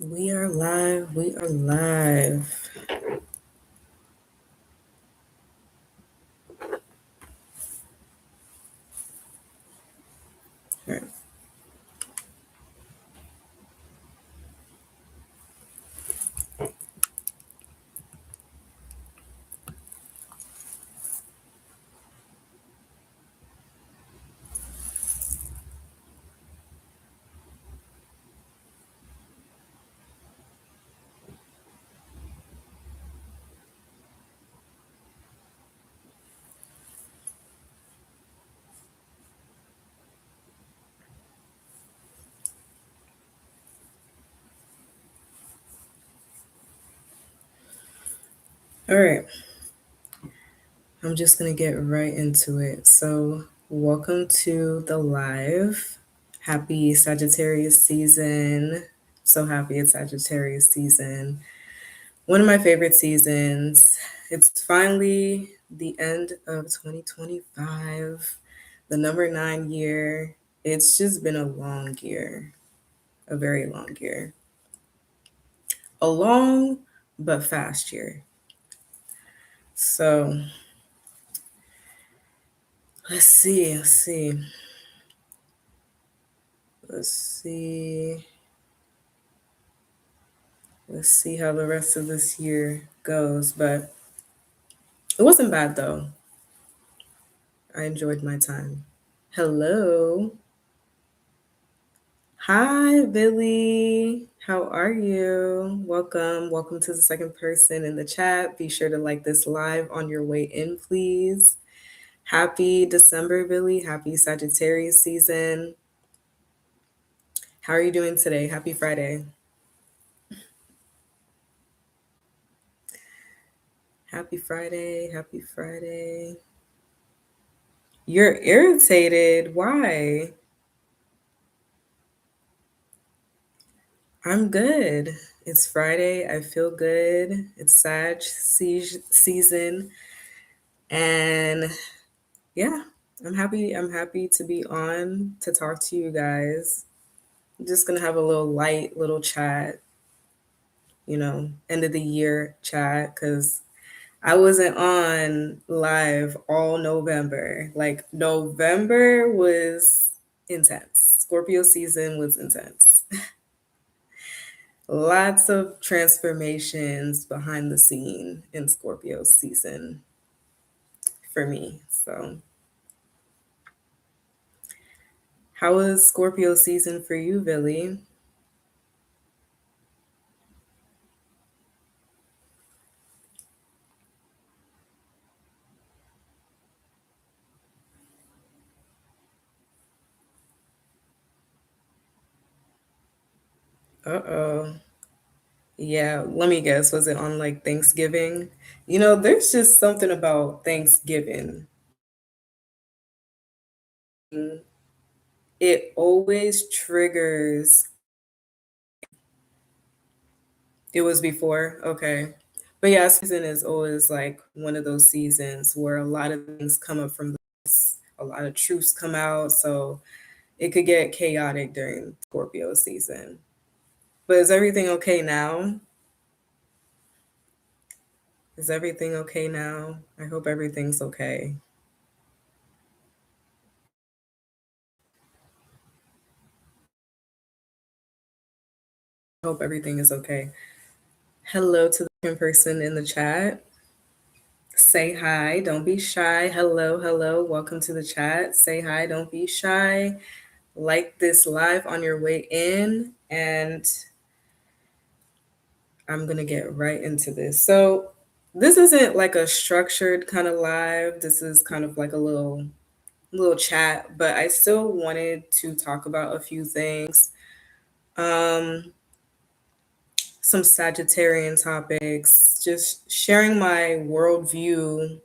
We are live. We are live. All right. All right. I'm just going to get right into it. So, welcome to the live. Happy Sagittarius season. So happy it's Sagittarius season. One of my favorite seasons. It's finally the end of 2025, the number 9 year. It's just been a long year, a very long year. A long but fast year. So let's see, let's see, let's see, let's see how the rest of this year goes. But it wasn't bad though. I enjoyed my time. Hello. Hi, Billy. How are you? Welcome. Welcome to the second person in the chat. Be sure to like this live on your way in, please. Happy December, Billy. Happy Sagittarius season. How are you doing today? Happy Friday. Happy Friday. Happy Friday. You're irritated. Why? I'm good. It's Friday. I feel good. It's season. And yeah, I'm happy. I'm happy to be on to talk to you guys. I'm just going to have a little light little chat, end of the year chat because I wasn't on live all November. Like, November was intense. Scorpio season was intense. Lots of transformations behind the scene in Scorpio season for me. So, how was Scorpio season for you, Billy? Uh oh. Yeah, let me guess. Was it on like Thanksgiving? There's just something about Thanksgiving. It always triggers. It was before? Okay. But yeah, season is always like one of those seasons where a lot of things come up from a lot of truths come out. So it could get chaotic during Scorpio season. But is everything okay now? Is everything okay now? I hope everything's okay. I hope everything is okay. Hello to the second person in the chat. Say hi, don't be shy. Hello, hello, welcome to the chat. Say hi, don't be shy. Like this live on your way in, and I'm gonna get right into this. So, this isn't like a structured kind of live. This is kind of like a little chat, but I still wanted to talk about a few things. Um, some Sagittarian topics, just sharing my worldview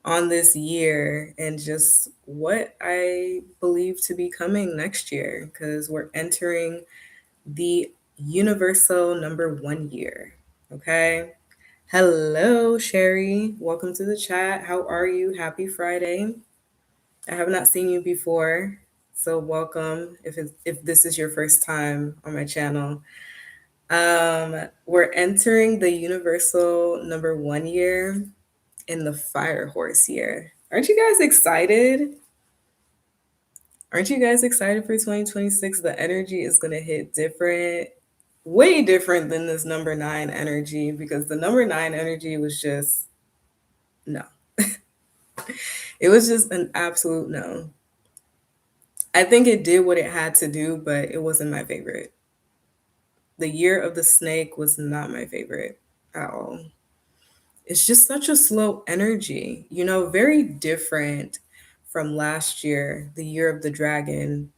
on this year and just what I believe to be coming next year because we're entering the universal number 1 year. Okay. Hello, Sherry. Welcome to the chat. How are you? Happy Friday. I have not seen you before, so welcome if this is your first time on my channel. We're entering the universal number 1 year in the fire horse year. Aren't you guys excited? Aren't you guys excited for 2026? The energy is going to hit different, way different than this number 9 energy, because the number 9 energy was just no. It was just an absolute no. I think it did what it had to do, but it wasn't my favorite. The year of the snake was not my favorite at all. It's just such a slow energy, very different from last year, the year of the dragon.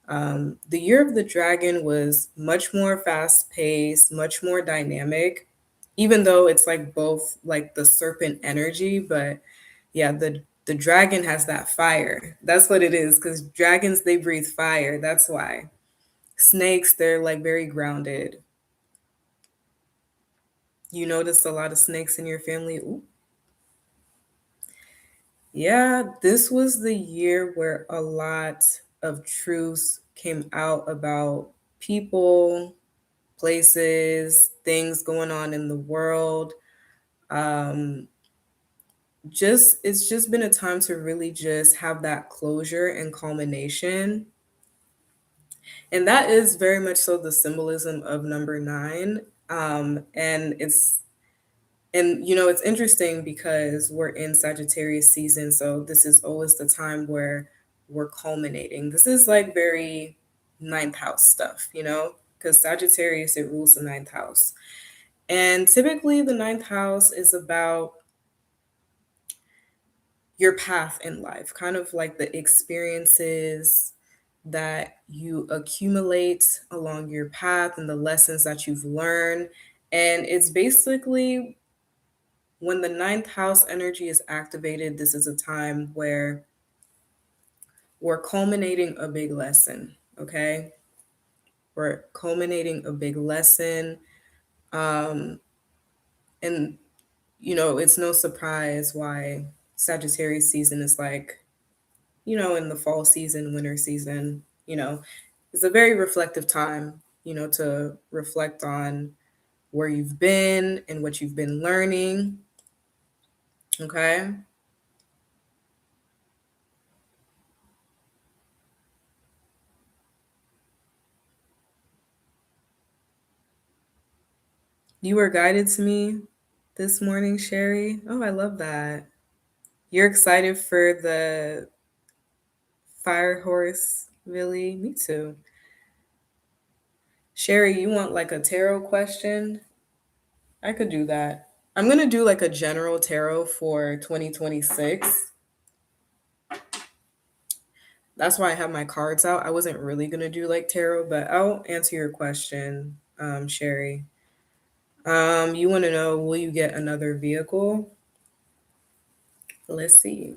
The year of the dragon was much more fast paced, much more dynamic, even though it's like both like the serpent energy. But yeah, the dragon has that fire. That's what it is, because dragons, they breathe fire. That's why. Snakes, they're like very grounded. You notice a lot of snakes in your family. Ooh. Yeah, this was the year where a lot of truths came out about people, places, things going on in the world. Um, just it's just been a time to really just have that closure and culmination. And that is very much so the symbolism of number 9. And it's interesting because we're in Sagittarius season, so this is always the time where we're culminating. This is like very ninth house stuff, because Sagittarius, it rules the ninth house. And typically, the ninth house is about your path in life, kind of like the experiences that you accumulate along your path and the lessons that you've learned. And it's basically when the ninth house energy is activated, this is a time where we're culminating a big lesson, okay? We're culminating a big lesson. Um, and it's no surprise why Sagittarius season is like, in the fall season, winter season, it's a very reflective time, to reflect on where you've been and what you've been learning. Okay. You were guided to me this morning, Sherry. Oh, I love that. You're excited for the fire horse, really? Me too. Sherry, you want like a tarot question? I could do that. I'm going to do like a general tarot for 2026. That's why I have my cards out. I wasn't really going to do like tarot, but I'll answer your question, Sherry. You want to know, will you get another vehicle? Let's see.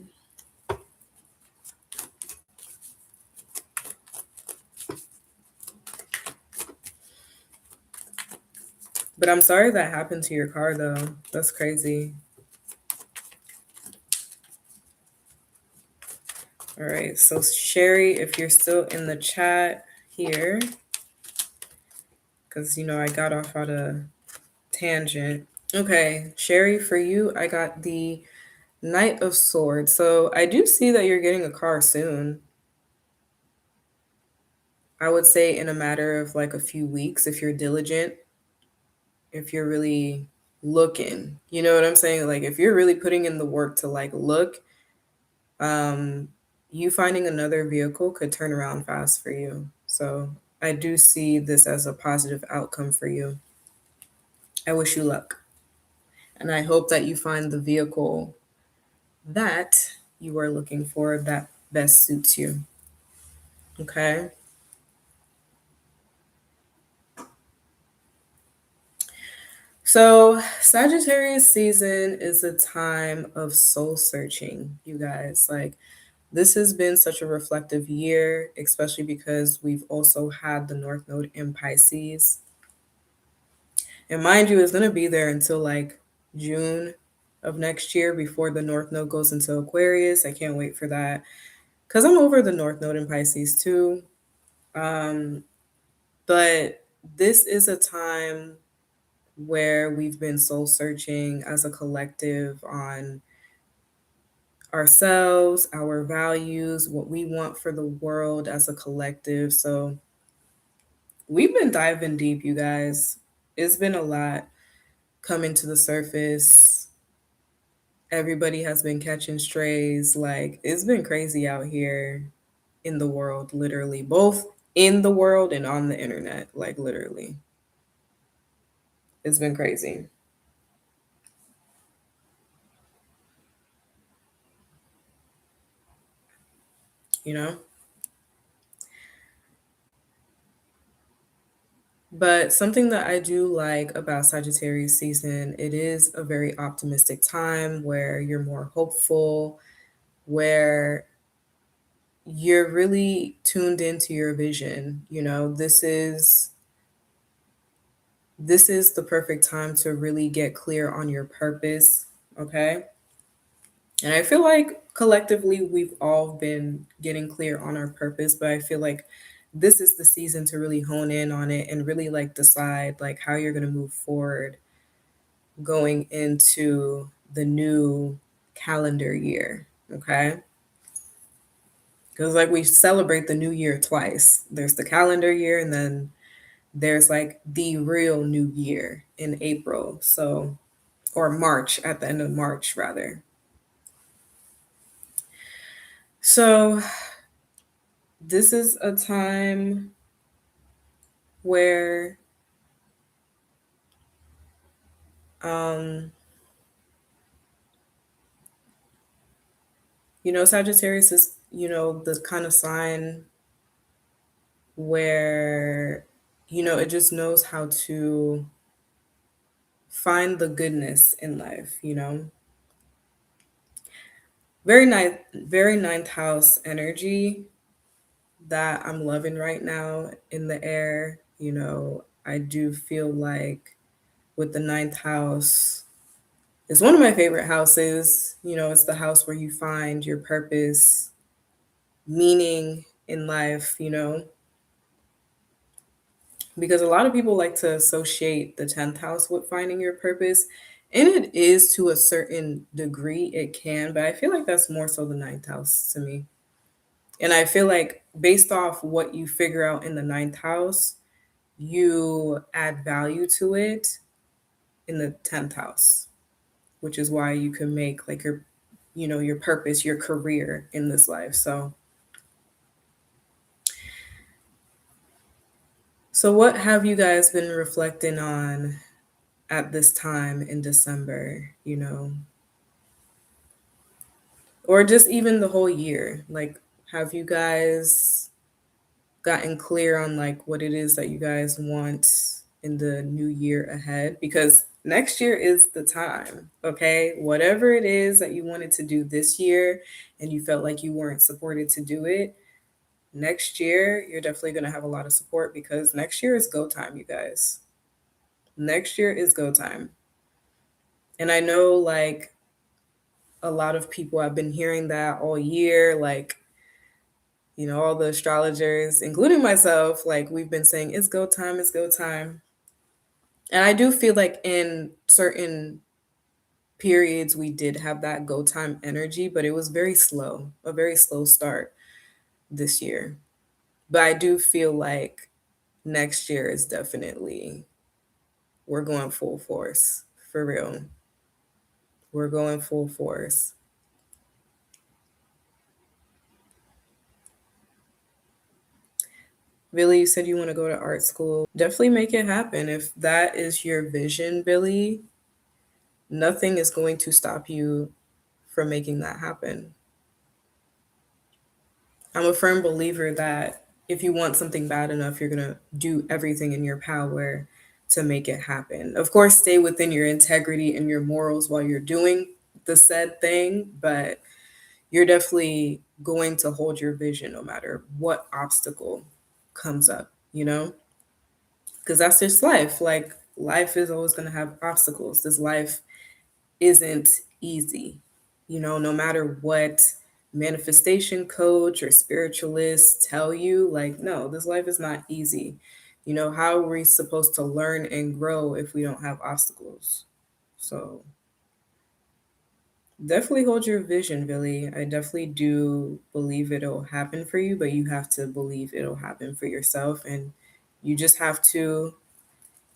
But I'm sorry that happened to your car, though. That's crazy. All right. So, Sherry, if you're still in the chat here, because, I got off on a tangent. Okay. Sherry, for you, I got the Knight of Swords. So, I do see that you're getting a car soon. I would say in a matter of like a few weeks if you're diligent, if you're really looking. You know what I'm saying? Like if you're really putting in the work to like look, um, you finding another vehicle could turn around fast for you. So I do see this as a positive outcome for you. I wish you luck. And I hope that you find the vehicle that you are looking for that best suits you. Okay. So, Sagittarius season is a time of soul searching, you guys. Like, this has been such a reflective year, especially because we've also had the North Node in Pisces. And mind you, it's going to be there until like June of next year before the North Node goes into Aquarius. I can't wait for that because I'm over the North Node in Pisces too. Um, but this is a time where we've been soul searching as a collective on ourselves, our values, what we want for the world as a collective. So we've been diving deep, you guys. It's been a lot coming to the surface. Everybody has been catching strays. Like, it's been crazy out here in the world, literally, both in the world and on the internet. Like, literally, it's been crazy, you know? But something that I do like about Sagittarius season, it is a very optimistic time where you're more hopeful, where you're really tuned into your vision. You know, this is the perfect time to really get clear on your purpose, okay? And I feel like collectively we've all been getting clear on our purpose, but I feel like this is the season to really hone in on it and really like decide like how you're going to move forward going into the new calendar year, okay? Because like we celebrate the new year twice. There's the calendar year and then there's like the real new year in April. So, or March, at the end of March rather. So, this is a time where um Sagittarius is, the kind of sign where it just knows how to find the goodness in life, very ninth house energy that I'm loving right now in the air. I do feel like with the ninth house, it's one of my favorite houses. It's the house where you find your purpose, meaning in life, because a lot of people like to associate the 10th house with finding your purpose. And it is to a certain degree, it can, but I feel like that's more so the ninth house to me. And I feel like based off what you figure out in the ninth house, you add value to it in the 10th house, which is why you can make like your purpose, your career in this life. So what have you guys been reflecting on at this time in December, or just even the whole year? Like, have you guys gotten clear on like what it is that you guys want in the new year ahead? Because next year is the time, okay? Whatever it is that you wanted to do this year and you felt like you weren't supported to do it, next year you're definitely going to have a lot of support because next year is go time, you guys. Next year is go time. And I know like a lot of people have been hearing that all year, like, all the astrologers, including myself, like we've been saying, it's go time, it's go time. And I do feel like in certain periods, we did have that go time energy, but it was a very slow start this year. But I do feel like next year is definitely, we're going full force, for real. We're going full force. Billy, you said you want to go to art school. Definitely make it happen. If that is your vision, Billy, nothing is going to stop you from making that happen. I'm a firm believer that if you want something bad enough, you're going to do everything in your power to make it happen. Of course, stay within your integrity and your morals while you're doing the said thing, but you're definitely going to hold your vision no matter what obstacle comes up, Because that's just life. Like, life is always going to have obstacles. This life isn't easy, no matter what manifestation coach or spiritualists tell you. Like, no, this life is not easy. How are we supposed to learn and grow if we don't have obstacles? So definitely hold your vision, Billy. I definitely do believe it'll happen for you, but you have to believe it'll happen for yourself. And you just have to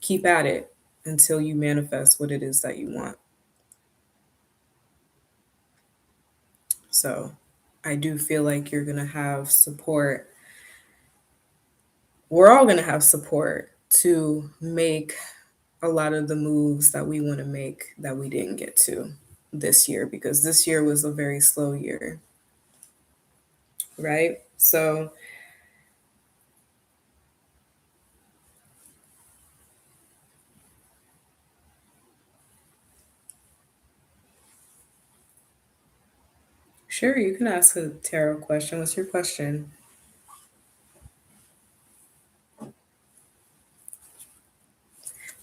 keep at it until you manifest what it is that you want. So I do feel like you're going to have support. We're all going to have support to make a lot of the moves that we want to make that we didn't get to this year, because this year was a very slow year, right? So sure, you can ask a tarot question. What's your question?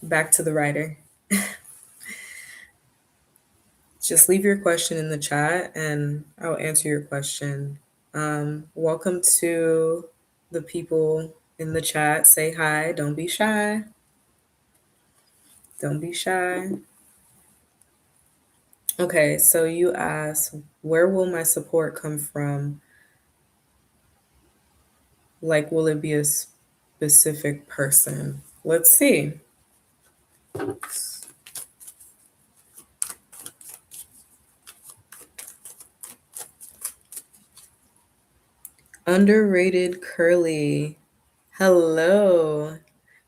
Back to the writer. Just leave your question in the chat and I'll answer your question. Welcome to the people in the chat. Say hi. Don't be shy. Don't be shy. Okay, so you asked, where will my support come from? Like, will it be a specific person? Let's see. Underrated Curly. Hello.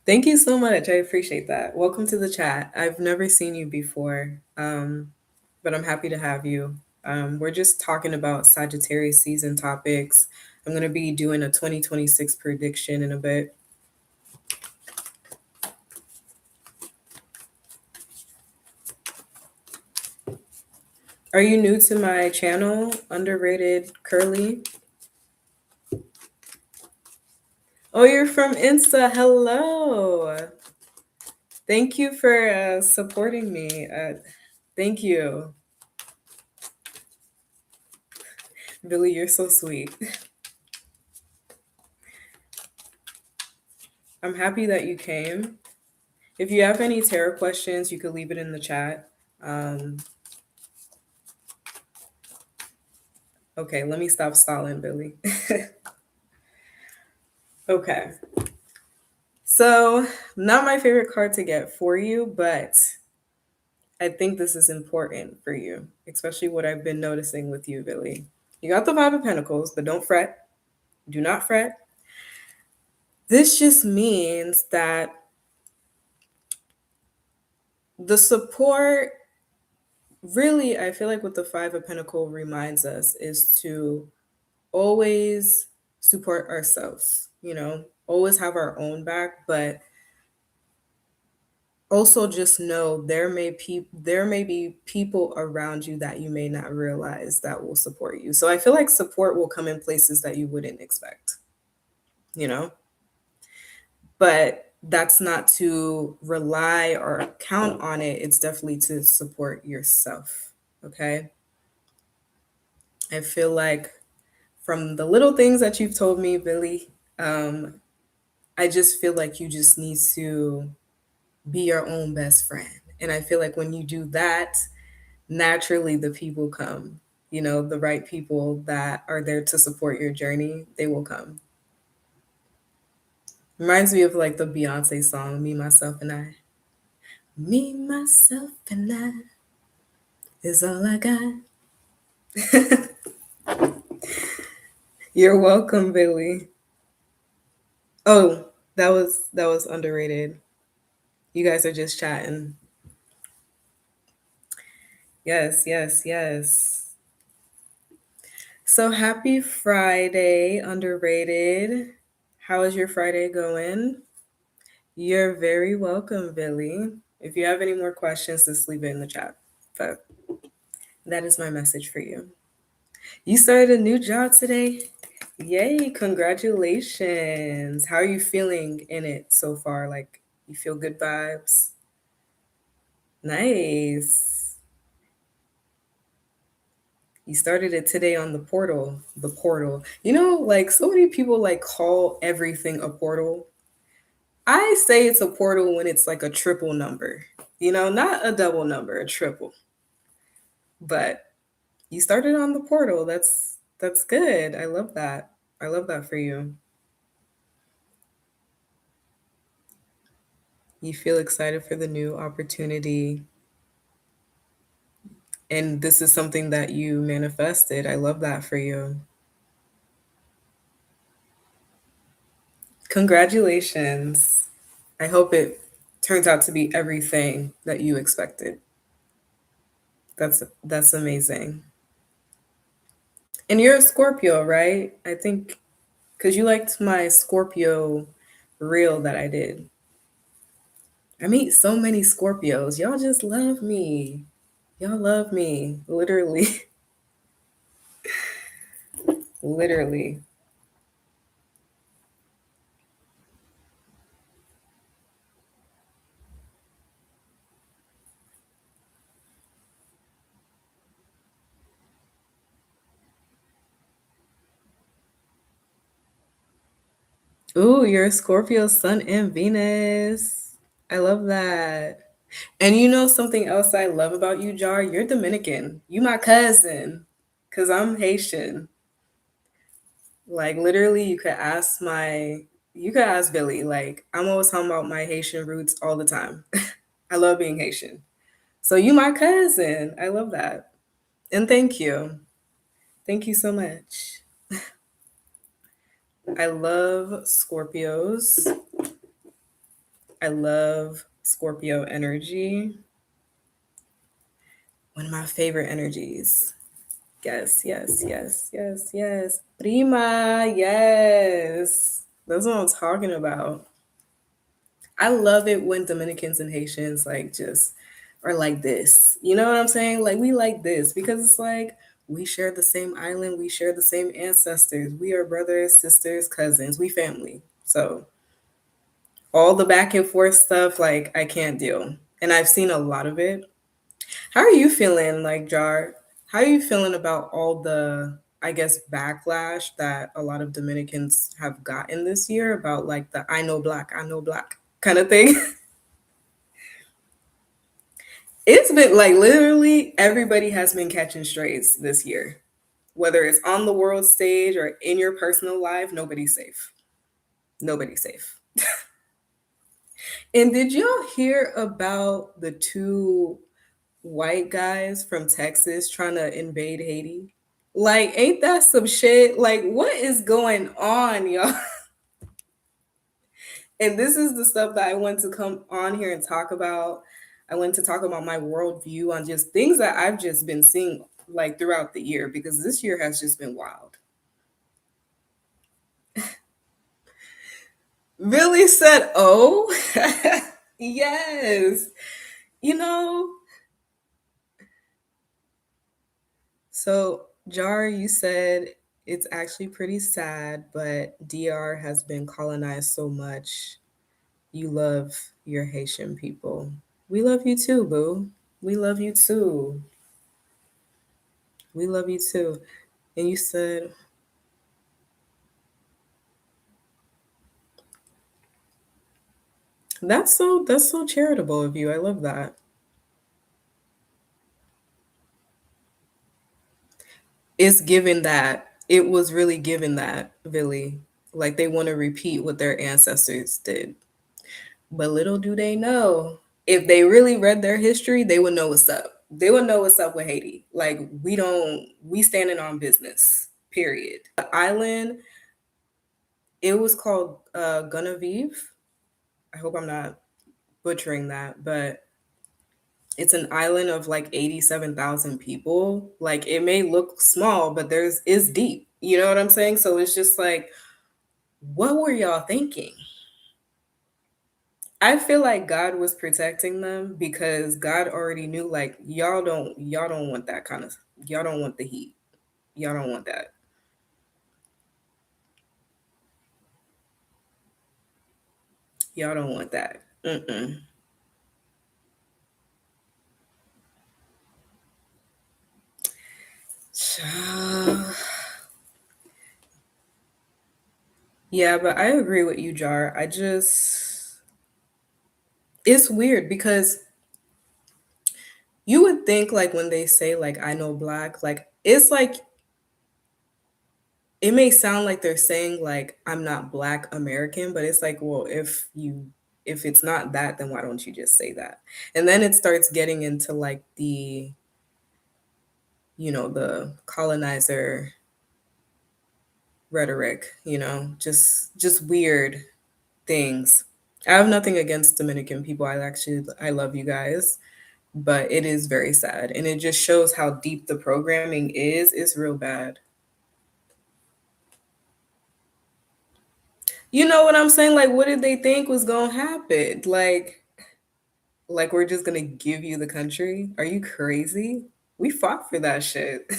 Thank you so much. I appreciate that. Welcome to the chat. I've never seen you before, but I'm happy to have you. We're just talking about Sagittarius season topics. I'm going to be doing a 2026 prediction in a bit. Are you new to my channel, Underrated Curly? Oh, you're from Insta. Hello. Thank you for supporting me. Thank you. Billy, you're so sweet. I'm happy that you came. If you have any tarot questions, you could leave it in the chat. Okay, let me stop stalling, Billy. Okay. So, not my favorite card to get for you, but I think this is important for you, especially what I've been noticing with you, Billy. You got the Five of Pentacles, but don't fret. Do not fret. This just means that the support, really, I feel like what the Five of Pentacles reminds us is to always support ourselves, always have our own back, but also just know there may be people around you that you may not realize that will support you. So I feel like support will come in places that you wouldn't expect, you know? But that's not to rely or count on it. It's definitely to support yourself, okay? I feel like from the little things that you've told me, Billy, I just feel like you just need to be your own best friend. And I feel like when you do that, naturally the people come. The right people that are there to support your journey, they will come. Reminds me of like the Beyonce song, Me, Myself, and I. Me, myself, and I is all I got. You're welcome, Billy. Oh, that was underrated. You guys are just chatting. Yes, yes, yes. So happy Friday, underrated. How is your Friday going? You're very welcome, Billy. If you have any more questions, just leave it in the chat. But that is my message for you. You started a new job today? Yay, congratulations. How are you feeling in it so far? Like, you feel good vibes? Nice. You started it today on the portal. The portal. Like so many people like call everything a portal. I say it's a portal when it's like a triple number, not a double number, a triple. But you started on the portal. That's good. I love that. I love that for you. You feel excited for the new opportunity. And this is something that you manifested. I love that for you. Congratulations. I hope it turns out to be everything that you expected. That's amazing. And you're a Scorpio, right? I think because you liked my Scorpio reel that I did. I meet so many Scorpios. Y'all just love me. Y'all love me. Literally. Literally. Ooh, you're a Scorpio Sun and Venus. I love that. And you know something else I love about you, Jar? You're Dominican. You my cousin. Cause I'm Haitian. Like literally you could ask Billy. Like I'm always talking about my Haitian roots all the time. I love being Haitian. So you my cousin. I love that. And thank you. Thank you so much. I love Scorpios. I love Scorpio energy. One of my favorite energies. Yes, yes, yes, yes, yes. Prima, yes. That's what I'm talking about. I love it when Dominicans and Haitians like just are like this. You know what I'm saying? Like we like this because it's like we share the same island, we share the same ancestors. We are brothers, sisters, cousins, we family. So all the back and forth stuff, like I can't deal. And I've seen a lot of it. How are you feeling, like Jar? How are you feeling about all the, I guess, backlash that a lot of Dominicans have gotten this year about like the I know black kind of thing? It's been like literally everybody has been catching strays this year. Whether it's on the world stage or in your personal life, nobody's safe. Nobody's safe. And did y'all hear about the two white guys from Texas trying to invade Haiti? Like, ain't that some shit? Like, what is going on, y'all? And this is the stuff that I want to come on here and talk about. I want to talk about my worldview on just things that I've just been seeing like throughout the year because this year has just been wild. Really said, oh, yes. You know, so Jar, you said it's actually pretty sad, but DR has been colonized so much. You love your Haitian people. We love you too, boo. We love you too. We love you too. And you said, that's so charitable of you. I love that. It's given that. It was really given that, really. Like they want to repeat what their ancestors did. But little do they know, if they really read their history, they would know what's up. They would know what's up with Haiti. Like we standing on business. Period. The island, it was called Guinevere. I hope I'm not butchering that, but it's an island of like 87,000 people. Like it may look small, but there's is deep. You know what I'm saying? So it's just like, what were y'all thinking? I feel like God was protecting them because God already knew like y'all don't want that kind of y'all don't want the heat. Y'all don't want that. Y'all don't want that. Mm-mm. Child. Yeah, but I agree with you, Jar. I just It's weird because you would think like when they say like I know black, like it's like it may sound like they're saying like I'm not black American, but it's like, well, if it's not that, then why don't you just say that? And then it starts getting into like the colonizer rhetoric, just weird things. I have nothing against Dominican people. I love you guys, but it is very sad and it just shows how deep the programming is. It's real bad. You know what I'm saying? Like what did they think was going to happen? Like we're just going to give you the country? Are you crazy? We fought for that shit.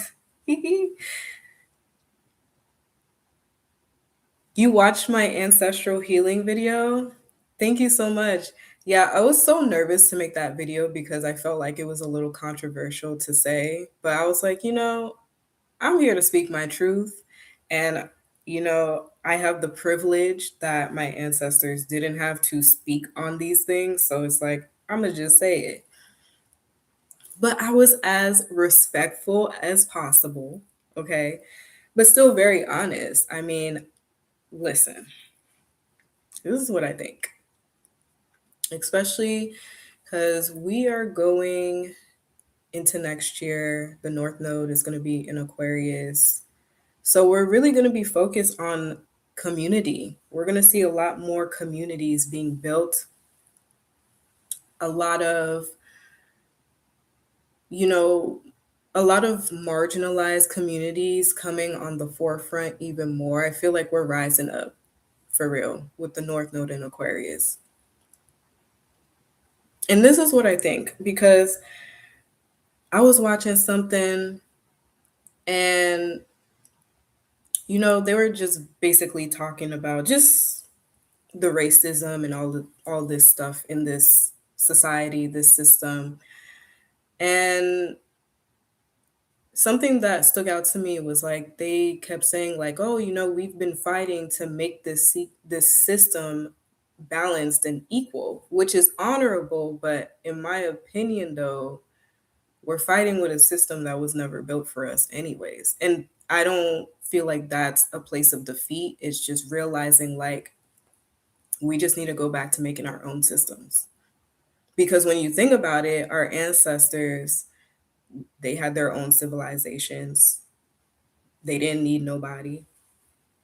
You watched my ancestral healing video? Thank you so much. Yeah, I was so nervous to make that video because I felt like it was a little controversial to say, but I was like, I'm here to speak my truth. And, I have the privilege that my ancestors didn't have to speak on these things. So it's like, I'm going to just say it. But I was as respectful as possible. Okay. But still very honest. I mean, listen, this is what I think, especially because we are going into next year. The North Node is going to be in Aquarius. So we're really going to be focused on community. We're going to see a lot more communities being built, a lot of, you know, a lot of marginalized communities coming on the forefront even more. I feel like we're rising up for real with the North Node in Aquarius. And this is what I think because I was watching something and they were just basically talking about just the racism and all this stuff in this society, this system. And something that stuck out to me was like they kept saying like, "Oh, we've been fighting to make this system balanced and equal," which is honorable, but in my opinion though, we're fighting with a system that was never built for us anyways. And I don't feel like that's a place of defeat. It's just realizing like we just need to go back to making our own systems. Because when you think about it, our ancestors, they had their own civilizations. They didn't need nobody.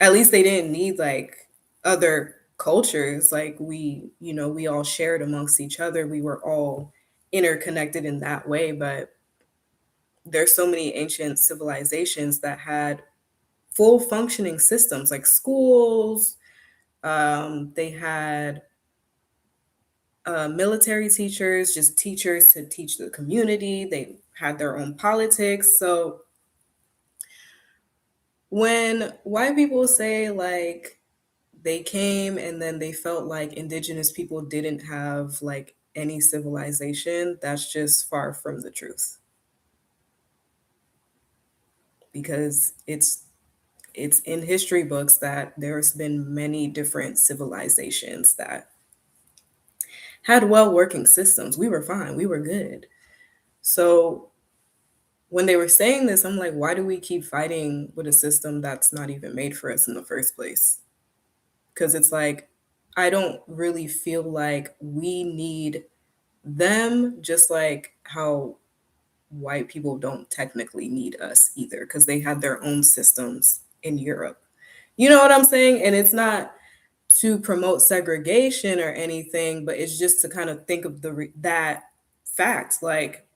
At least they didn't need like other cultures. Like we all shared amongst each other. We were all interconnected in that way, but there's so many ancient civilizations that had full functioning systems like schools. They had military teachers, just teachers to teach the community. They had their own politics. So when white people say like they came and then they felt like indigenous people didn't have like any civilization, that's just far from the truth because it's in history books that there's been many different civilizations that had well working systems. We were fine, we were good. So when they were saying this, I'm like, why do we keep fighting with a system that's not even made for us in the first place? Because it's like, I don't really feel like we need them, just like how white people don't technically need us either, because they had their own systems in Europe. You know what I'm saying? And it's not to promote segregation or anything, but it's just to kind of think of that fact. Like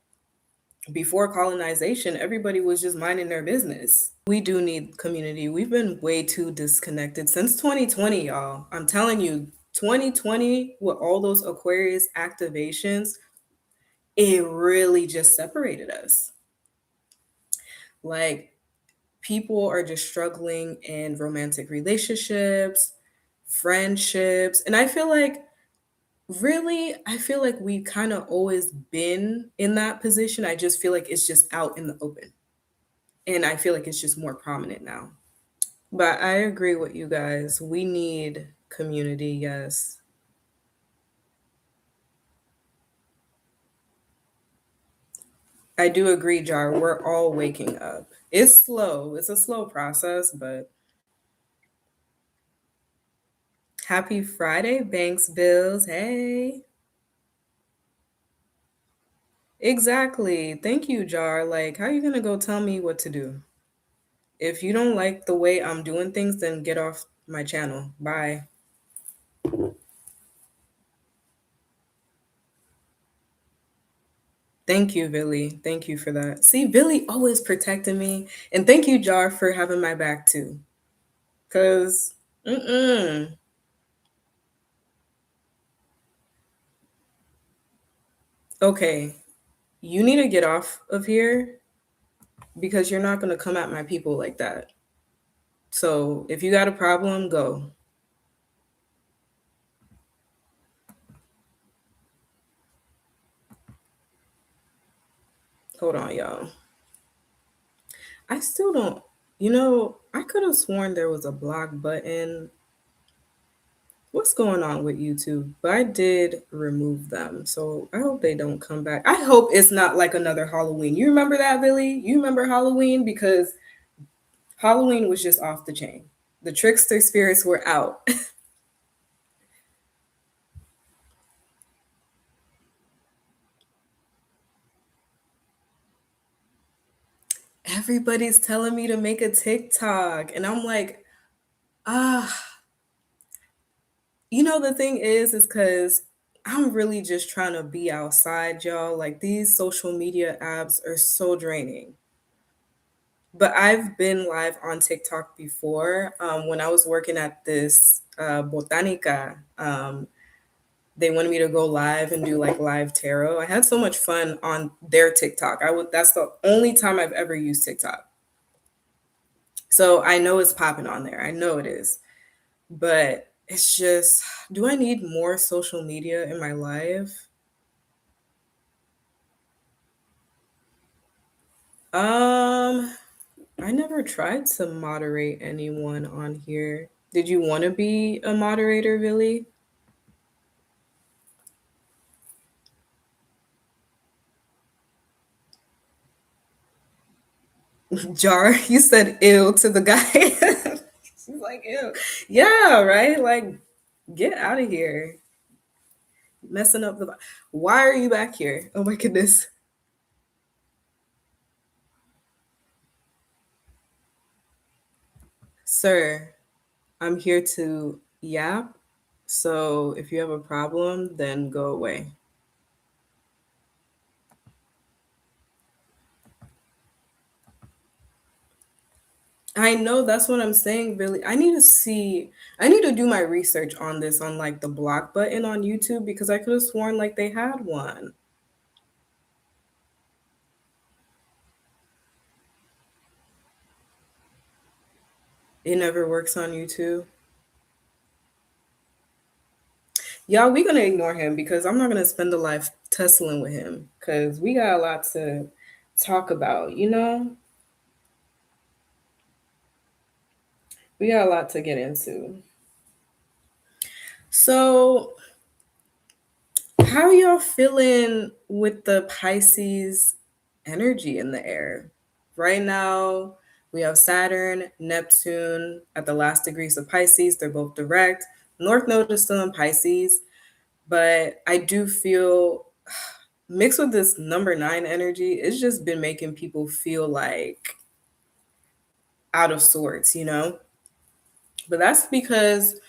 before colonization, everybody was just minding their business. We do need community. We've been way too disconnected since 2020, y'all. I'm telling you, 2020 with all those Aquarius activations, it really just separated us. Like people are just struggling in romantic relationships, friendships, and I feel like we've kind of always been in that position. I just feel like it's just out in the open. And I feel like it's just more prominent now. But I agree with you guys. We need community, yes. I do agree, Jar. We're all waking up. It's slow. It's a slow process, but happy Friday, Banks Bills. Hey. Exactly. Thank you, Jar. Like, how you gonna go tell me what to do? If you don't like the way I'm doing things, then get off my channel. Bye. Thank you, Billy. Thank you for that. See, Billy always protecting me. And thank you, Jar, for having my back too. Cause mm-mm. Okay, you need to get off of here because you're not gonna come at my people like that. So if you got a problem, go. Hold on, y'all. I still don't, I could have sworn there was a block button. What's going on with YouTube? But I did remove them. So I hope they don't come back. I hope it's not like another Halloween. You remember that, Billy? You remember Halloween? Because Halloween was just off the chain. The trickster spirits were out. Everybody's telling me to make a TikTok. And I'm like, ah, the thing is because I'm really just trying to be outside, y'all. Like these social media apps are so draining. But I've been live on TikTok before. When I was working at this Botanica, they wanted me to go live and do like live tarot. I had so much fun on their TikTok. That's the only time I've ever used TikTok. So I know it's popping on there. I know it is. But it's just, do I need more social media in my life? Um, I never tried to moderate anyone on here. Did you want to be a moderator, Billy? Jar, you said ew to the guy. She's like, ew. Yeah, right? Like, get out of here. Messing up the. Why are you back here? Oh my goodness. Sir, I'm here to yap. So if you have a problem, then go away. I know that's what I'm saying, Billy. I need to do my research on this on like the block button on YouTube because I could have sworn like they had one. It never works on YouTube. Y'all, we gonna ignore him because I'm not gonna spend a life tussling with him because we got a lot to talk about. We got a lot to get into. So, how y'all feeling with the Pisces energy in the air? Right now, we have Saturn, Neptune at the last degrees of Pisces. They're both direct. North Node is still in Pisces, but I do feel mixed with this number nine energy, it's just been making people feel like out of sorts. But that's because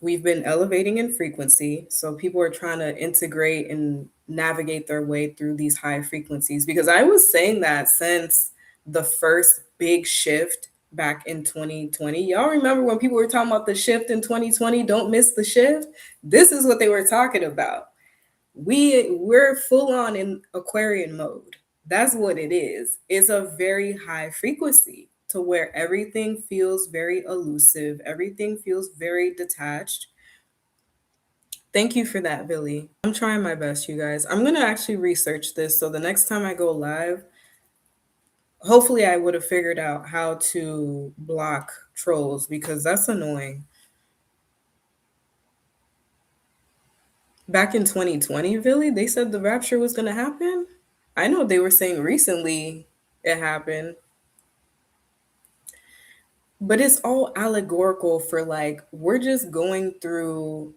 we've been elevating in frequency. So people are trying to integrate and navigate their way through these high frequencies. Because I was saying that since the first big shift back in 2020. Y'all remember when people were talking about the shift in 2020? Don't miss the shift. This is what they were talking about. We're full on in Aquarian mode. That's what it is. It's a very high frequency to where everything feels very elusive, everything feels very detached. Thank you for that, Billy. I'm trying my best, you guys. I'm going to actually research this so the next time I go live, hopefully I would have figured out how to block trolls because that's annoying. Back in 2020, Billy, they said the rapture was going to happen. I know they were saying recently it happened, but it's all allegorical for like we're just going through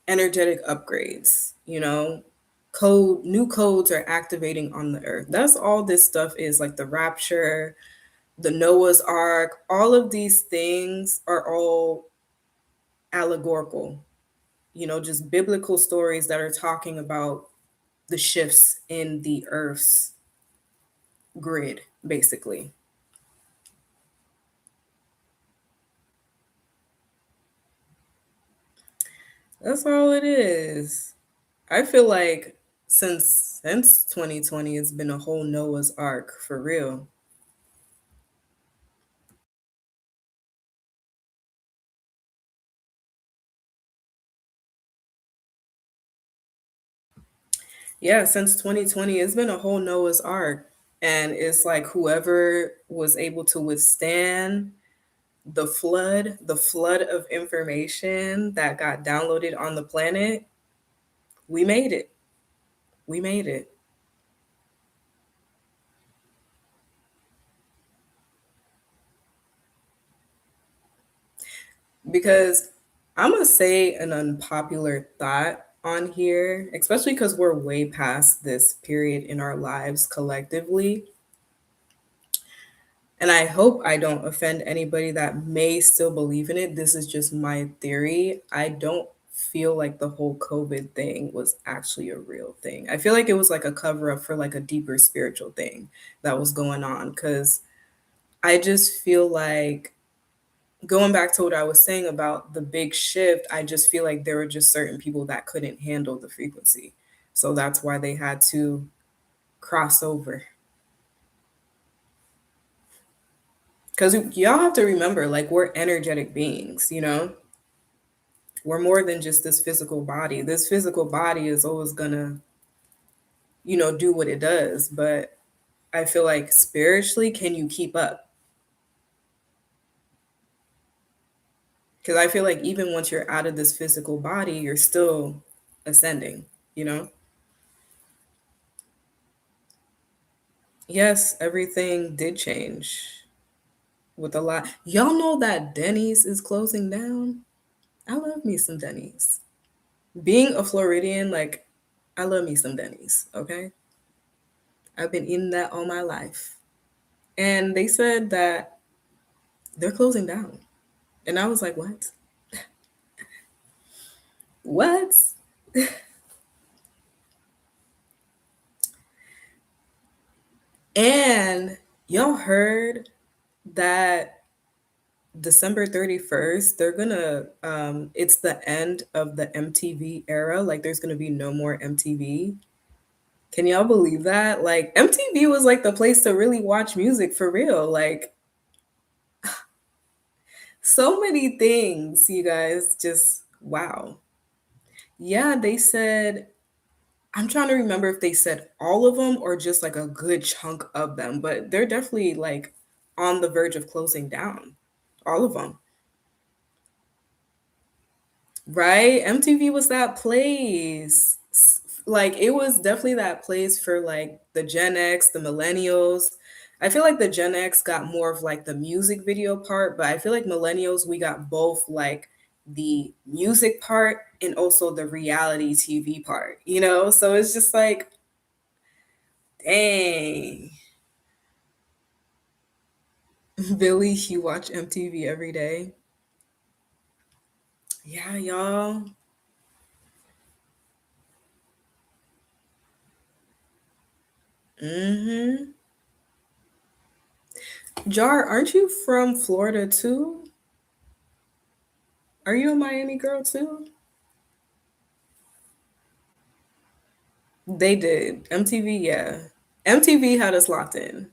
energetic upgrades, you know? Code new codes are activating on the earth. That's all this stuff is, like the rapture, the Noah's Ark, all of these things are all allegorical, you know, just biblical stories that are talking about the shifts in the earth's grid, basically. That's all it is. I feel like since 2020 it's been a whole Noah's Ark for real. Yeah, since 2020 it's been a whole Noah's Ark, and it's like whoever was able to withstand the flood of information that got downloaded on the planet, we made it. We made it. Because I'm gonna say an unpopular thought on here, especially because we're way past this period in our lives collectively. And I hope I don't offend anybody that may still believe in it. This is just my theory. I don't feel like the whole COVID thing was actually a real thing. I feel like it was like a cover up for like a deeper spiritual thing that was going on. Cause I just feel like going back to what I was saying about the big shift, I just feel like there were just certain people that couldn't handle the frequency. So that's why they had to cross over. Because y'all have to remember, like, we're energetic beings, you know? We're more than just this physical body. This physical body is always gonna, do what it does. But I feel like spiritually, can you keep up? Because I feel like even once you're out of this physical body, you're still ascending, you know? Yes, everything did change with a lot. Y'all know that Denny's is closing down? I love me some Denny's. Being a Floridian, like, I love me some Denny's, okay? I've been eating that all my life. And they said that they're closing down. And I was like, what? What? And y'all heard that December 31st, they're gonna, it's the end of the MTV era. Like, there's gonna be no more MTV. Can y'all believe that? Like, MTV was like the place to really watch music for real. Like, so many things, you guys, just wow. Yeah, they said, I'm trying to remember if they said all of them or just like a good chunk of them, but they're definitely like on the verge of closing down. All of them. Right? MTV was that place. Like it was definitely that place for like the Gen X, the millennials. I feel like the Gen X got more of like the music video part, but I feel like millennials we got both like the music part and also the reality TV part, you know? So it's just like, dang. Billy, you watch MTV every day. Yeah, y'all. Mm-hmm. Jar, aren't you from Florida too? Are you a Miami girl too? They did. MTV, yeah. MTV had us locked in.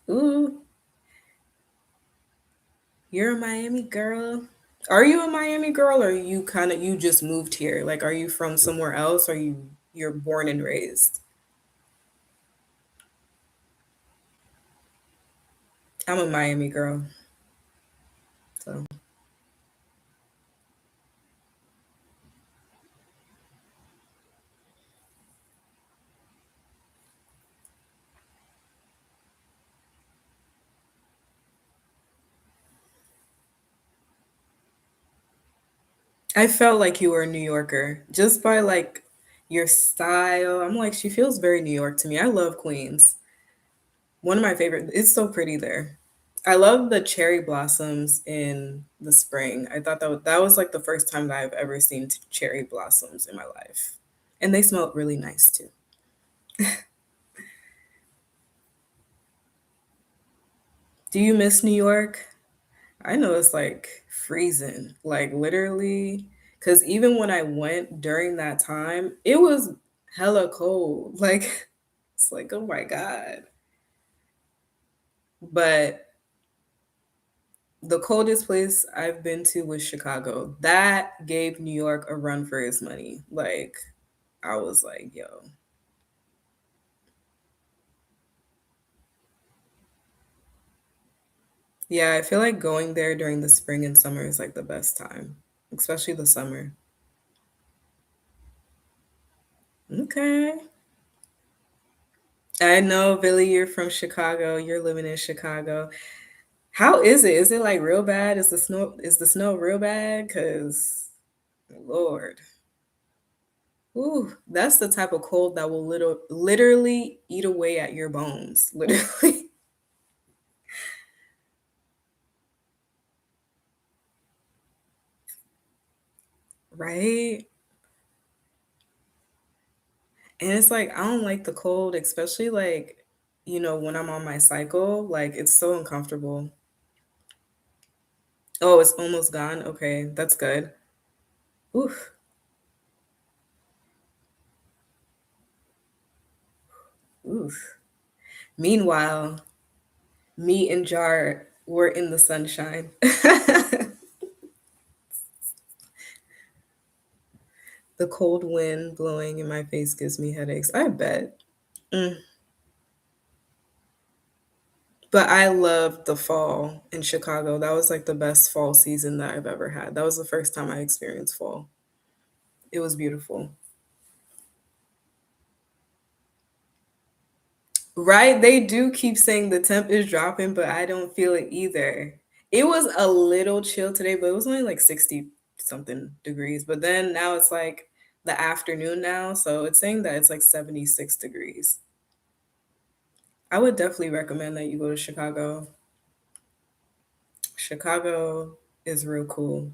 Ooh, you're a Miami girl. Are you a Miami girl or you kind of you just moved here? Like are you from somewhere else or you're born and raised? I'm a Miami girl. So, I felt like you were a New Yorker just by like your style. I'm like, she feels very New York to me. I love Queens. One of my favorite. It's so pretty there. I love the cherry blossoms in the spring. I thought that was like the first time that I've ever seen cherry blossoms in my life, and they smelled really nice too. Do you miss New York? I know it's like freezing, like literally. Because even when I went during that time, it was hella cold. Like, it's like, oh my God. But the coldest place I've been to was Chicago. That gave New York a run for its money. Like, I was like, yo. Yeah, I feel like going there during the spring and summer is like the best time, especially the summer. Okay. I know, Billy, you're from Chicago. You're living in Chicago. How is it? Is it like real bad? Is the snow real bad? Cause Lord. Ooh, that's the type of cold that will literally eat away at your bones. Literally. Right? And it's like I don't like the cold, especially like, when I'm on my cycle, like it's so uncomfortable. Oh, it's almost gone. Okay, that's good. Oof. Oof. Meanwhile, me and Jar were in the sunshine. The cold wind blowing in my face gives me headaches. I bet. Mm. But I loved the fall in Chicago. That was like the best fall season that I've ever had. That was the first time I experienced fall. It was beautiful. Right? They do keep saying the temp is dropping, but I don't feel it either. It was a little chill today, but it was only like 60 something degrees. But then now it's like the afternoon now, so it's saying that it's like 76 degrees. I would definitely recommend that you go to Chicago. Chicago is real cool.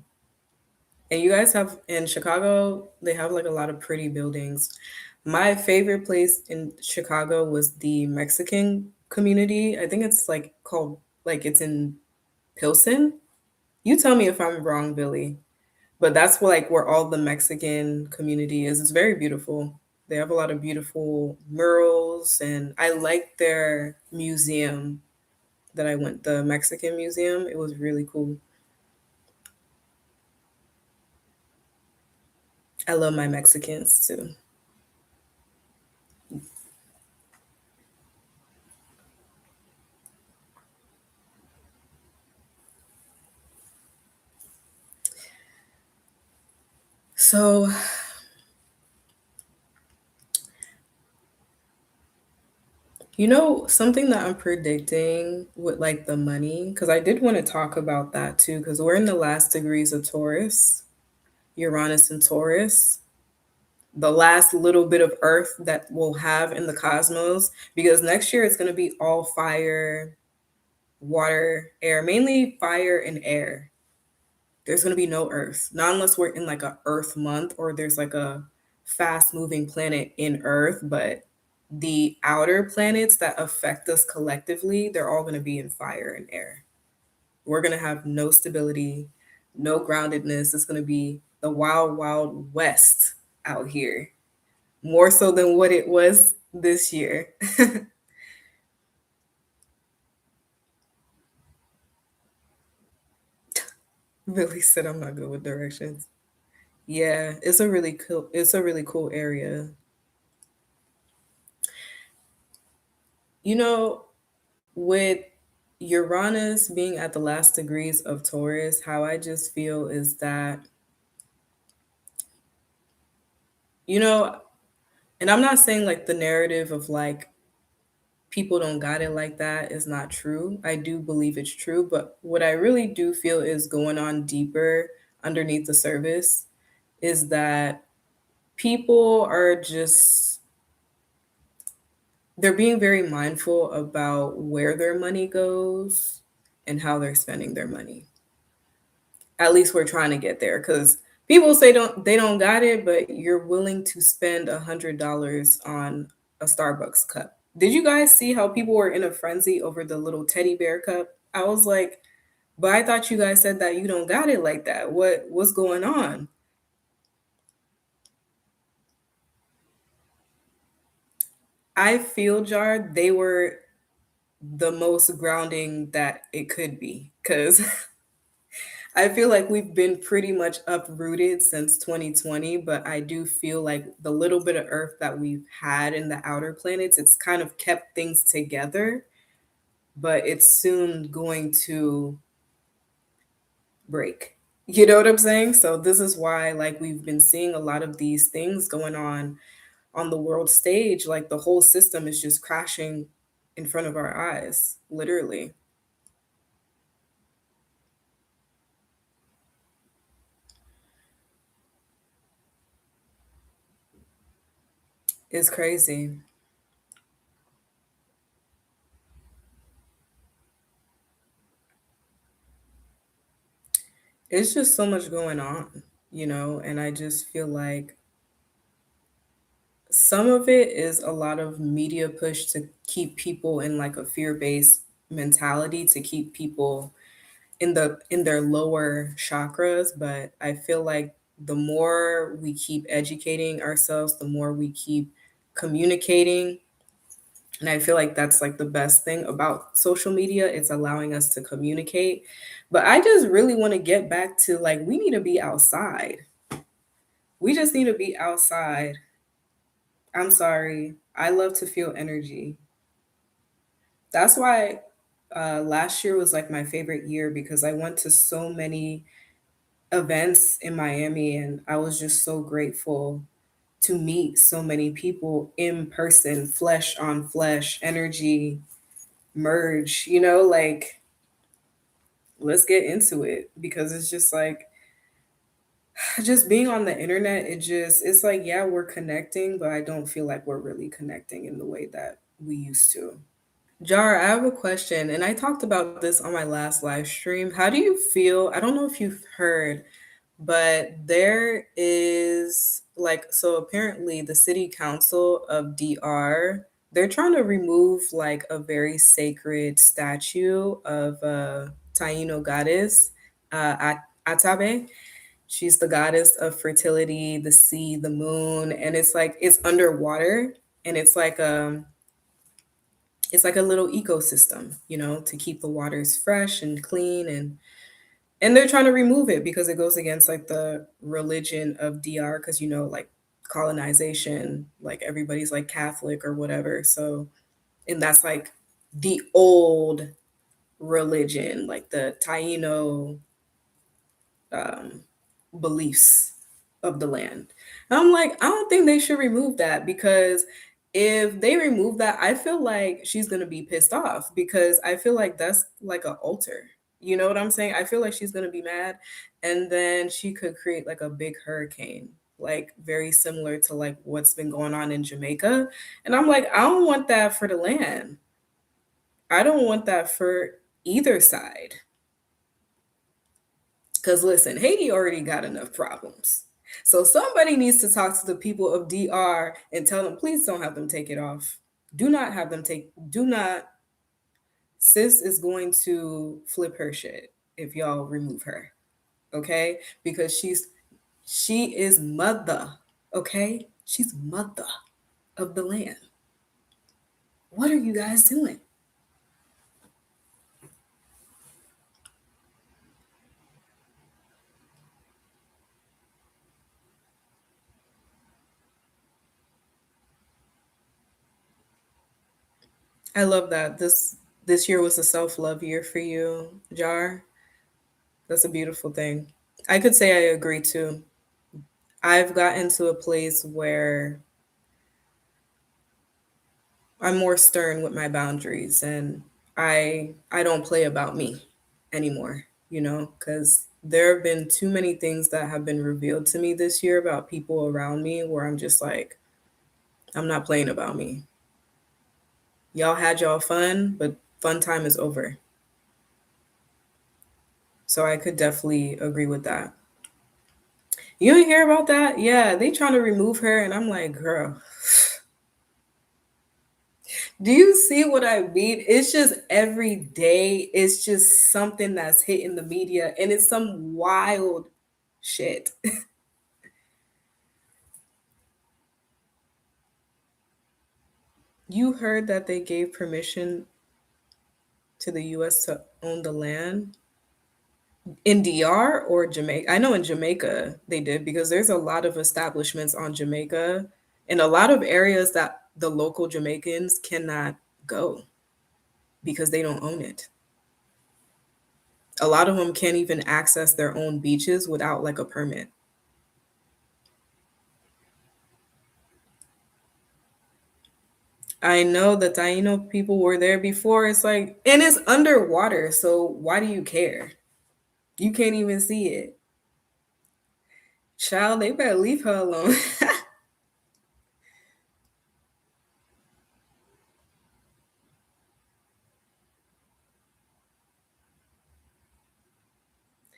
And you guys have in Chicago, they have like a lot of pretty buildings. My favorite place in Chicago was the Mexican community. I think it's like called like it's in Pilsen. You tell me if I'm wrong, Billy. But that's like where all the Mexican community is. It's very beautiful. They have a lot of beautiful murals and I like their museum that I went, the Mexican museum. It was really cool. I love my Mexicans too. So, something that I'm predicting with like the money, because I did want to talk about that too, because we're in the last degrees of Taurus, Uranus and Taurus, the last little bit of Earth that we'll have in the cosmos, because next year it's going to be all fire, water, air, mainly fire and air. There's going to be no Earth, not unless we're in like a Earth month or there's like a fast moving planet in Earth, but the outer planets that affect us collectively, they're all going to be in fire and air. We're going to have no stability, no groundedness. It's going to be the wild, wild west out here, more so than what it was this year. Really said I'm not good with directions. Yeah, it's a really cool area. You know, with Uranus being at the last degrees of Taurus, how I just feel is that, you know, and I'm not saying like the narrative of like people don't got it like that is not true. I do believe it's true, but what I really do feel is going on deeper underneath the surface. is that people are just they're being very mindful about where their money goes and how they're spending their money. At least we're trying to get there because people say they don't got it, but you're willing to spend $100 on a Starbucks cup. Did you guys see how people were in a frenzy over the little teddy bear cup? I was like, but I thought you guys said that you don't got it like that. What's going on? I feel, Jar, they were the most grounding that it could be because I feel like we've been pretty much uprooted since 2020, but I do feel like the little bit of Earth that we've had in the outer planets, it's kind of kept things together, but it's soon going to break. You know what I'm saying? So this is why like we've been seeing a lot of these things going on the world stage, like the whole system is just crashing in front of our eyes, literally. It's crazy. It's just so much going on, and I just feel like some of it is a lot of media push to keep people in like a fear-based mentality to keep people in their lower chakras, but I feel like the more we keep educating ourselves, the more we keep communicating. And I feel like that's like the best thing about social media. It's allowing us to communicate. But I just really want to get back to like, we need to be outside. We just need to be outside. I'm sorry. I love to feel energy. That's why last year was like my favorite year because I went to so many events in Miami and I was just so grateful to meet so many people in person, flesh on flesh, energy merge, like let's get into it because it's just like just being on the internet, it's like yeah, we're connecting, but I don't feel like we're really connecting in the way that we used to. Jar, I have a question, and I talked about this on my last live stream. How do you feel? I don't know if you've heard, but there is like, so apparently the city council of DR, they're trying to remove like a very sacred statue of a Taino goddess, Atabe. She's the goddess of fertility, the sea, the moon, and it's like it's underwater, and it's like a little ecosystem, to keep the waters fresh and clean, and they're trying to remove it because it goes against like the religion of DR because like colonization, like everybody's like Catholic or whatever. So, and that's like the old religion, like the Taino um, beliefs of the land. And I'm like, I don't think they should remove that because if they remove that, I feel like she's gonna be pissed off because I feel like that's like an altar. You know what I'm saying? I feel like she's gonna be mad, and then she could create like a big hurricane, like very similar to like what's been going on in Jamaica. And I'm like, I don't want that for the land. I don't want that for either side. Because listen, Haiti already got enough problems. So somebody needs to talk to the people of DR and tell them, please don't have them take it off. Do not have them do not. Sis is going to flip her shit if y'all remove her. Okay? Because she is mother. Okay? She's mother of the land. What are you guys doing? I love that. This year was a self-love year for you, Jar. That's a beautiful thing. I could say I agree too. I've gotten to a place where I'm more stern with my boundaries and I don't play about me anymore, cuz there have been too many things that have been revealed to me this year about people around me where I'm just like, I'm not playing about me. Y'all had y'all fun, but fun time is over. So I could definitely agree with that. You didn't hear about that? Yeah, they trying to remove her, and I'm like, girl, do you see what I mean? It's just every day, it's just something that's hitting the media, and it's some wild shit. You heard that they gave permission to the US to own the land in DR or Jamaica? I know in Jamaica they did because there's a lot of establishments on Jamaica and a lot of areas that the local Jamaicans cannot go because they don't own it. A lot of them can't even access their own beaches without like a permit. I know the Taino people were there before. It's like, and it's underwater. So why do you care? You can't even see it. Child, they better leave her alone.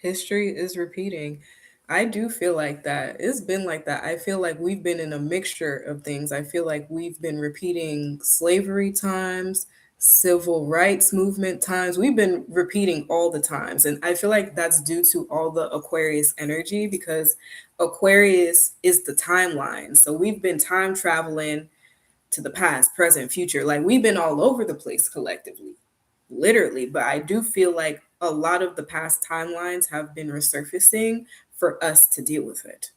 History is repeating. I do feel like that. It's been like that. I feel like we've been in a mixture of things. I feel like we've been repeating slavery times, civil rights movement times. We've been repeating all the times. And I feel like that's due to all the Aquarius energy because Aquarius is the timeline. So we've been time traveling to the past, present, future. Like we've been all over the place collectively, literally. But I do feel like a lot of the past timelines have been resurfacing for us to deal with it.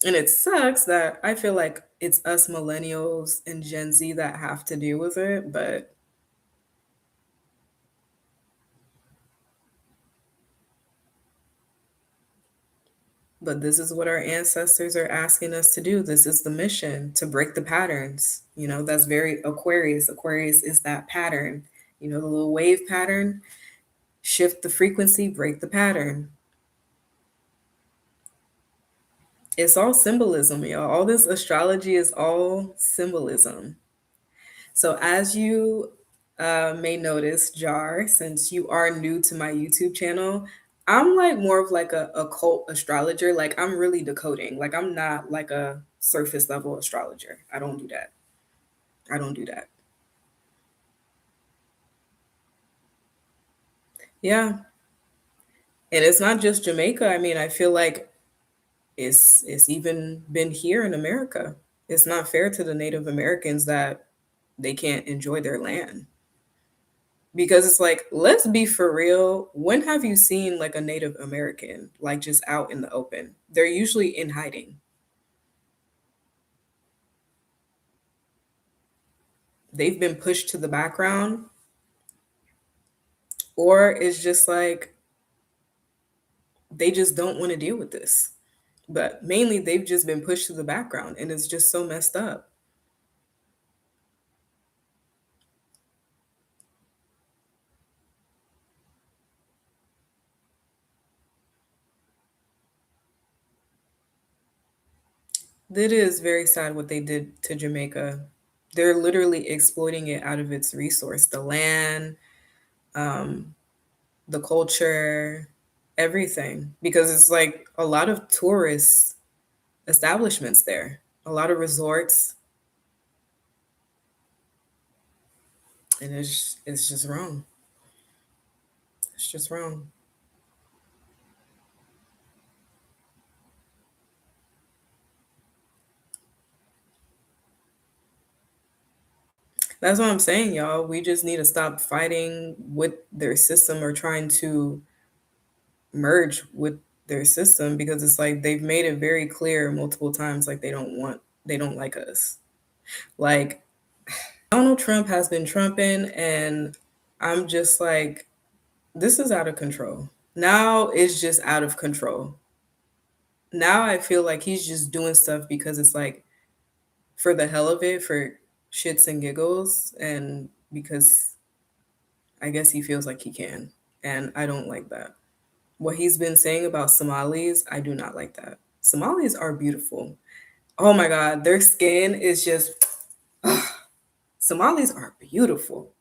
And it sucks that I feel like it's us millennials and Gen Z that have to deal with it, but this is what our ancestors are asking us to do. This is the mission to break the patterns. You know, that's very Aquarius. Aquarius is that pattern. You know, the little wave pattern, shift the frequency, break the pattern. It's all symbolism, y'all. All this astrology is all symbolism. So, as you may notice, Jar, since you are new to my YouTube channel, I'm like more of like a occult astrologer. Like, I'm really decoding. Like, I'm not like a surface level astrologer. I don't do that. I don't do that. Yeah. And it's not just Jamaica. I mean, I feel like it's even been here in America. It's not fair to the Native Americans that they can't enjoy their land. Because it's like, let's be for real. When have you seen like a Native American like just out in the open? They're usually in hiding. They've been pushed to the background, or it's just like they just don't want to deal with this. But mainly they've just been pushed to the background and it's just so messed up. It is very sad what they did to Jamaica. They're literally exploiting it out of its resource, the land, um, the culture, everything. Because it's like a lot of tourist establishments there, a lot of resorts, and it's just wrong. It's just wrong. That's what I'm saying, y'all. We just need to stop fighting with their system or trying to merge with their system because it's like they've made it very clear multiple times like they don't like us. Like Donald Trump has been trumping and I'm just like this is out of control. Now it's just out of control. Now I feel like he's just doing stuff because it's like for the hell of it, for shits and giggles, and because I guess he feels like he can. and I don't like that. What he's been saying about Somalis, I do not like that. Somalis are beautiful. Oh my God, their skin is just, Somalis are beautiful.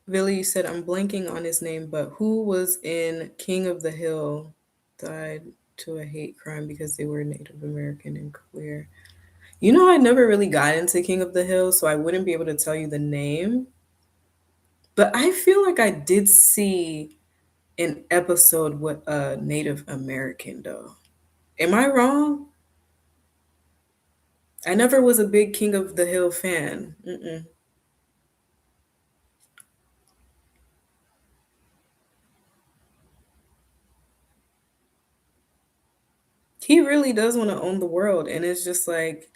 Billy, you said I'm blanking on his name, but who was in King of the Hill died to a hate crime because they were Native American and queer? You know, I never really got into King of the Hill, so I wouldn't be able to tell you the name. But I feel like I did see an episode with a Native American, though. Am I wrong? I never was a big King of the Hill fan. Mm-mm. He really does want to own the world, and it's just like,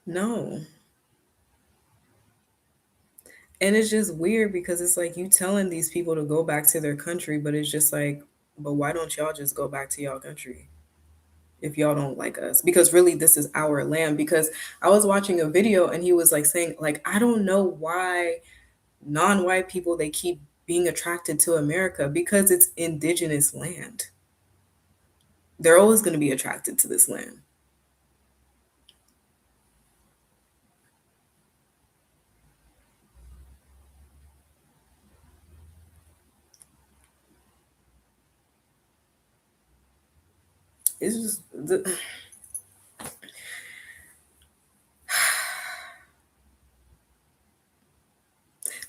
no. And it's just weird because it's like you telling these people to go back to their country, but it's just like, but why don't y'all just go back to y'all country if y'all don't like us? Because really, this is our land. Because I was watching a video and he was like saying, like, I don't know why non-white people they keep being attracted to America because it's indigenous land. They're always going to be attracted to this land. It's just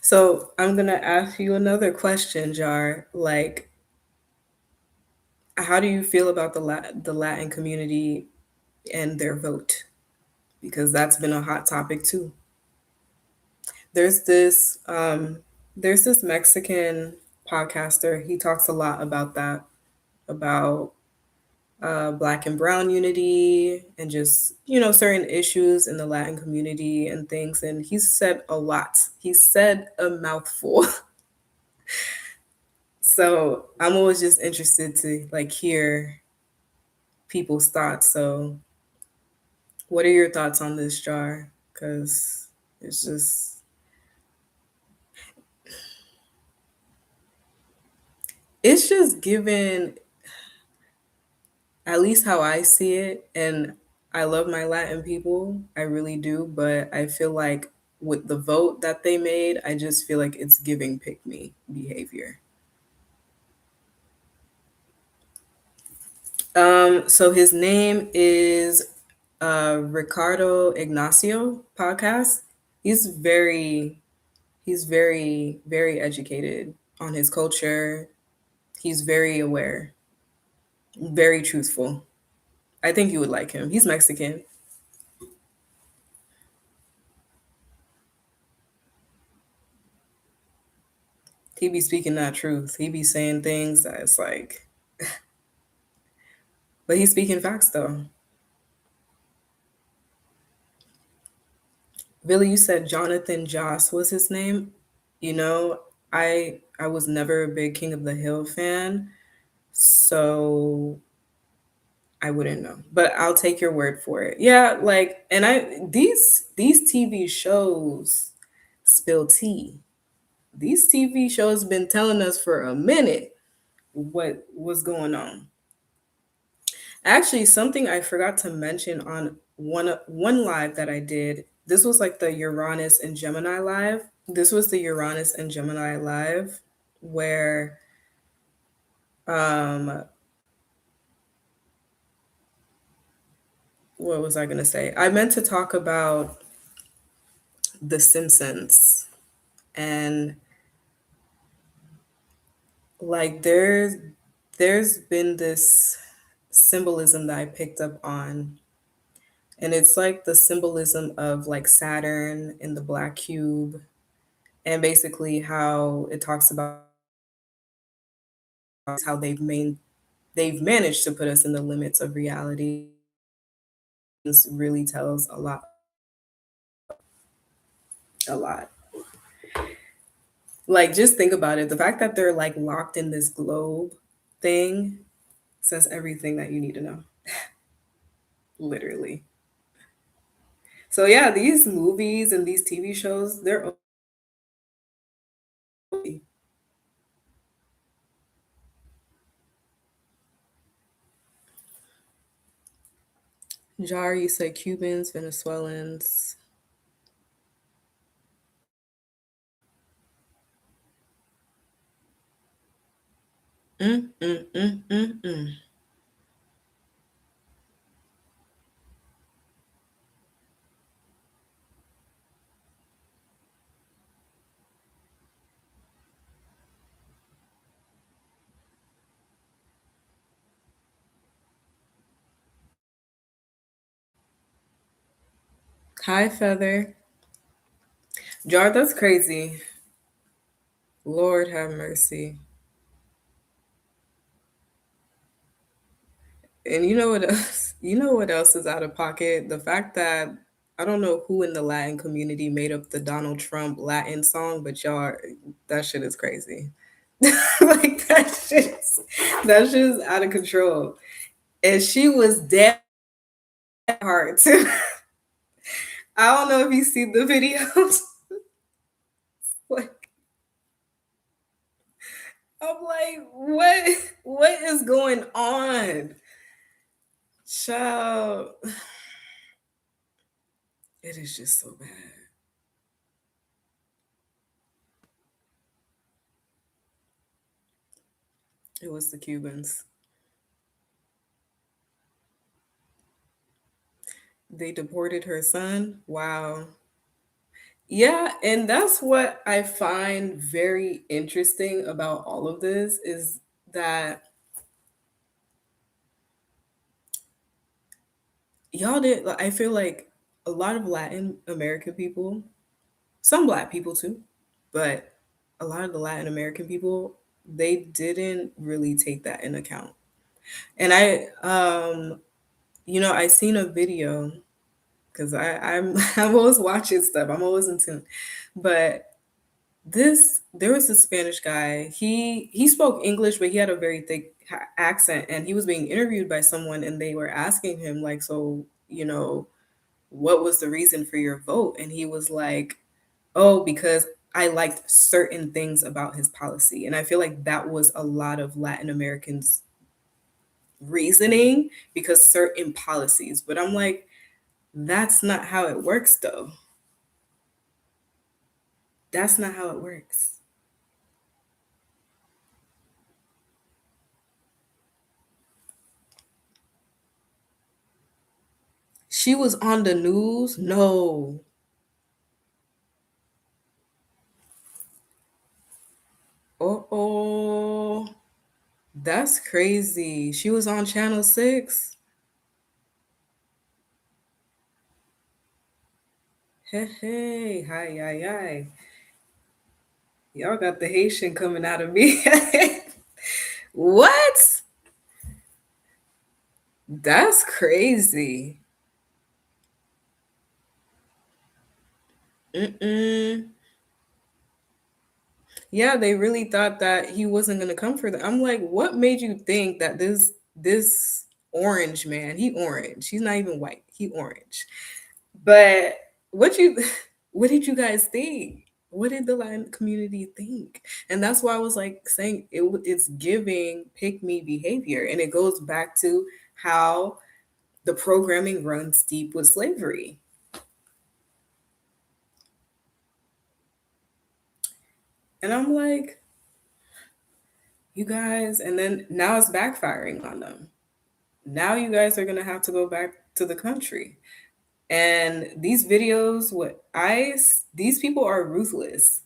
so I'm gonna ask you another question, Jar. Like, how do you feel about the Latin community and their vote? Because that's been a hot topic too. There's this there's this Mexican podcaster. He talks a lot about that, about black and brown unity and just certain issues in the Latin community and things. And he's said a lot. He said a mouthful. So I'm always just interested to like hear people's thoughts. So what are your thoughts on this, Jar? Because it's just it's just given, at least how I see it, and I love my Latin people, I really do, but I feel like with the vote that they made, I just feel like it's giving pick me behavior. So his name is Ricardo Ignacio podcast. He's very very educated on his culture. He's very aware, very truthful. I think you would like him. He's Mexican. He be speaking that truth. He be saying things that's like, but he's speaking facts though. Billy, you said Jonathan Joss was his name. You know, I was never a big King of the Hill fan, so I wouldn't know. But I'll take your word for it. Yeah, like, and I these TV shows spill tea. These TV shows been telling us for a minute what was going on. Actually, something I forgot to mention on one live that I did. This was like the Uranus and Gemini live. This was the Uranus and Gemini live where um what was I going to say? I meant to talk about the Simpsons, and like there's been this symbolism that I picked up on, and it's like the symbolism of like Saturn in the black cube, and basically how it talks about how they've managed to put us in the limits of reality. This really tells a lot. Like just think about it. The fact that they're like locked in this globe thing says everything that you need to know. literally. So yeah, these movies and these TV shows, they're only Jar, you say Cubans, Venezuelans. Mm, mm, mm, mm, mm. Hi, Feather. Jar, that's crazy. Lord have mercy. And you know what else? You know what else is out of pocket? The fact that I don't know who in the Latin community made up the Donald Trump Latin song, but y'all, that shit is crazy. Like that shit is out of control. And she was dead hard too. I don't know if you see the videos. Like, I'm like, what is going on? Child. It is just so bad. It was the Cubans. They deported her son. Wow. Yeah, and that's what I find very interesting about all of this is that y'all did like, I feel like a lot of Latin American people, some black people too, but a lot of the Latin American people, they didn't really take that in account. And I seen a video because I'm I'm always watching stuff. I'm always in tune. But there was this Spanish guy. He spoke English, but he had a very thick accent, and he was being interviewed by someone, and they were asking him like, so what was the reason for your vote? And he was like, oh, because I liked certain things about his policy, and I feel like that was a lot of Latin Americans' reasoning because certain policies. But I'm like, that's not how it works, though. That's not how it works. She was on the news. No. Oh, that's crazy. She was on Channel 6. Hey, hey, hi, hi, hi. Y'all got the Haitian coming out of me. What? That's crazy. Mm-mm. Yeah, they really thought that he wasn't gonna come for them. I'm like, what made you think that this orange man, he orange. He's not even white. He orange. But what you what did you guys think? What did the Latin community think? And that's why I was like saying it's giving pick me behavior. And it goes back to how the programming runs deep with slavery. And I'm like, you guys, and then now it's backfiring on them. Now you guys are gonna have to go back to the country. And these videos, these people are ruthless.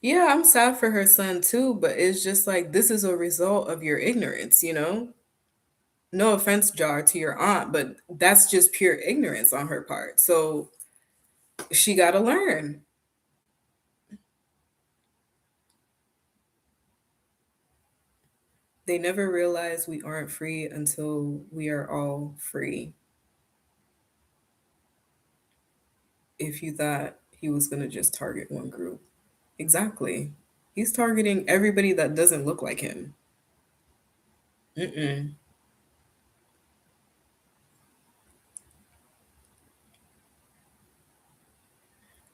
Yeah, I'm sad for her son too, but it's just like this is a result of your ignorance. No offense, Jar, to your aunt, but that's just pure ignorance on her part. So she got to learn. They never realize we aren't free until we are all free. If you thought he was going to just target one group. Exactly. He's targeting everybody that doesn't look like him. Mm-mm.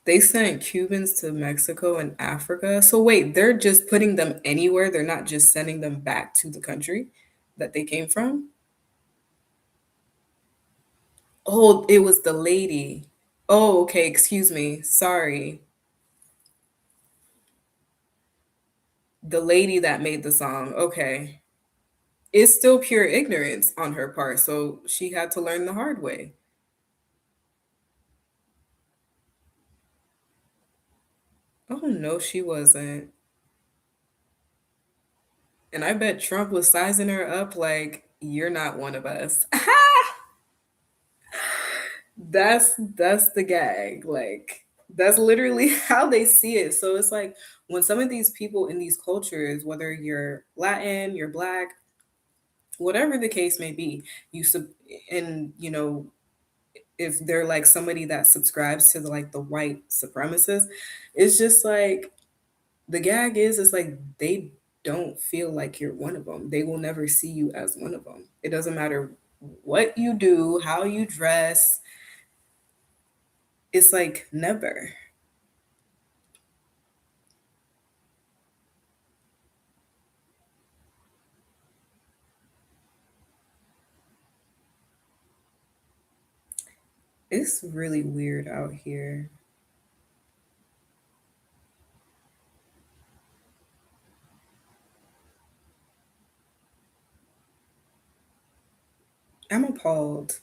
They sent Cubans to Mexico and Africa. So wait, they're just putting them anywhere. They're not just sending them back to the country that they came from. Oh, it was the lady. Oh, okay, excuse me. Sorry. The lady that made the song. Okay. It's still pure ignorance on her part, so she had to learn the hard way. Oh no, she wasn't. And I bet Trump was sizing her up like, you're not one of us. That's the gag. Like that's literally how they see it. So it's like when some of these people in these cultures, whether you're Latin, you're black, whatever the case may be, and if they're like somebody that subscribes to like the white supremacists, it's just like the gag is it's like they don't feel like you're one of them. They will never see you as one of them. It doesn't matter what you do, how you dress. It's like never. It's really weird out here. I'm appalled.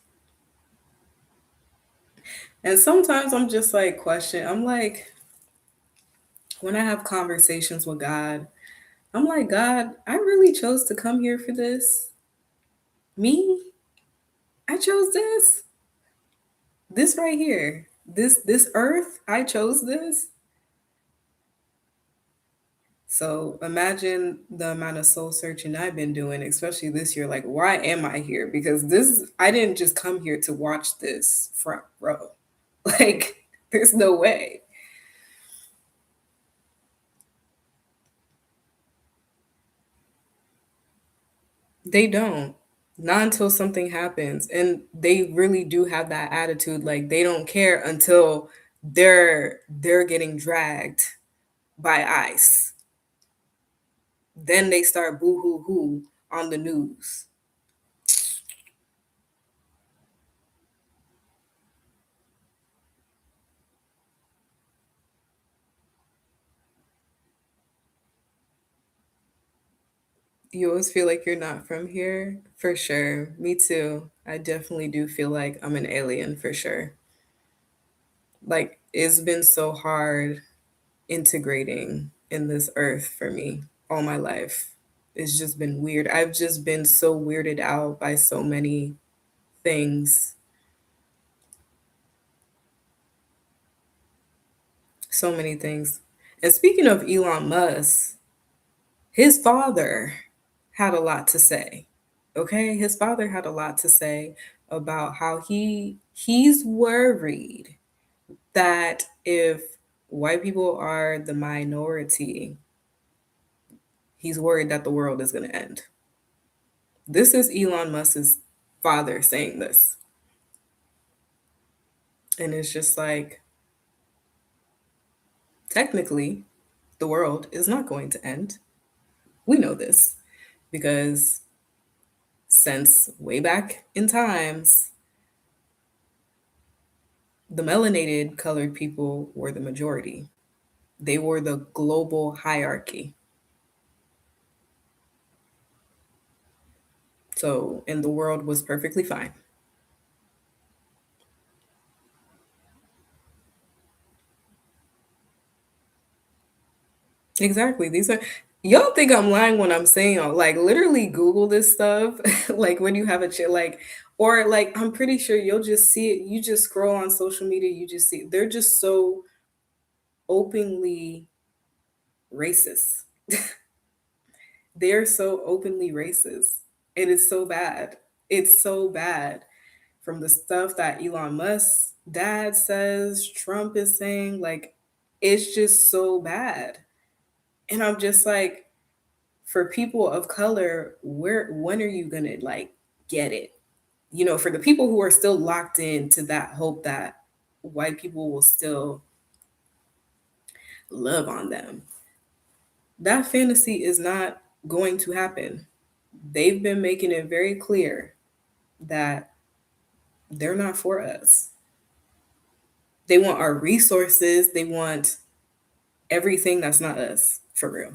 And sometimes I'm just like question. I'm like when I have conversations with God, I'm like, God, I really chose to come here for this. Me? I chose this. This right here. This earth, I chose this. So imagine the amount of soul searching I've been doing, especially this year. Like, why am I here? Because I didn't just come here to watch this front row. Like, there's no way. They don't. Not until something happens. And they really do have that attitude. Like, they don't care until they're getting dragged by ice. Then they start boo hoo hoo on the news. You always feel like you're not from here? For sure. Me too. I definitely do feel like I'm an alien for sure. Like, it's been so hard integrating in this earth for me all my life. It's just been weird. I've just been so weirded out by so many things, so many things. And speaking of Elon Musk, his father had a lot to say. Okay, his father had a lot to say about how he's worried that if white people are the minority, he's worried that the world is going to end. This is Elon Musk's father saying this. And it's just like, technically, the world is not going to end. We know this because since way back in times, the melanated colored people were the majority. They were the global hierarchy. So, and the world was perfectly fine. Exactly. These are y'all think I'm lying when I'm saying like literally Google this stuff like when you have a chat like or like I'm pretty sure you'll just see it. You just scroll on social media, you just see they're just so openly racist. They're so openly racist. It is so bad. It's so bad. From the stuff that Elon Musk's dad says, Trump is saying, like, it's just so bad. And I'm just like, for people of color, when are you gonna like get it? For the people who are still locked into that hope that white people will still love on them, that fantasy is not going to happen. They've been making it very clear that they're not for us. They want our resources, they want everything that's not us, for real.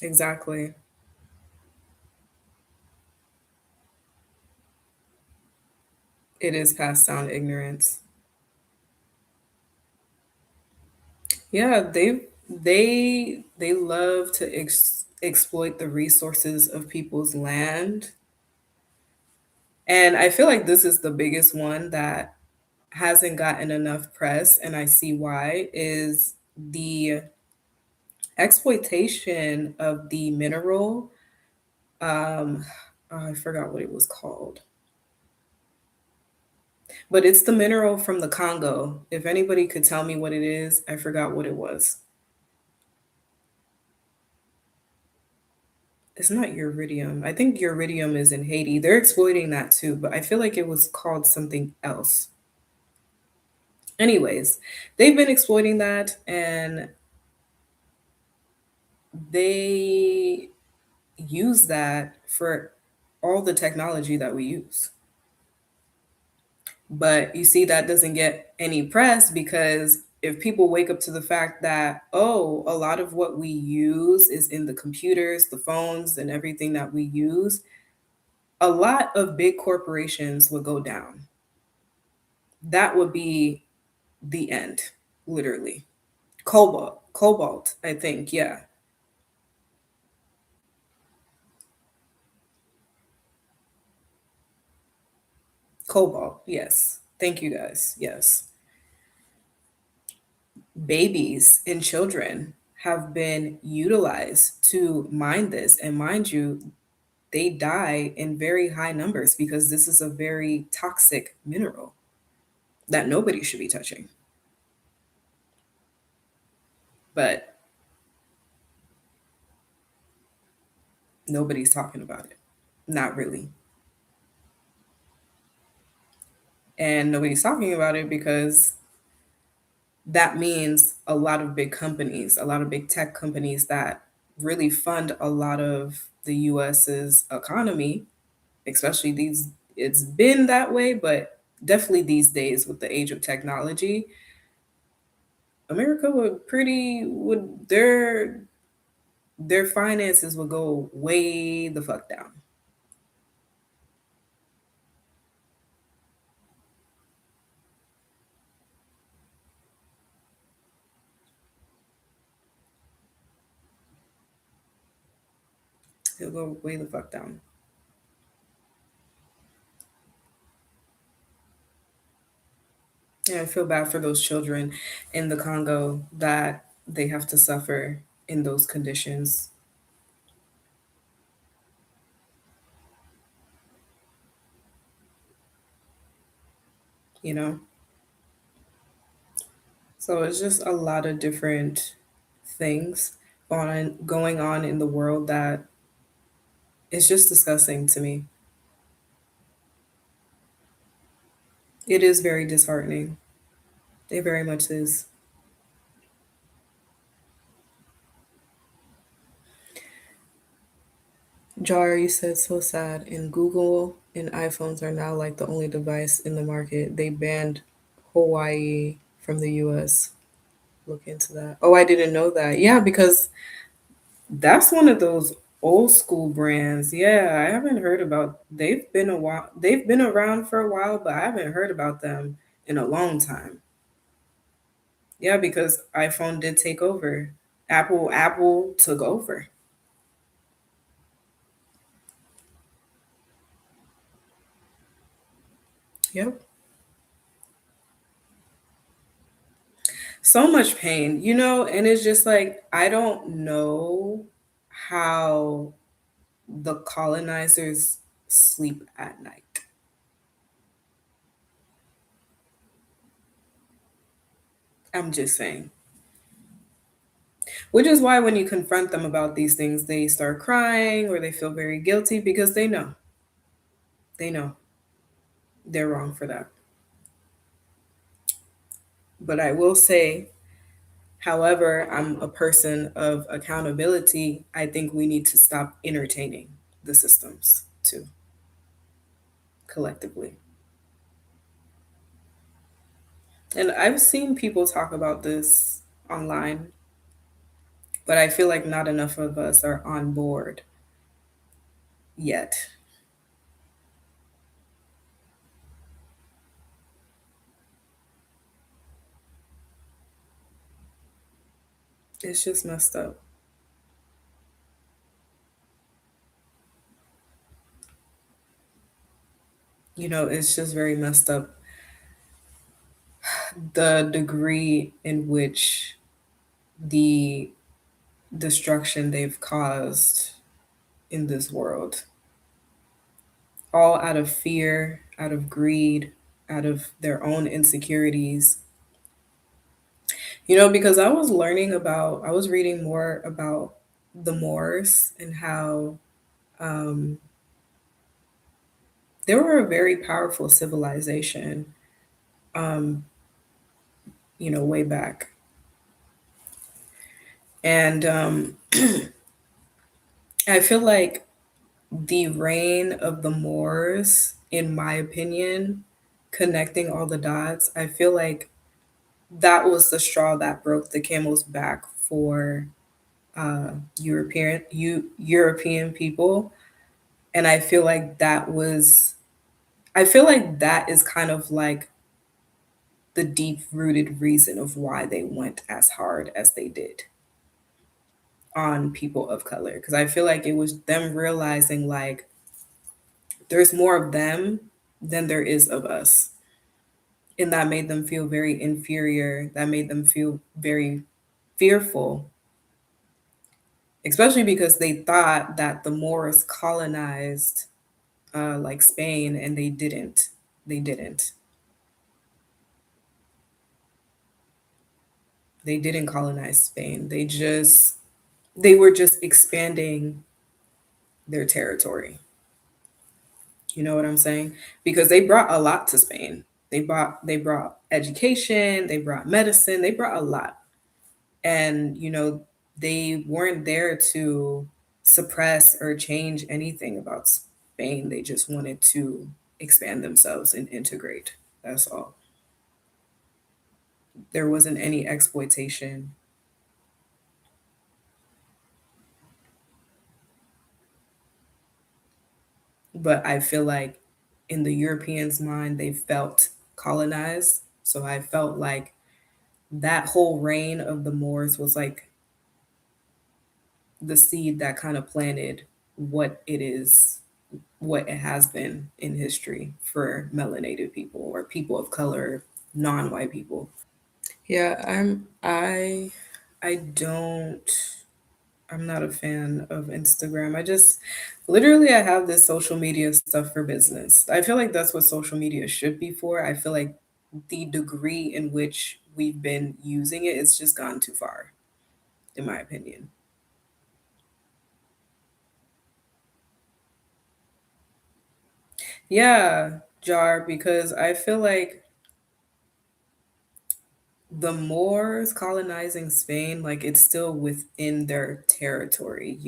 Exactly. It is passed down ignorance. Yeah, they love to exploit the resources of people's land. And I feel like this is the biggest one that hasn't gotten enough press, and I see why, is the exploitation of the mineral. Oh, I forgot what it was called, but it's the mineral from the Congo. If anybody could tell me what it is, I forgot what it was. It's not uridium. I think uridium is in Haiti. They're exploiting that too, but I feel like it was called something else. Anyways, they've been exploiting that, and they use that for all the technology that we use. But you see, that doesn't get any press because if people wake up to the fact that, oh, a lot of what we use is in the computers, the phones, and everything that we use, a lot of big corporations would go down. That would be the end, literally. Cobalt, I think, yeah. Cobalt, yes. Thank you guys. Yes. Babies and children have been utilized to mine this. And mind you, they die in very high numbers because this is a very toxic mineral that nobody should be touching. But nobody's talking about it. Not really. And nobody's talking about it because that means a lot of big companies, a lot of big tech companies that really fund a lot of the US's economy, especially these, it's been that way, but definitely these days with the age of technology, America would their finances would go way the fuck down. It'll go way the fuck down. Yeah, I feel bad for those children in the Congo that they have to suffer in those conditions, you know? So it's just a lot of different things going on in the world that is just disgusting to me. It is very disheartening. It very much is. Jari said so sad. And Google and iPhones are now like the only device in the market. They banned Hawaii from the US. Look into that. Oh, I didn't know that. Yeah, because that's one of those old school brands. Yeah, I haven't heard about. They've been a while. They've been around for a while, but I haven't heard about them in a long time. Yeah, because iPhone did take over. Apple took over. Yep. So much pain, and it's just like I don't know how the colonizers sleep at night. I'm just saying. Which is why when you confront them about these things, they start crying or they feel very guilty because they know they're wrong for that. But I will say, however, I'm a person of accountability. I think we need to stop entertaining the systems too, collectively. And I've seen people talk about this online, but I feel like not enough of us are on board yet. It's just messed up. It's just very messed up the degree in which the destruction they've caused in this world, all out of fear, out of greed, out of their own insecurities. Because I was reading more about the Moors and how um, they were a very powerful civilization, um, way back. And I feel like the reign of the Moors, in my opinion, connecting all the dots, I feel like that was the straw that broke the camel's back for European people, and I feel like that is kind of like the deep rooted reason of why they went as hard as they did on people of color, because I feel like it was them realizing like there's more of them than there is of us, and that made them feel very inferior. That made them feel very fearful, especially because they thought that the Moors colonized like Spain, and they didn't. They didn't. They didn't colonize Spain. They were just expanding their territory. You know what I'm saying? Because they brought a lot to Spain. They brought education, they brought medicine, they brought a lot. And they weren't there to suppress or change anything about Spain. They just wanted to expand themselves and integrate. That's all. There wasn't any exploitation. But I feel like in the Europeans' mind, they felt colonized. So I felt like that whole reign of the Moors was like the seed that kind of planted what it is, what it has been in history for melanated people or people of color, non-white people. Yeah, I don't I'm not a fan of Instagram. I have this social media stuff for business. I feel like that's what social media should be for. I feel like the degree in which we've been using it, it's just gone too far, in my opinion. Yeah, Jar, because I feel like the Moors colonizing Spain, like it's still within their territory,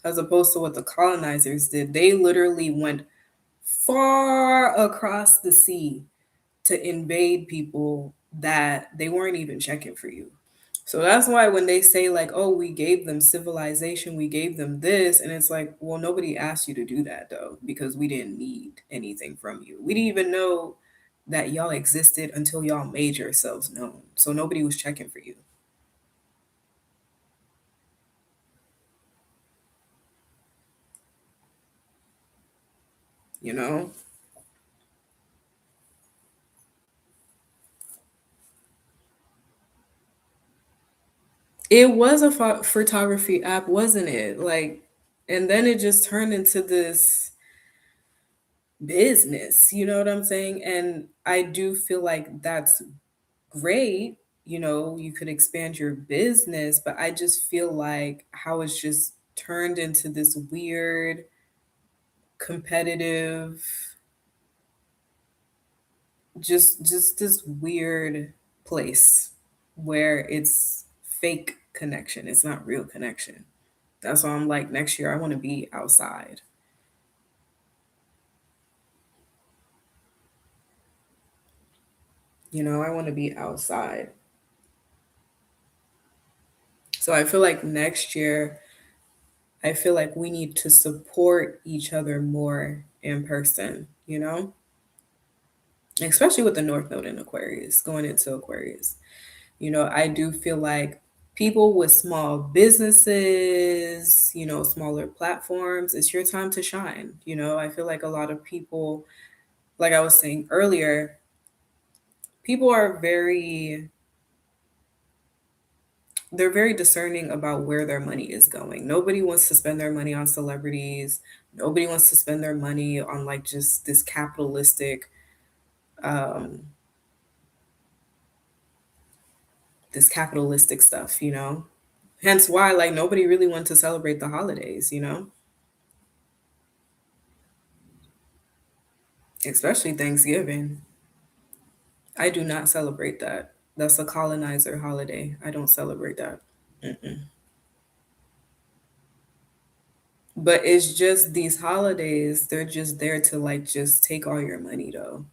as opposed to what the colonizers did. They literally went far across the sea to invade people that they weren't even checking for you. So that's why when they say like, "Oh, we gave them civilization, we gave them this," and it's like, "Well, nobody asked you to do that though, because we didn't need anything from you. We didn't even know that y'all existed until y'all made yourselves known. So nobody was checking for you, you know?" It was a photography app, wasn't it? Like, and then it just turned into this. business. You know what I'm saying? And I do feel like that's great. You know, you could expand your business, but I just feel like how it's just turned into this weird, competitive, just this weird place where it's fake connection. It's not real connection. That's why I'm like, next year I want to be outside. You know, I want to be outside. So I feel like next year, I feel like we need to support each other more in person, you know? Especially with the North Node in Aquarius, going into Aquarius. You know, I do feel like people with small businesses, you know, smaller platforms, it's your time to shine. You know, I feel like a lot of people, like I was saying earlier, people are very they're very discerning about where their money is going. Nobody wants to spend their money on celebrities. Nobody wants to spend their money on like just um this capitalistic stuff, you know? Hence why like nobody really wants to celebrate the holidays, you know? Especially Thanksgiving. I do not celebrate that. That's a colonizer holiday. I don't celebrate that. Mm-mm. But it's just these holidays, they're just there to like just take all your money though.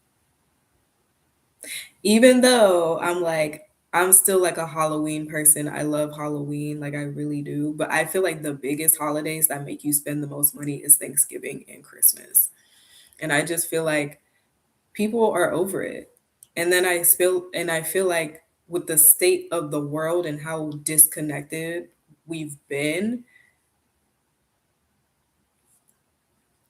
Even though I'm like, I'm still like a Halloween person. I love Halloween, like I really do. But I feel like the biggest holidays that make you spend the most money is Thanksgiving and Christmas. And I just feel like people are over it. And I feel like with the state of the world and how disconnected we've been,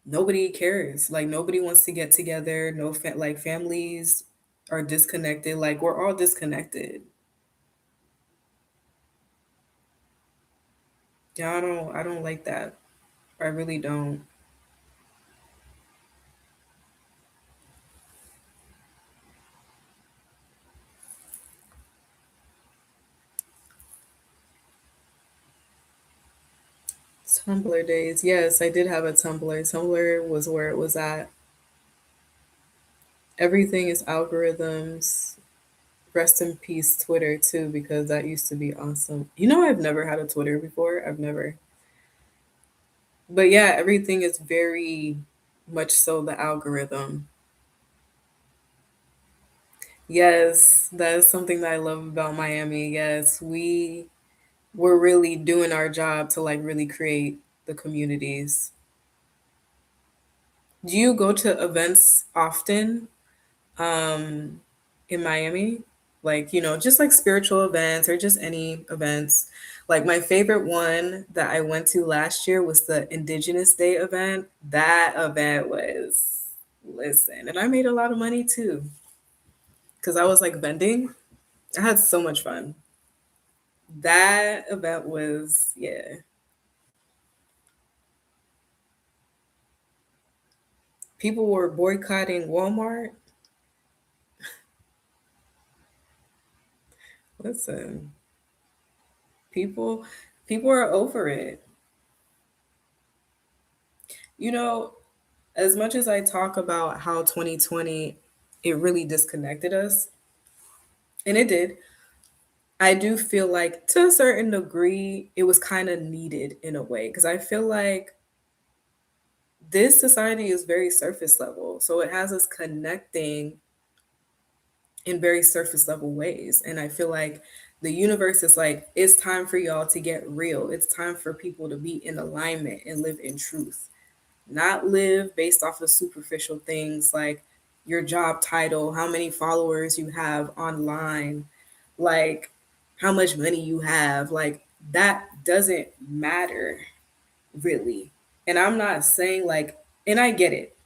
nobody cares. Like nobody wants to get together. Like families are disconnected. Like we're all disconnected. Yeah, I don't like that. I really don't. Tumblr days. Yes, I did have a Tumblr. Tumblr was where it was at. Everything is algorithms. Rest in peace, Twitter too, because that used to be awesome. You know, I've never had a Twitter before. I've never. But yeah, everything is very much so the algorithm. Yes, that is something that I love about Miami. Yes, we were really doing our job to like really create the communities. Do you go to events often um in Miami? Like, you know, just like spiritual events or just any events. Like my favorite one that I went to last year was the Indigenous Day event. That event was listen, and I made a lot of money too cuz I was like vending. I had so much fun. That event was yeah. People were boycotting Walmart. Listen, people people are over it. You know, as much as I talk about how 2020 it really disconnected us, and it did, I do feel like to a certain degree it was kind of needed in a way because I feel like this society is very surface level. So it has us connecting in very surface level ways. And I feel like the universe is like, it's time for y'all to get real. It's time for people to be in alignment and live in truth, not live based off of superficial things like your job title, how many followers you have online, like how much money you have. Like that doesn't matter really. And I'm not saying like, and I get it.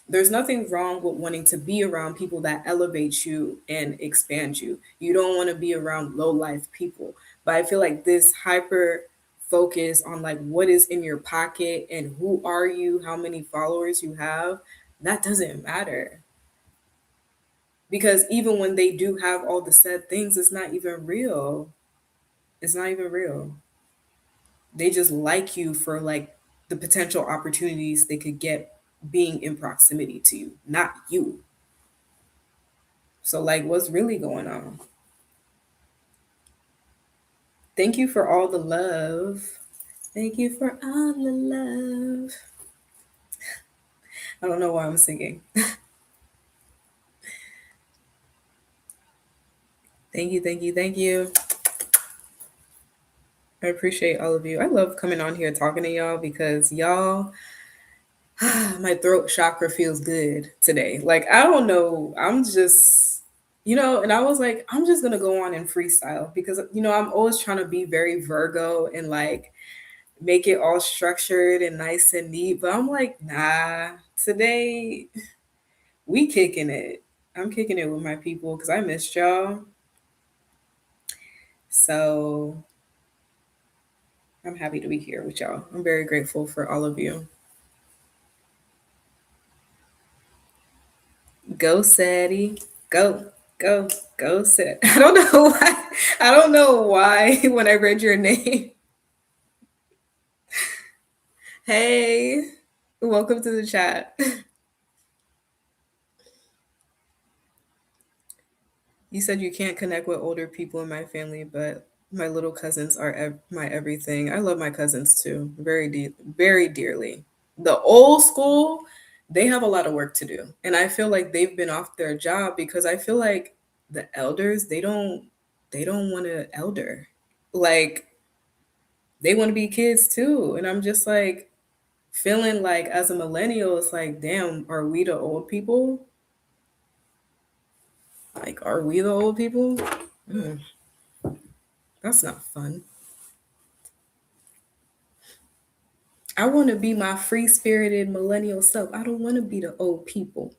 There's nothing wrong with wanting to be around people that elevate you and expand you. You don't want to be around low life people. But I feel like this hyper focus on like what is in your pocket and who are you, how many followers you have, that doesn't matter. Because even when they do have all the said things, it's not even real. It's not even real. They just like you for like the potential opportunities they could get being in proximity to you, not you. So, like, what's really going on? Thank you for all the love. Thank you for all the love. I don't know why I'm singing. Thank you, thank you, thank you. I appreciate all of you. I love coming on here talking to y'all because y'all, my throat chakra feels good today. Like, I don't know. I'm just, and I was like, I'm just going to go on and freestyle because, I'm always trying to be very Virgo and like make it all structured and nice and neat. But I'm like, nah, today we kicking it. I'm kicking it with my people because I missed y'all. So I'm happy to be here with y'all. I'm very grateful for all of you. Go, Sadie. Go, go, go, Sad. I don't know why. I don't know why when I read your name. Hey, welcome to the chat. You said you can't connect with older people in my family, but my little cousins are my everything. I love my cousins too, very dearly. The old school, they have a lot of work to do, and I feel like they've been off their job because I feel like the elders they don't want to elder, like they want to be kids too, and I'm just like feeling like as a millennial, it's like, damn, are we the old people? Like, are we the old people? Mm, that's not fun. I want to be my free spirited millennial self. I don't want to be the old people.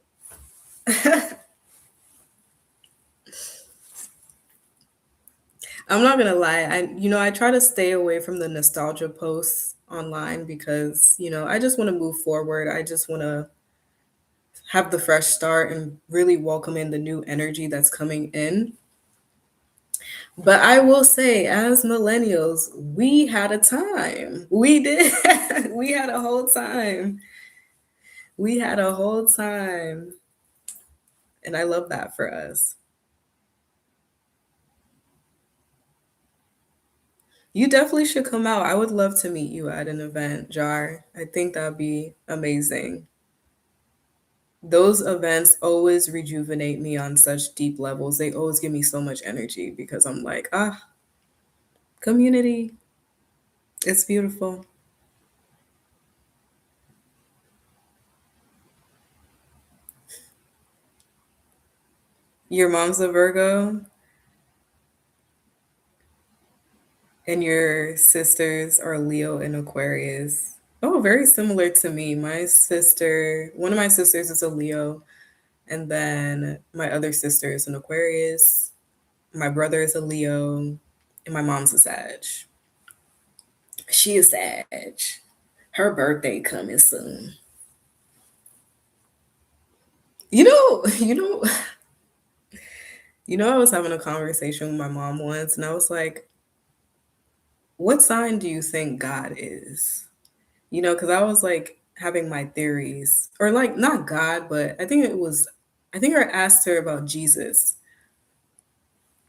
I'm not gonna lie. I try to stay away from the nostalgia posts online because I just want to move forward. I just want to have the fresh start and really welcome in the new energy that's coming in. But I will say, as millennials, we had a time. We did. We had a whole time. We had a whole time. And I love that for us. You definitely should come out. I would love to meet you at an event, Jar. I think that'd be amazing. Those events always rejuvenate me on such deep levels. They always give me so much energy because I'm like, community. It's beautiful. Your mom's a Virgo and your sisters are Leo and Aquarius. Oh, very similar to me. One of my sisters is a Leo, and then my other sister is an Aquarius. My brother is a Leo, and my mom's a Sag. She is Sag. Her birthday coming soon. You know, you know, I was having a conversation with my mom once, and I was like, "What sign do you think God is?" Because I was like having my theories, or like not God, but I think I asked her about Jesus.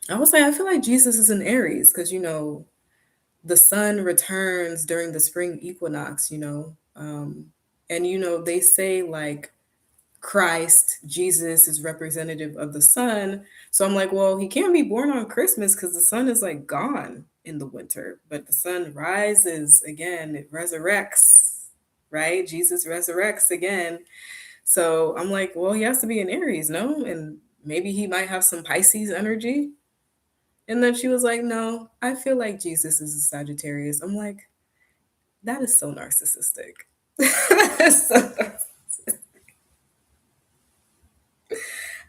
I was like, I feel like Jesus is an Aries because the sun returns during the spring equinox, and they say like Christ, Jesus is representative of the sun. So I'm like, well, he can't be born on Christmas because the sun is like gone in the winter, but the sun rises again, it resurrects, right? Jesus resurrects again. So I'm like, well, he has to be an Aries, no? And maybe he might have some Pisces energy. And then she was like, no, I feel like Jesus is a Sagittarius. I'm like, that is so narcissistic. So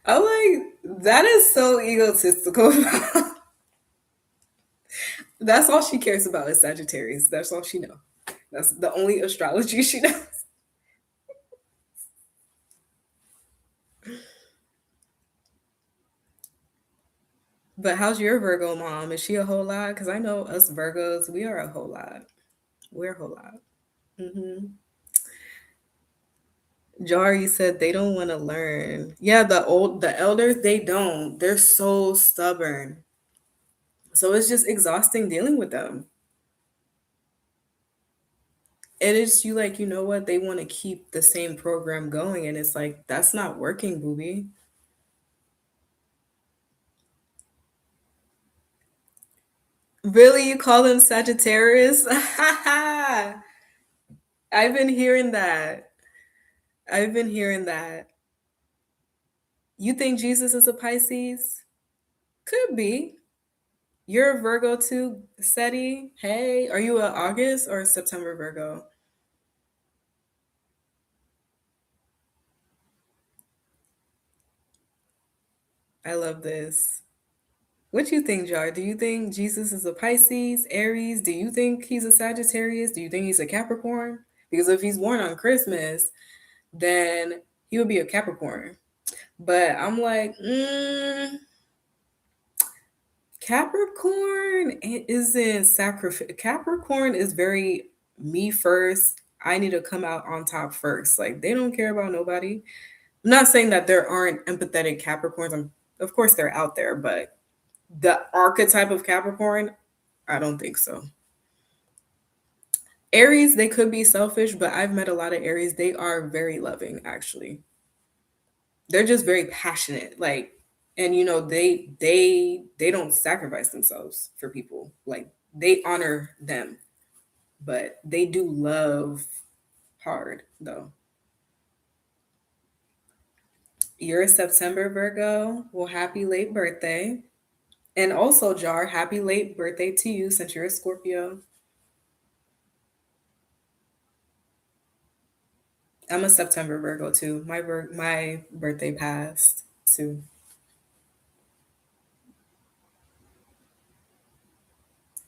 I'm like, that is so egotistical. That's all she cares about is Sagittarius. That's all she knows. That's the only astrology she knows. But how's your Virgo mom? Is she a whole lot? Because I know us Virgos, we are a whole lot. We're a whole lot. Hmm. Jari said they don't want to learn. Yeah, the elders, they don't. They're so stubborn. So it's just exhausting dealing with them. And it's you like, you know what? They want to keep the same program going. And it's like, that's not working, booby. Really? You call them Sagittarius? I've been hearing that. I've been hearing that. You think Jesus is a Pisces? Could be. You're a Virgo too, Seti. Hey, are you a August or a September Virgo? I love this. What you think, Jar? Do you think Jesus is a Pisces, Aries? Do you think he's a Sagittarius? Do you think he's a Capricorn? Because if he's born on Christmas, then he would be a Capricorn. But I'm like, Capricorn isn't sacrifice. Capricorn is very me first. I need to come out on top first. Like they don't care about nobody. I'm not saying that there aren't empathetic Capricorns. Of course, they're out there, but the archetype of Capricorn, I don't think so. Aries, they could be selfish, but I've met a lot of Aries. They are very loving, actually. They're just very passionate. Like, and they don't sacrifice themselves for people. Like they honor them, but they do love hard though. You're a September Virgo. Well, happy late birthday. And also, Jar, happy late birthday to you since you're a Scorpio. I'm a September Virgo too. My birthday passed too.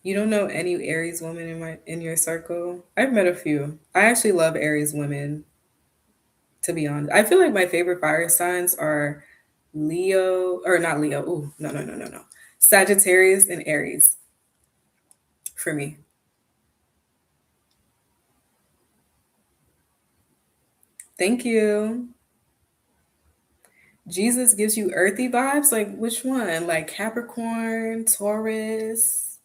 You don't know any Aries women in your circle? I've met a few. I actually love Aries women, to be honest. I feel like my favorite fire signs are Leo or not Leo. Ooh, no. Sagittarius and Aries for me. Thank you. Jesus gives you earthy vibes? Like which one? Like Capricorn, Taurus.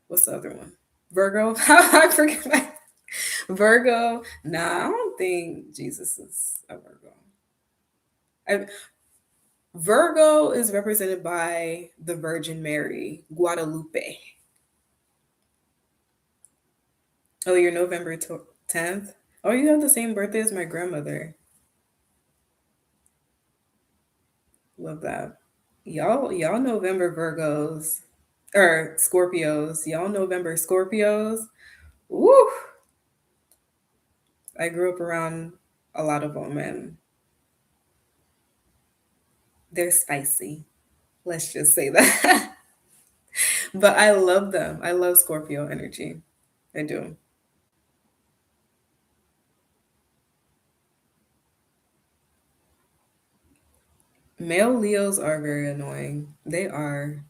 What's the other one? Virgo. I forget Virgo. Nah, I don't think Jesus is a Virgo. I, Virgo is represented by the Virgin Mary, Guadalupe. Oh, you're November 10th? Oh, you have the same birthday as my grandmother. Love that. Y'all November Virgos or Scorpios. Y'all November Scorpios. Woo! I grew up around a lot of them and they're spicy. Let's just say that. But I love them. I love Scorpio energy. I do. Male Leos are very annoying. They are.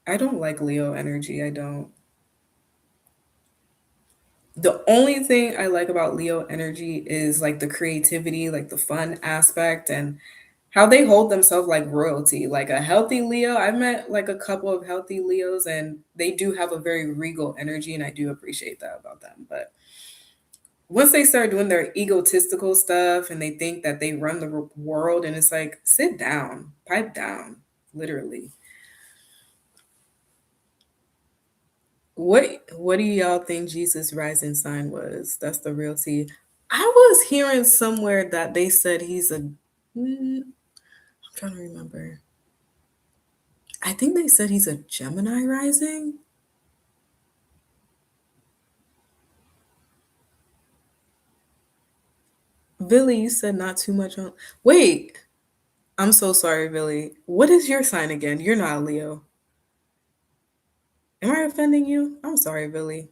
I don't like Leo energy. I don't. The only thing I like about Leo energy is like the creativity, like the fun aspect, and how they hold themselves like royalty. Like a healthy Leo, I've met like a couple of healthy Leos, and they do have a very regal energy, and I do appreciate that about them. But once they start doing their egotistical stuff and they think that they run the world, and it's like, sit down, pipe down, literally. What do y'all think Jesus' rising sign was? That's the real tea. I was hearing somewhere that they said he's a. I'm trying to remember. I think they said he's a Gemini rising. Billy, you said not too much on. Wait, I'm so sorry, Billy. What is your sign again? You're not a Leo. Am I offending you? I'm sorry, Billy.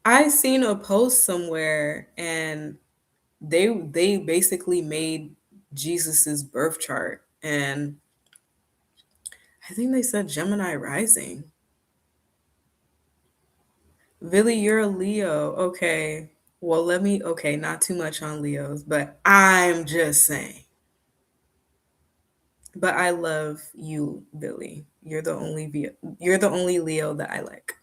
I seen a post somewhere and they basically made Jesus's birth chart and I think they said Gemini rising. Billy, you're a Leo. Okay. Well, okay, not too much on Leos, but I'm just saying. But I love you, Billy. You're the only Leo that I like.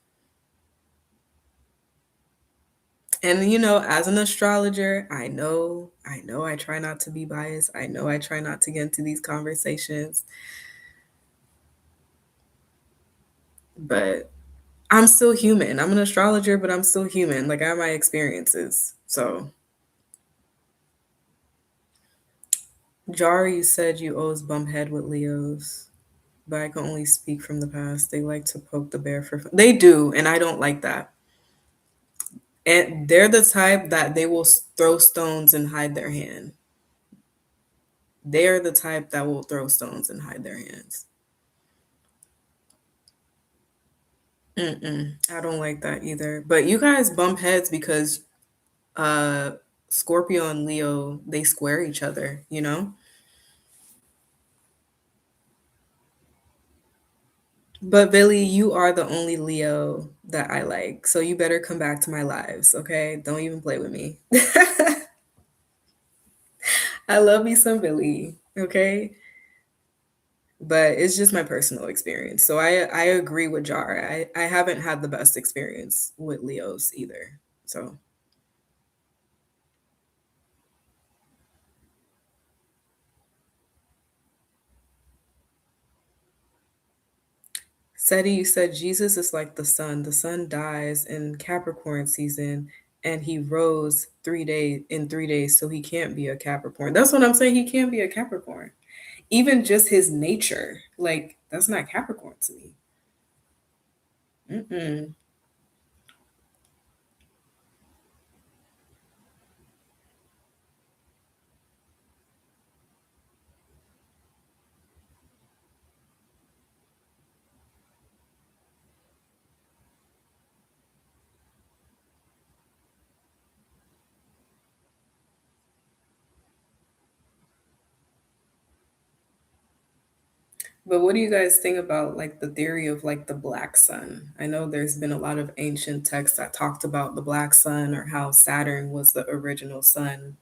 And as an astrologer, I know I try not to be biased. I know I try not to get into these conversations, but I'm still human. I'm an astrologer, but I'm still human. Like I have my experiences. So, Jar, you said you always bump head with Leos, but I can only speak from the past. They like to poke the bear for fun. They do, and I don't like that. And they're the type that they will throw stones and hide their hand. They're the type that will throw stones and hide their hands. I don't like that either. But you guys bump heads because uh Scorpio and Leo, they square each other. But Billy, you are the only Leo that I like. So you better come back to my lives, okay? Don't even play with me. I love me some Billy, okay? But it's just my personal experience. So I agree with Jar. I haven't had the best experience with Leos either. So Seti, you said Jesus is like the sun. The sun dies in Capricorn season and he rose 3 days in 3 days, so he can't be a Capricorn. That's what I'm saying. He can't be a Capricorn. Even just his nature, like that's not Capricorn to me. Mm-mm. But what do you guys think about like the theory of like the black sun? I know there's been a lot of ancient texts that talked about the black sun or how Saturn was the original sun.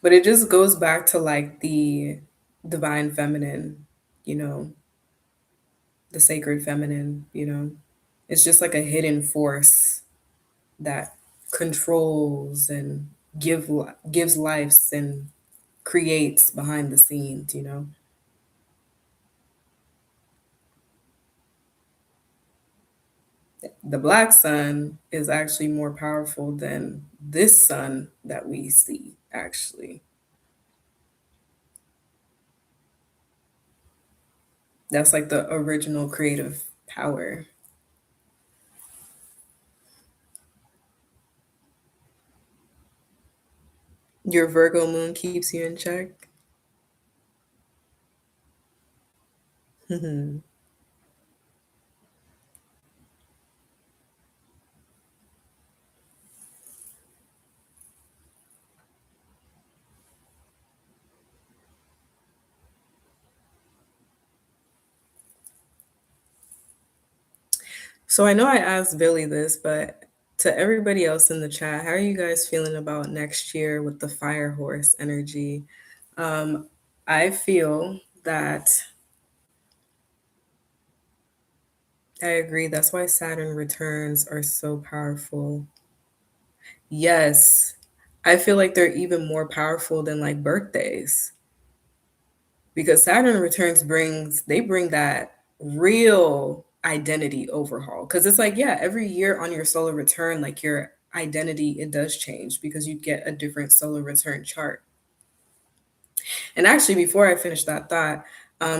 But it just goes back to like the divine feminine, you know, the sacred feminine. It's just like a hidden force that controls and gives lives and creates behind the scenes. The black sun is actually more powerful than this sun that we see, actually. That's like the original creative power. Your Virgo moon keeps you in check. So I know I asked Billy this, but to everybody else in the chat, how are you guys feeling about next year with the fire horse energy? Um, I feel that I agree. That's why Saturn returns are so powerful. Yes, I feel like they're even more powerful than like birthdays because Saturn returns they bring that real identity overhaul. Because it's like, yeah, every year on your solar return, like your identity, it does change because you get a different solar return chart. And actually, before I finish that thought,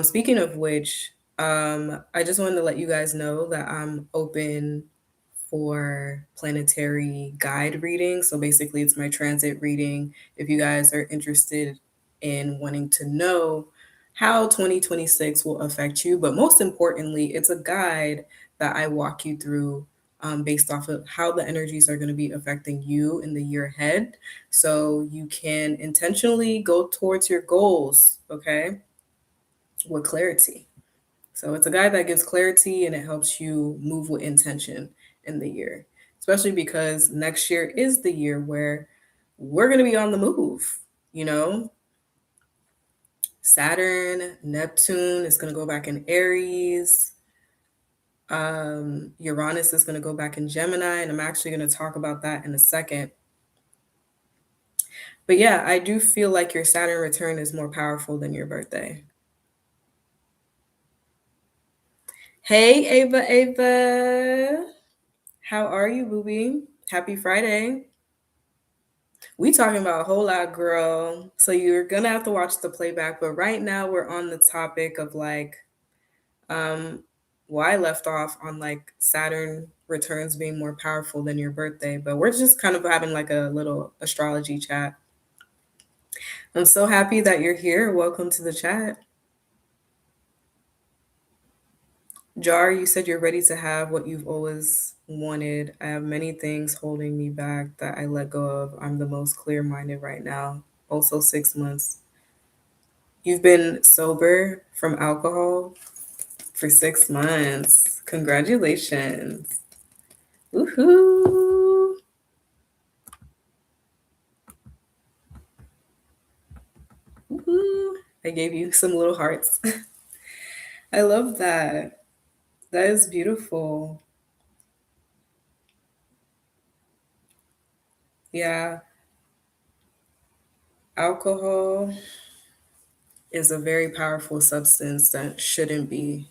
speaking of which, I just wanted to let you guys know that I'm open for planetary guide reading. So basically, it's my transit reading. If you guys are interested in wanting to know how 2026 will affect you, but most importantly, it's a guide that I walk you through based off of how the energies are going to be affecting you in the year ahead. So you can intentionally go towards your goals, okay, with clarity. So it's a guide that gives clarity and it helps you move with intention in the year, especially because next year is the year where we're going to be on the move. You know, Saturn, Neptune is going to go back in Aries. Uranus is going to go back in Gemini, and I'm actually going to talk about that in a second. But yeah, I do feel like your Saturn return is more powerful than your birthday. Hey, Ava. How are you, booby? Happy Friday. We talking about a whole lot, girl. So you're gonna have to watch the playback. But right now we're on the topic of like um why I left off on like Saturn returns being more powerful than your birthday. But we're just kind of having like a little astrology chat. I'm so happy that you're here. Welcome to the chat. Jar, you said you're ready to have what you've always wanted. I have many things holding me back that I let go of. I'm the most clear minded right now. Also, 6 months. You've been sober from alcohol for 6 months. Congratulations. Woohoo. Woohoo. I gave you some little hearts. I love that. That is beautiful. Yeah, alcohol is a very powerful substance that shouldn't be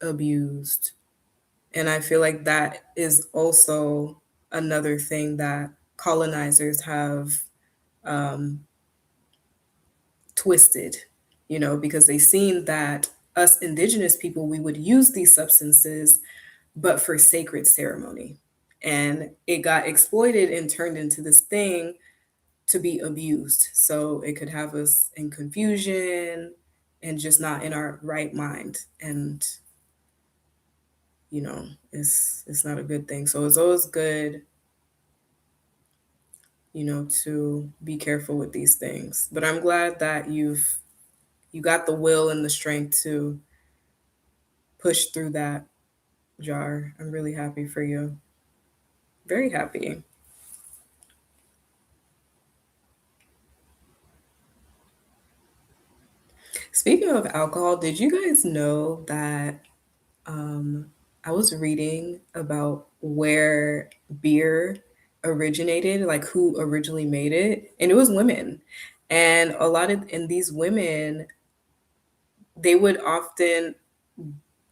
abused. And I feel like that is also another thing that colonizers have um, twisted, because they seen that us indigenous people, we would use these substances, but for sacred ceremony. And it got exploited and turned into this thing to be abused. So it could have us in confusion and just not in our right mind. And it's not a good thing. So it's always good, to be careful with these things. But I'm glad that you got the will and the strength to push through that, Jar. I'm really happy for you. Very happy. Speaking of alcohol, did you guys know that I was reading about where beer originated, like who originally made it, and it was women. And and these women, they would often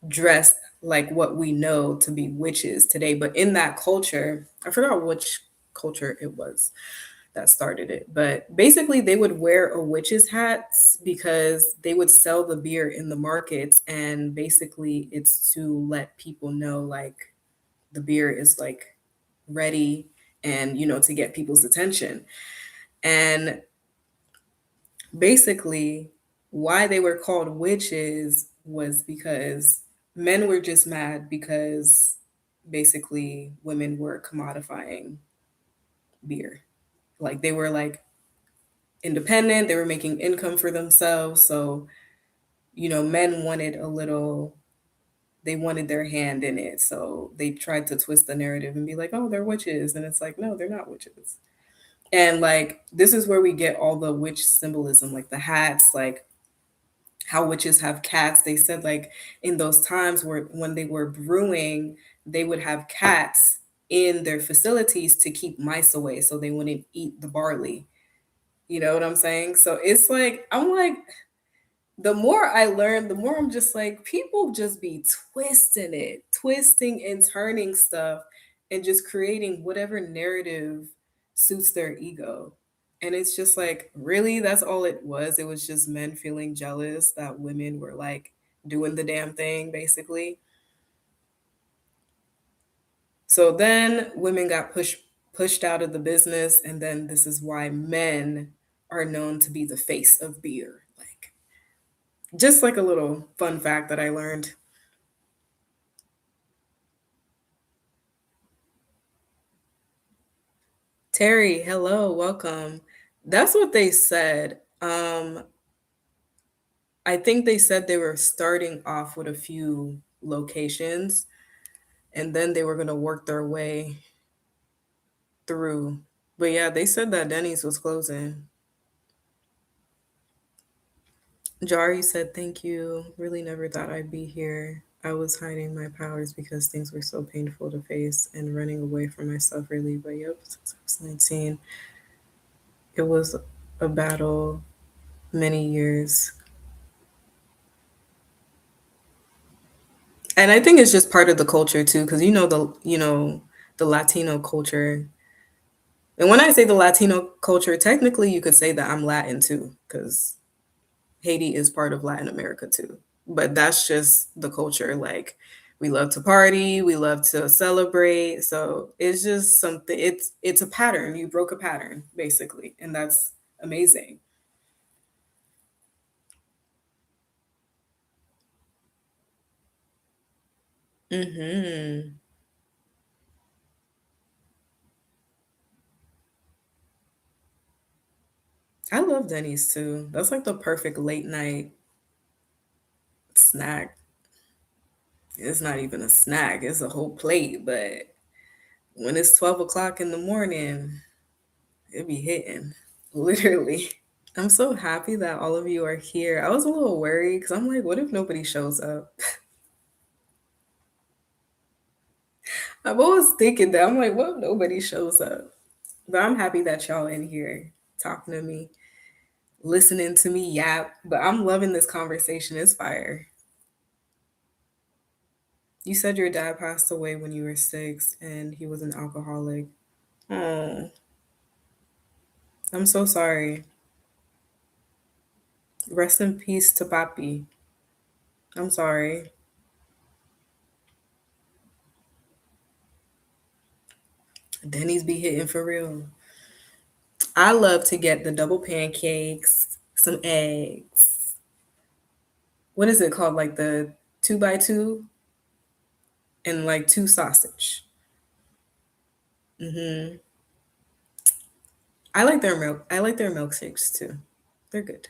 dress like what we know to be witches today. But in that culture, I forgot which culture it was that started it. But basically, they would wear a witch's hats because they would sell the beer in the markets. And basically, it's to let people know like the beer is like ready and, to get people's attention. And basically, why they were called witches was because men were just mad because basically women were commodifying beer. Like they were like independent, they were making income for themselves. So, men wanted they wanted their hand in it. So they tried to twist the narrative and be like, oh, they're witches. And it's like, no, they're not witches. And like, this is where we get all the witch symbolism, like the hats, like how witches have cats. They said like in those times where when they were brewing, they would have cats in their facilities to keep mice away so they wouldn't eat the barley. You know what I'm saying? So it's like, I'm like, the more I learn, the more I'm just like, people just be twisting it, twisting and turning stuff and just creating whatever narrative suits their ego. And it's just like, really, that's all it was. It was just men feeling jealous that women were like doing the damn thing, basically. So then women got pushed out of the business, and then this is why men are known to be the face of beer. Like just like a little fun fact that I learned. Terry, hello, welcome. That's what they said. I think they said they were starting off with a few locations and then they were going to work their way through. But yeah, they said that Denny's was closing. Jari said, "Thank you. Really never thought I'd be here. I was hiding my powers because things were so painful to face and running away from myself, really. But yep, since I was 19, it was a battle, many years. And I think it's just part of the culture too, because the Latino culture. And when I say the Latino culture, technically you could say that I'm Latin too, because Haiti is part of Latin America too. But that's just the culture. Like we love to party, we love to celebrate. So it's just something. It's a pattern. You broke a pattern basically, and that's amazing. Hmm. I love Denny's too. That's like the perfect late night snack. It's not even a snack, it's a whole plate. But when it's 12 o'clock in the morning, it be hitting, literally. I'm so happy that all of you are here. I was a little worried because I'm like, what if nobody shows up? I'm always thinking that. I'm like, what if nobody shows up? But I'm happy that y'all in here talking to me, listening to me yap. But I'm loving this conversation. It's fire. You said your dad passed away when you were 6 and he was an alcoholic. Oh, I'm so sorry. Rest in peace to Papi. I'm sorry. Denny's be hitting for real. I love to get the double pancakes, some eggs. What is it called? Like the two by two and like two sausage. Hmm. I like their milk. I like their milkshakes too. They're good.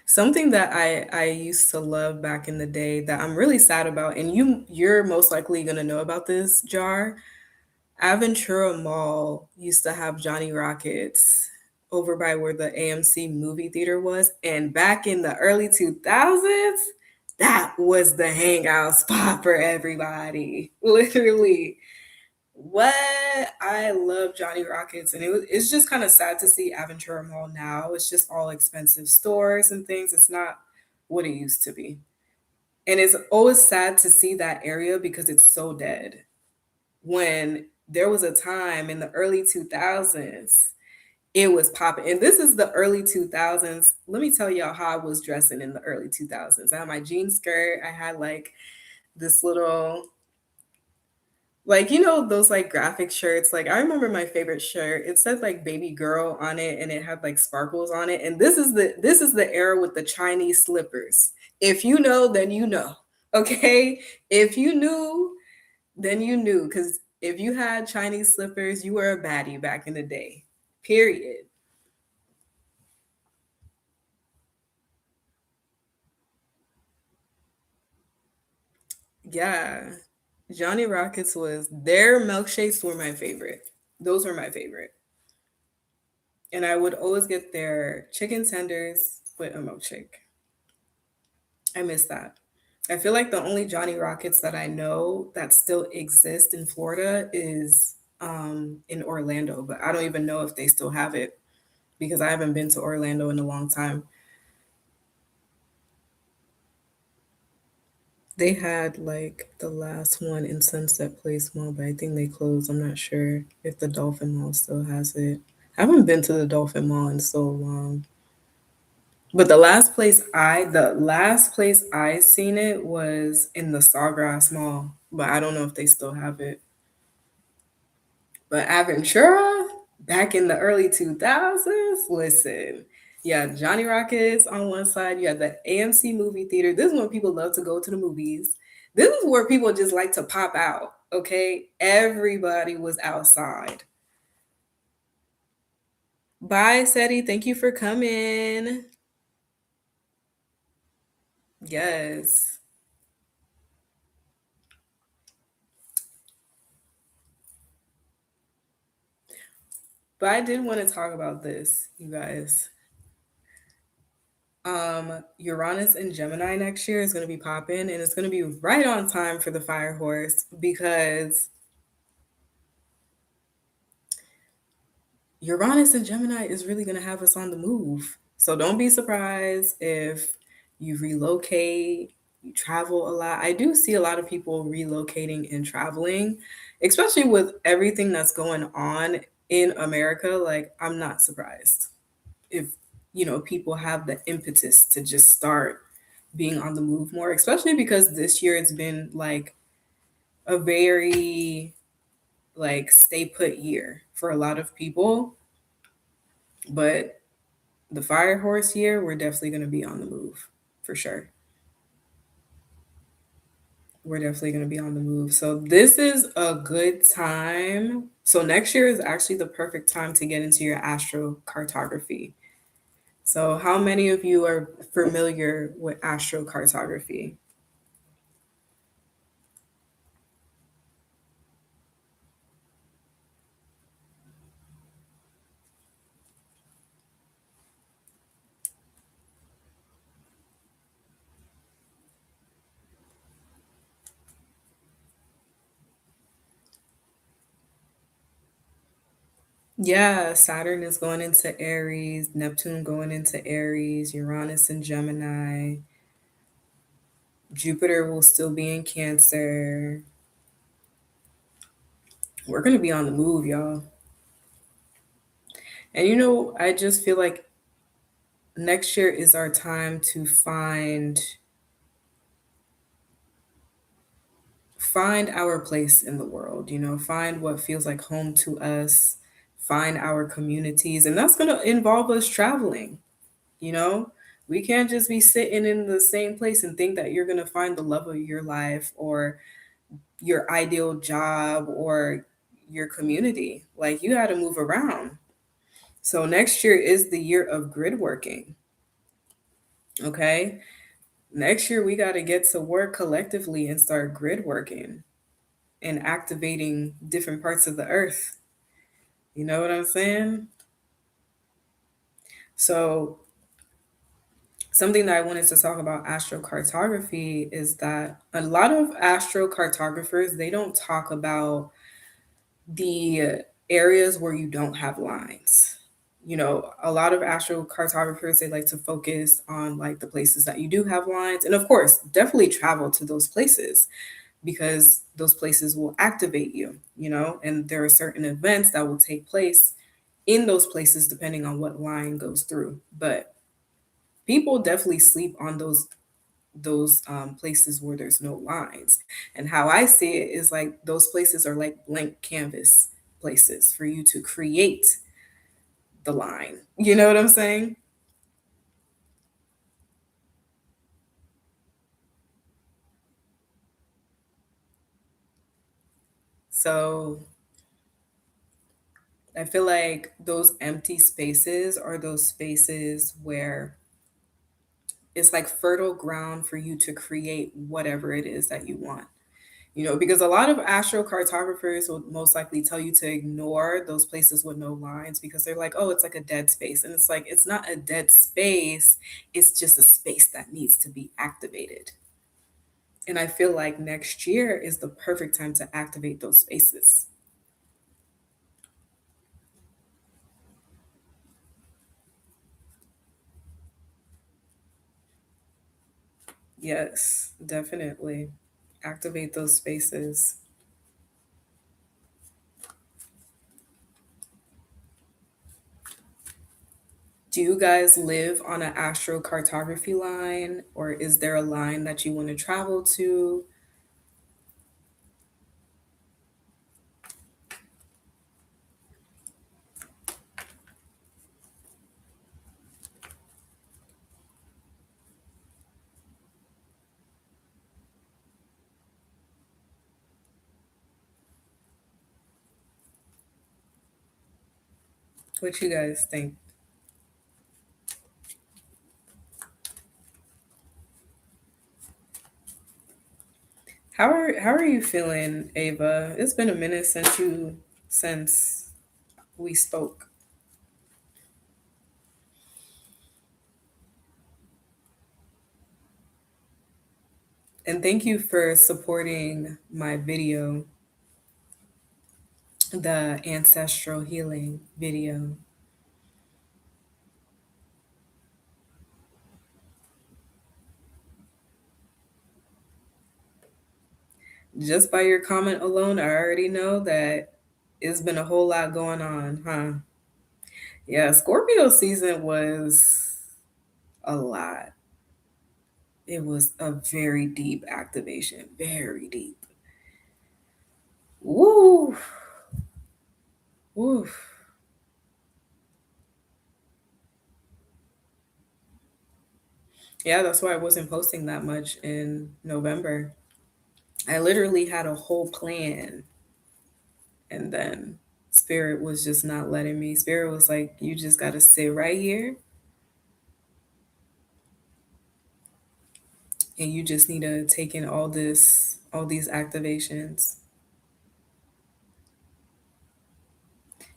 Something that I used to love back in the day that I'm really sad about, and you're most likely gonna know about this, Jar. Aventura Mall used to have Johnny Rockets over by where the AMC movie theater was. And back in the early 2000s, that was the hangout spot for everybody. Literally. What? I love Johnny Rockets. And it's just kind of sad to see Aventura Mall now. It's just all expensive stores and things. It's not what it used to be. And it's always sad to see that area because it's so dead when there was a time in the early 2000s it was popping. And this is the early 2000s. Let me tell y'all how I was dressing in the early 2000s. I had my jean skirt. I had like this little, like, those like graphic shirts. Like, I remember my favorite shirt. It said like baby girl on it and it had like sparkles on it. And this is the era with the Chinese slippers. If you know, then you know. Okay? If you knew, then you knew, because if you had Chinese slippers, you were a baddie back in the day. Period. Yeah. Johnny Rockets was their milkshakes were my favorite. Those were my favorite. And I would always get their chicken tenders with a milkshake. I miss that. I feel like the only Johnny Rockets that I know that still exist in Florida is in Orlando, but I don't even know if they still have it because I haven't been to Orlando in a long time. They had like the last one in Sunset Place Mall, but I think they closed. I'm not sure if the Dolphin Mall still has it. I haven't been to the Dolphin Mall in so long. But the last place I seen it was in the Sawgrass Mall, but I don't know if they still have it. But Aventura, back in the early 2000s, listen, yeah, Johnny Rockets on one side, you had the AMC movie theater. This is when people love to go to the movies. This is where people just like to pop out. Okay, everybody was outside. Bye, Seti. Thank you for coming. Yes. But I did want to talk about this, you guys. Uranus and Gemini next year is going to be popping, and it's going to be right on time for the fire horse because Uranus and Gemini is really going to have us on the move. So don't be surprised if you relocate, you travel a lot. I do see a lot of people relocating and traveling, especially with everything that's going on in America. Like, I'm not surprised if, people have the impetus to just start being on the move more, especially because this year it's been like a very like stay put year for a lot of people. But the fire horse year, we're definitely going to be on the move for sure. We're definitely going to be on the move. So this is a good time. So next year is actually the perfect time to get into your astrocartography. So how many of you are familiar with astrocartography? Yeah, Saturn is going into Aries, Neptune going into Aries, Uranus in Gemini, Jupiter will still be in Cancer. We're going to be on the move, y'all. And I just feel like next year is our time to find our place in the world, find what feels like home to us, find our communities, and that's going to involve us traveling, you know? We can't just be sitting in the same place and think that you're going to find the love of your life or your ideal job or your community. Like, you got to move around. So next year is the year of grid working. Okay. Next year, we got to get to work collectively and start grid working and activating different parts of the earth. You know what I'm saying? So, something that I wanted to talk about astrocartography is that a lot of astrocartographers, they don't talk about the areas where you don't have lines. A lot of astrocartographers, they like to focus on like the places that you do have lines. And of course, definitely travel to those places because those places will activate you, and there are certain events that will take place in those places depending on what line goes through. But people definitely sleep on those places where there's no lines. And how I see it is like those places are like blank canvas places for you to create the line. You know what I'm saying? So I feel like those empty spaces are those spaces where it's like fertile ground for you to create whatever it is that you want. Because a lot of astrocartographers will most likely tell you to ignore those places with no lines because they're like, oh, it's like a dead space. And it's like, it's not a dead space, it's just a space that needs to be activated. And I feel like next year is the perfect time to activate those spaces. Yes, definitely. Activate those spaces. Do you guys live on an astrocartography line, or is there a line that you want to travel to? What you guys think? How are you feeling, Ava? It's been a minute since we spoke. And thank you for supporting my video, the ancestral healing video. Just by your comment alone, I already know that it's been a whole lot going on, huh? Yeah, Scorpio season was a lot. It was a very deep activation, very deep. Woo, woo. Yeah, that's why I wasn't posting that much in November. I literally had a whole plan, and then Spirit was just not letting me. Spirit was like, you just got to sit right here and you just need to take in all these activations.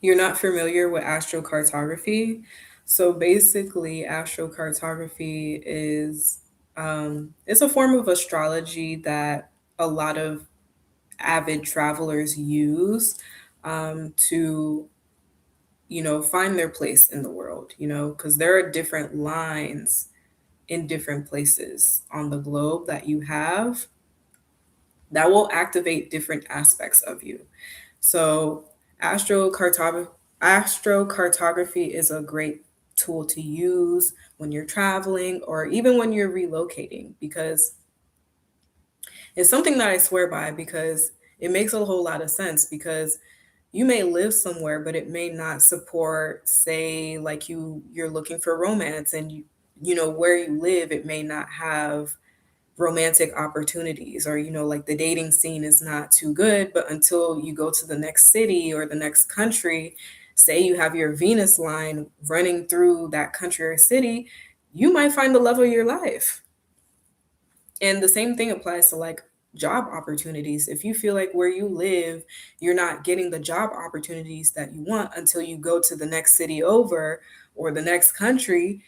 You're not familiar with astrocartography. So basically, astrocartography is it's a form of astrology that a lot of avid travelers use to find their place in the world. Because there are different lines in different places on the globe that you have that will activate different aspects of you. So astrocartography astrocartography is a great tool to use when you're traveling or even when you're relocating, because it's something that I swear by, because it makes a whole lot of sense. Because you may live somewhere but it may not support, say, like you're looking for romance, and where you live, it may not have romantic opportunities, or like the dating scene is not too good. But until you go to the next city or the next country, say you have your Venus line running through that country or city, you might find the love of your life. And the same thing applies to like job opportunities. If you feel like where you live, you're not getting the job opportunities that you want until you go to the next city over or the next country,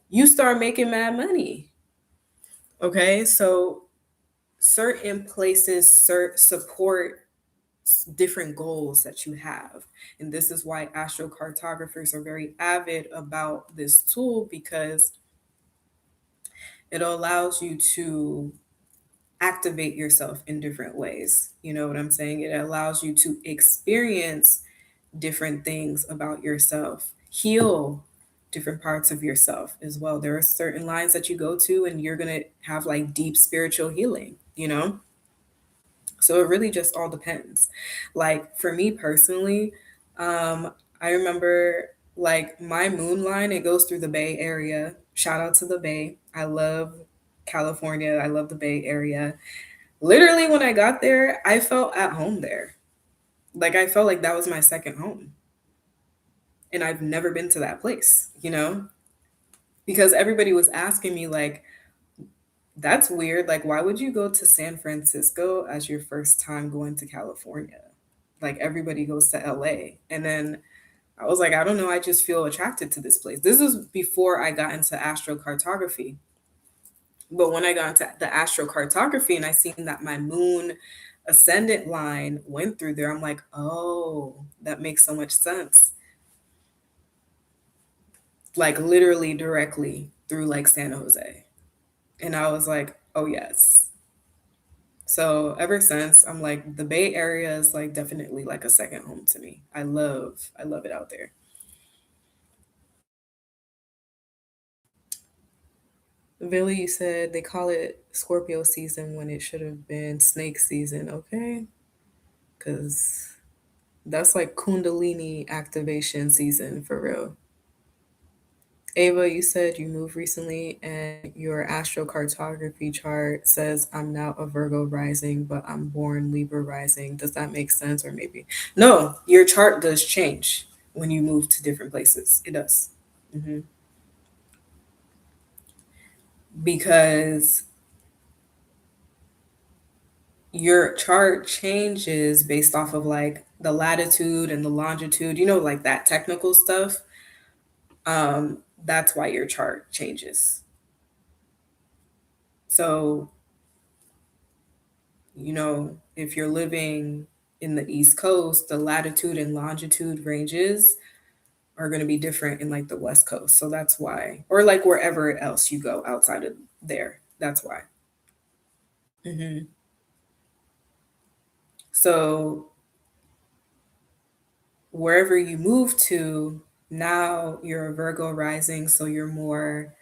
you start making mad money. Okay, so certain places support different goals that you have. And this is why astrocartographers are very avid about this tool, because it allows you to activate yourself in different ways. You know what I'm saying? It allows you to experience different things about yourself, heal different parts of yourself as well. There are certain lines that you go to and you're going to have like deep spiritual healing. So it really just all depends. Like for me personally, I remember like my moon line, it goes through the Bay Area. Shout out to the Bay. I love California. I love the Bay Area. Literally, when I got there, I felt at home there. Like I felt like that was my second home. And I've never been to that place, because everybody was asking me, like, that's weird. Like, why would you go to San Francisco as your first time going to California? Like, everybody goes to LA. And then I was like, I don't know. I just feel attracted to this place. This is before I got into astrocartography. But when I got into the astrocartography and I seen that my moon ascendant line went through there, I'm like, oh, that makes so much sense. Like, literally directly through like San Jose. And I was like, oh, yes. So ever since, I'm like, the Bay Area is like definitely like a second home to me. I love it out there. Billy, you said they call it Scorpio season when it should have been snake season, okay? Because that's like Kundalini activation season for real. Ava, you said you moved recently and your astrocartography chart says I'm now a Virgo rising, but I'm born Libra rising. Does that make sense? Or maybe no, your chart does change. when you move to different places. It does. Hmm. Because your chart changes based off of like the latitude and the longitude, like that technical stuff. That's why your chart changes. So, if you're living in the East Coast, the latitude and longitude ranges are going to be different in like the West Coast. So that's why, or like wherever else you go outside of there. That's why. Hmm. So wherever you move to, now you're a Virgo rising, so you're more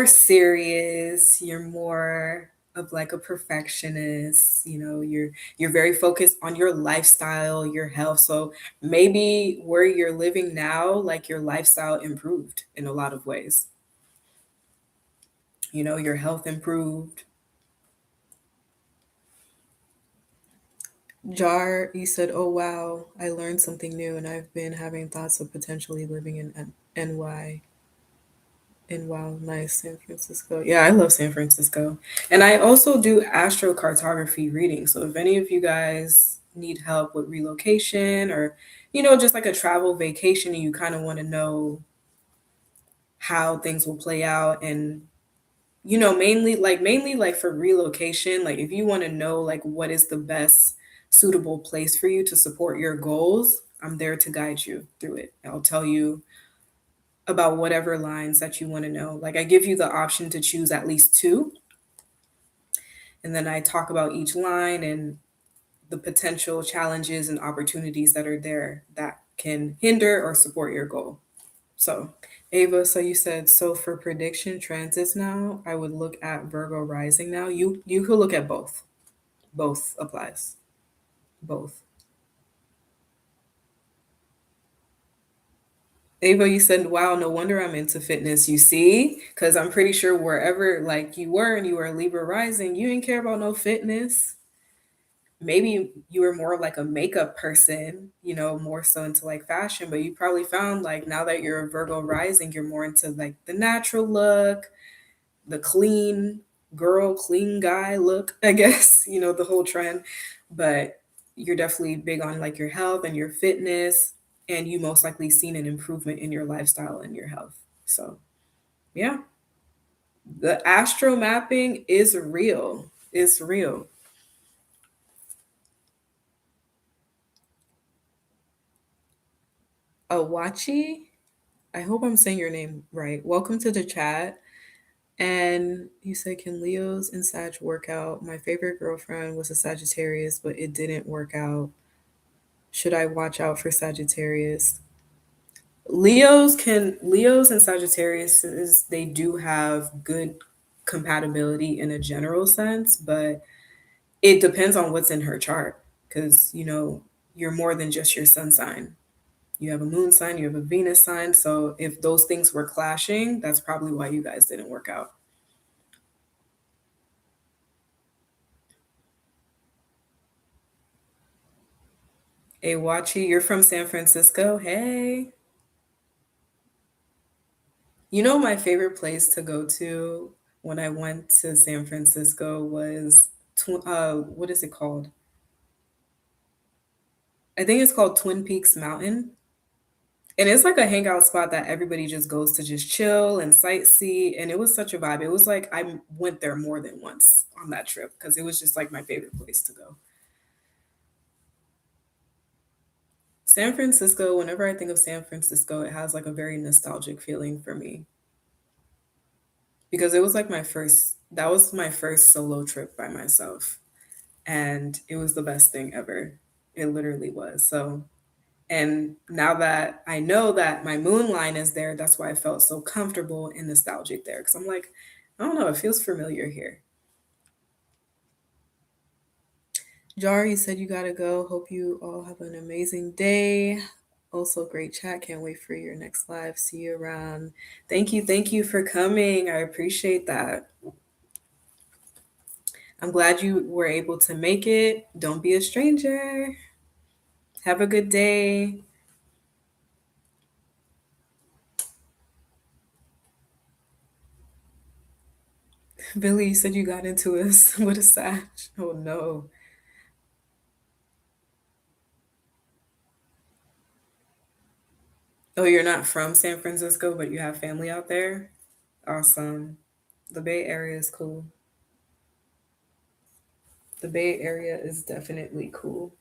serious, you're more of like a perfectionist, you're very focused on your lifestyle, your health. So maybe where you're living now, like your lifestyle improved in a lot of ways. Your health improved. Jar, you said, "Oh wow, I learned something new and I've been having thoughts of potentially living in NY." And wow, nice, San Francisco. Yeah, I love San Francisco. And I also do astrocartography readings. So if any of you guys need help with relocation or, just like a travel vacation and you kind of want to know how things will play out and mainly like for relocation, like if you want to know like what is the best suitable place for you to support your goals, I'm there to guide you through it. I'll tell you about whatever lines that you want to know. Like I give you the option to choose at least two, and then I talk about each line and the potential challenges and opportunities that are there that can hinder or support your goal. So, Ava, so you said so for prediction transits now, I would look at Virgo rising now. You could look at both. Both applies. Both. Ava, you said, wow, no wonder I'm into fitness. You see? Because I'm pretty sure wherever like you were and you were Libra rising, you didn't care about no fitness. Maybe you were more like a makeup person, more so into like fashion, but you probably found like now that you're a Virgo rising, you're more into like the natural look, the clean girl, clean guy look, I guess, the whole trend. But you're definitely big on like your health and your fitness, and you most likely seen an improvement in your lifestyle and your health. So, yeah, the astro mapping is real. It's real. Awachi, I hope I'm saying your name right. Welcome to the chat. And you said, can Leos and Sag work out? My favorite girlfriend was a Sagittarius, but it didn't work out. Should I watch out for Sagittarius? Leos and Sagittarius is they do have good compatibility in a general sense, but it depends on what's in her chart because you're more than just your sun sign. You have a moon sign, you have a Venus sign. So if those things were clashing, that's probably why you guys didn't work out. Hey, Wachi, you're from San Francisco. Hey. My favorite place to go to when I went to San Francisco was, what is it called? I think it's called Twin Peaks Mountain. And it's like a hangout spot that everybody just goes to just chill and sightsee. And it was such a vibe. It was like I went there more than once on that trip because it was just like my favorite place to go. San Francisco, whenever I think of San Francisco, it has like a very nostalgic feeling for me because it was like that was my first solo trip by myself. And it was the best thing ever. It literally was. So, and now that I know that my moon line is there, that's why I felt so comfortable and nostalgic there. Cause I'm like, I don't know, it feels familiar here. Jar, you said you gotta go. Hope you all have an amazing day. Also, great chat. Can't wait for your next live. See you around. Thank you. Thank you for coming. I appreciate that. I'm glad you were able to make it. Don't be a stranger. Have a good day. Billy, you said you got into us with a Sag. Oh no. Oh, you're not from San Francisco, but you have family out there? Awesome. The Bay Area is cool. The Bay Area is definitely cool.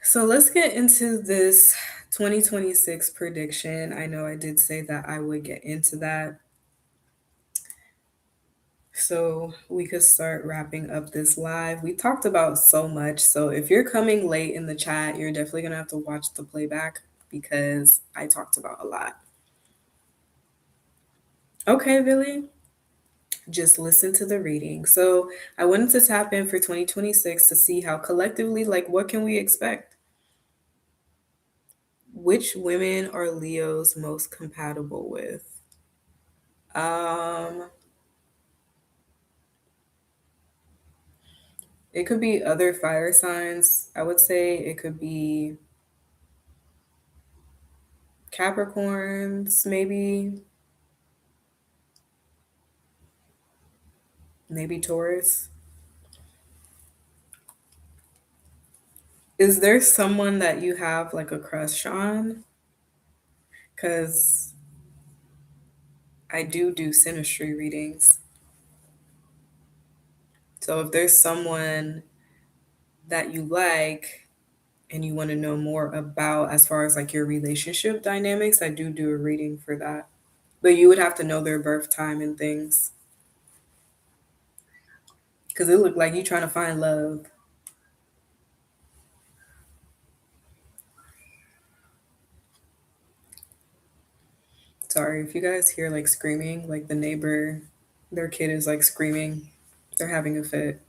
So let's get into this 2026 prediction. I know I did say that I would get into that. So we could start wrapping up this live. We talked about so much. So if you're coming late in the chat, you're definitely going to have to watch the playback because I talked about a lot. Okay, Billy, just listen to the reading. So I wanted to tap in for 2026 to see how collectively, like, what can we expect? Which women are Leo's most compatible with? Um, it could be other fire signs. I would say it could be Capricorns, maybe Taurus. Is there someone that you have like a crush on? Because I do synastry readings. So if there's someone that you like and you want to know more about as far as like your relationship dynamics, I do a reading for that. But you would have to know their birth time and things. Because it looked like you trying to find love. Sorry if you guys hear like screaming, like the neighbor, their kid is like screaming. They're having a fit.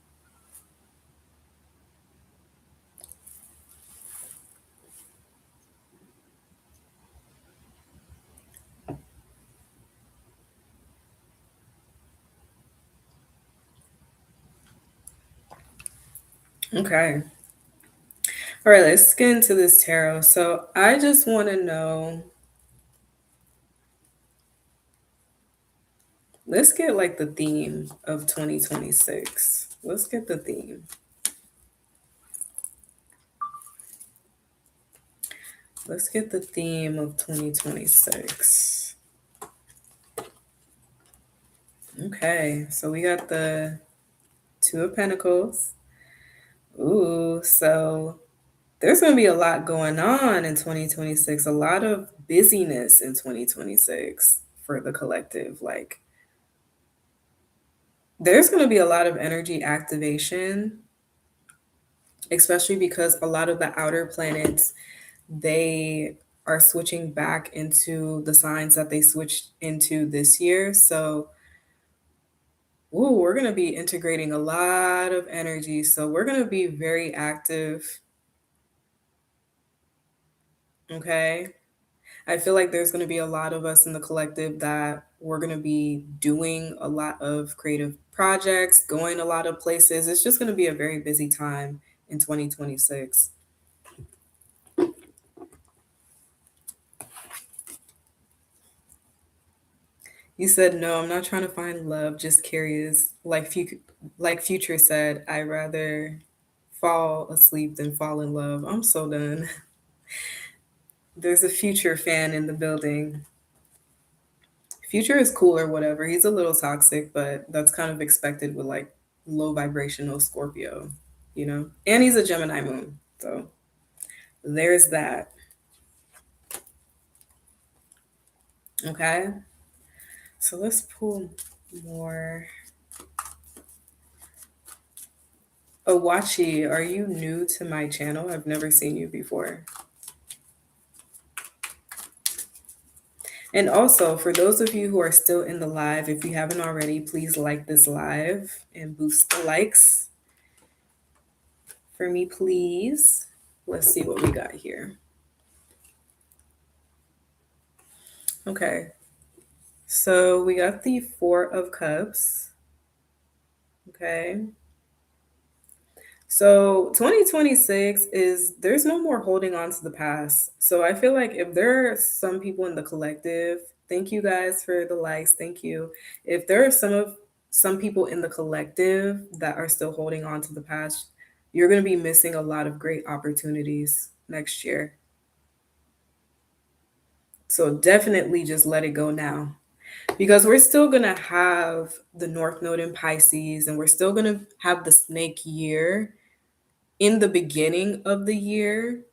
Okay. All right, let's get into this tarot. So I just want to know, let's get like the theme of 2026. Let's get the theme. Let's get the theme of 2026. Okay, so we got the Two of Pentacles. Ooh, so there's going to be a lot going on in 2026, a lot of busyness in 2026 for the collective. Like, there's going to be a lot of energy activation, especially because a lot of the outer planets, they are switching back into the signs that they switched into this year. So, ooh, we're going to be integrating a lot of energy. So, we're going to be very active. Okay. I feel like there's going to be a lot of us in the collective that we're going to be doing a lot of creative projects, going a lot of places. It's just going to be a very busy time in 2026. You said no, I'm not trying to find love, just curious. Like Future said, I'd rather fall asleep than fall in love. I'm so done. There's a Future fan in the building. Future is cool or whatever. He's a little toxic, but that's kind of expected with like low vibrational Scorpio, you know? And he's a Gemini moon. So there's that. Okay. So let's pull more. Owachi, are you new to my channel? I've never seen you before. And also, for those of you who are still in the live, if you haven't already, please like this live and boost the likes for me, please. Let's see what we got here. Okay, so we got the Four of Cups. Okay. So 2026 is there's no more holding on to the past. So I feel like if there are some people in the collective, thank you guys for the likes, thank you. If there are some people in the collective that are still holding on to the past, you're going to be missing a lot of great opportunities next year. So definitely just let it go now. Because we're still going to have the North Node in Pisces and we're still going to have the snake year in the beginning of the year.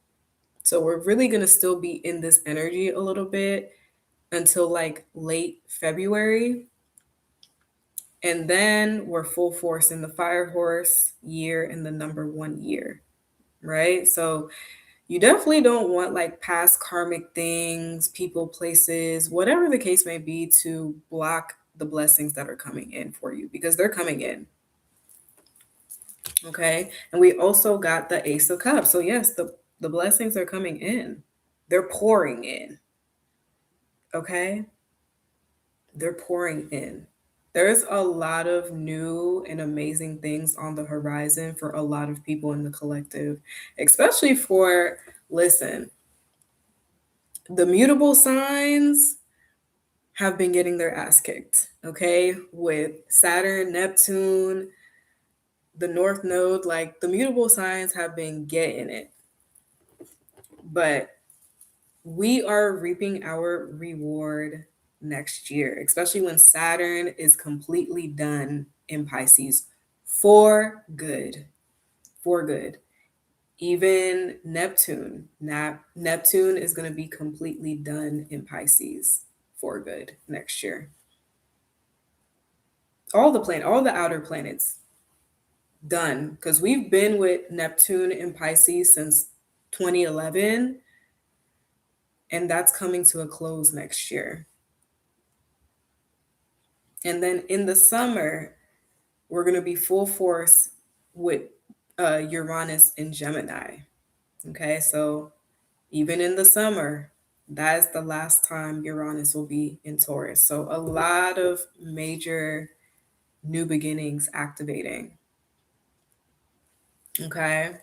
So we're really going to still be in this energy a little bit until like late February. And then we're full force in the fire horse year and the number 1 year, right? So you definitely don't want like past karmic things, people, places, whatever the case may be, to block the blessings that are coming in for you because they're coming in. Okay. And we also got the Ace of Cups. So, yes, the blessings are coming in, they're pouring in. Okay. They're pouring in. There's a lot of new and amazing things on the horizon for a lot of people in the collective, especially for, listen, the mutable signs have been getting their ass kicked, okay? With Saturn, Neptune, the North Node, like the mutable signs have been getting it. But we are reaping our reward next year, especially when Saturn is completely done in Pisces for good. For good. Even Neptune is going to be completely done in Pisces for good next year. All the outer planets done, because we've been with Neptune in Pisces since 2011, and that's coming to a close next year. And then in the summer, we're going to be full force with Uranus in Gemini. Okay, so even in the summer, that is the last time Uranus will be in Taurus. So a lot of major new beginnings activating. Okay.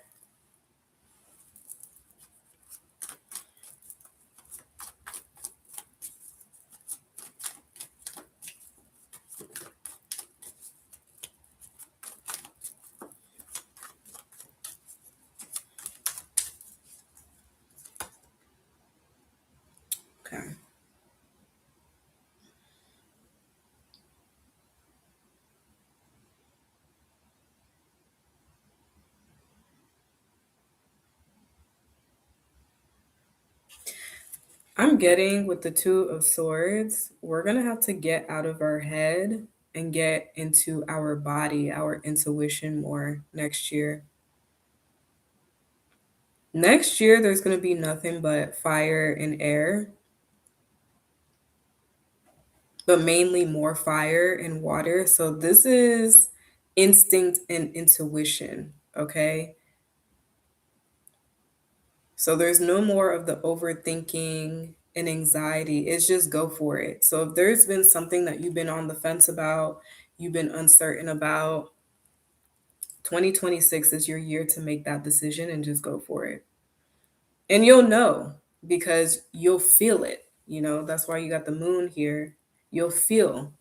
Okay. I'm getting with the Two of Swords, we're going to have to get out of our head and get into our body, our intuition more next year. Next year, there's going to be nothing but fire and air, but mainly more fire and water. So this is instinct and intuition, okay? So there's no more of the overthinking and anxiety. It's just go for it. So if there's been something that you've been on the fence about, you've been uncertain about, 2026 is your year to make that decision and just go for it. And you'll know because you'll feel it. You know, that's why you got the moon here. You'll feel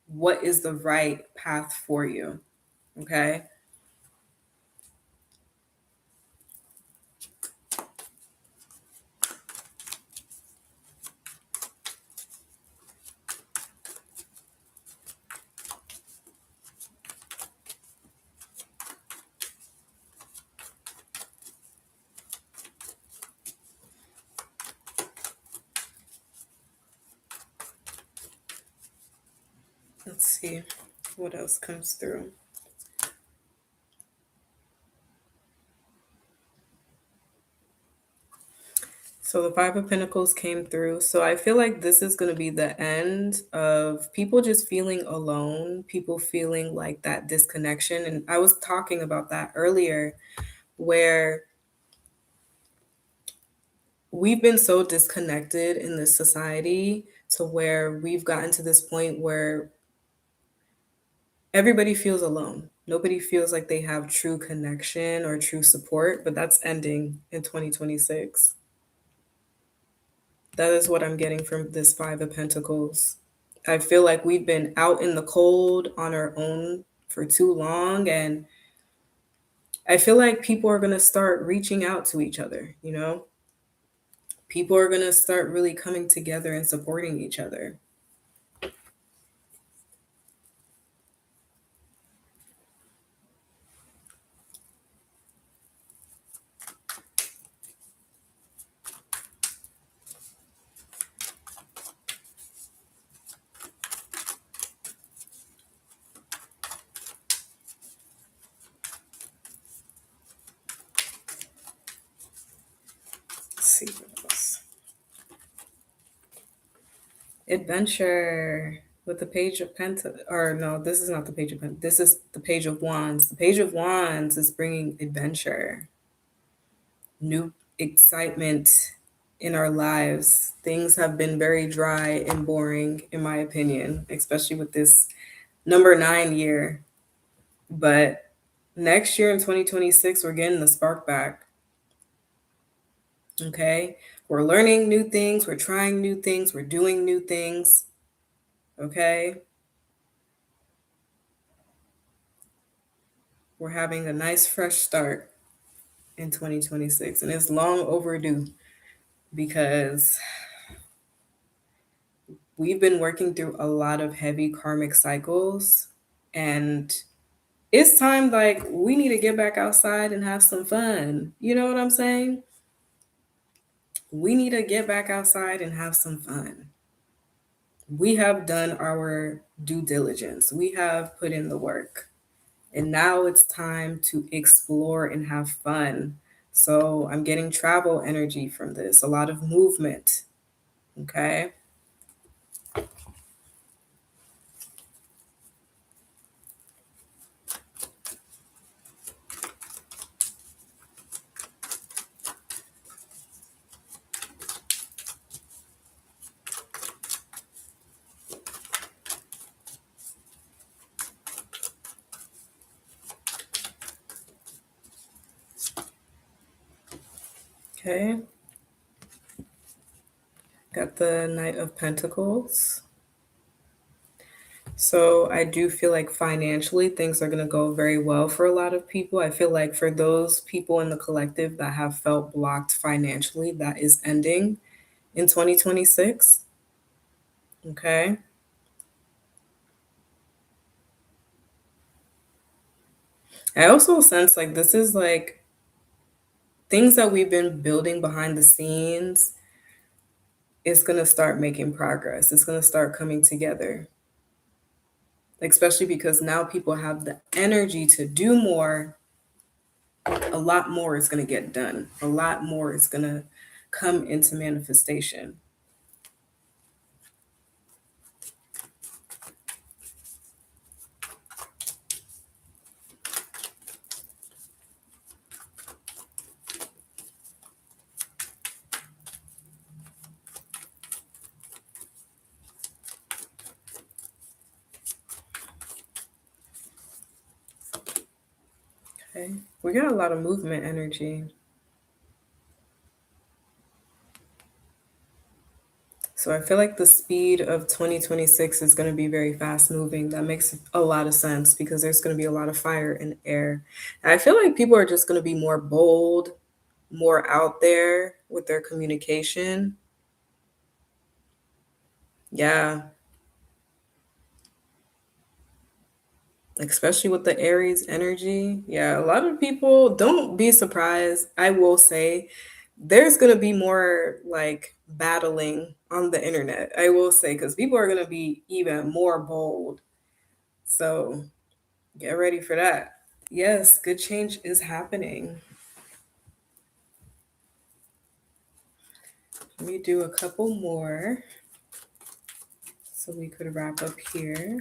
what is the right path for you. Okay. Let's see what else comes through. So the Five of Pentacles came through. So I feel like this is going to be the end of people just feeling alone, people feeling like that disconnection. And I was talking about that earlier, where we've been so disconnected in this society to where we've gotten to this point where everybody feels alone. Nobody feels like they have true connection or true support, but that's ending in 2026. That is what I'm getting from this Five of Pentacles. I feel like we've been out in the cold on our own for too long. And I feel like people are going to start reaching out to each other, you know? People are going to start really coming together and supporting each other. Let's see what else. Adventure with the Page of Pentacles. Or no, this is not the Page of Pentacles. This is the Page of Wands. The Page of Wands is bringing adventure, new excitement in our lives. Things have been very dry and boring, in my opinion, especially with this number 9 year. But next year in 2026, we're getting the spark back. Okay. We're learning new things. We're trying new things. We're doing new things. Okay. We're having a nice fresh start in 2026. And it's long overdue because we've been working through a lot of heavy karmic cycles. And it's time, like, we need to get back outside and have some fun. You know what I'm saying? We need to get back outside and have some fun. We have done our due diligence. We have put in the work. And now it's time to explore and have fun. So I'm getting travel energy from this, a lot of movement. Okay. Okay. Got the Knight of Pentacles. So I do feel like financially things are going to go very well for a lot of people. I feel like for those people in the collective that have felt blocked financially, that is ending in 2026. Okay. I also sense like this is like things that we've been building behind the scenes. It's going to start making progress. It's going to start coming together, especially because now people have the energy to do more. A lot more is going to get done. A lot more is going to come into manifestation. Okay. We got a lot of movement energy. So I feel like the speed of 2026 is going to be very fast moving. That makes a lot of sense because there's going to be a lot of fire in air. And I feel like people are just going to be more bold, more out there with their communication. Yeah, especially with the Aries energy. Yeah, a lot of people, don't be surprised. I will say there's going to be more like battling on the internet. I will say, because people are going to be even more bold. So get ready for that. Yes, good change is happening. Let me do a couple more so we could wrap up here.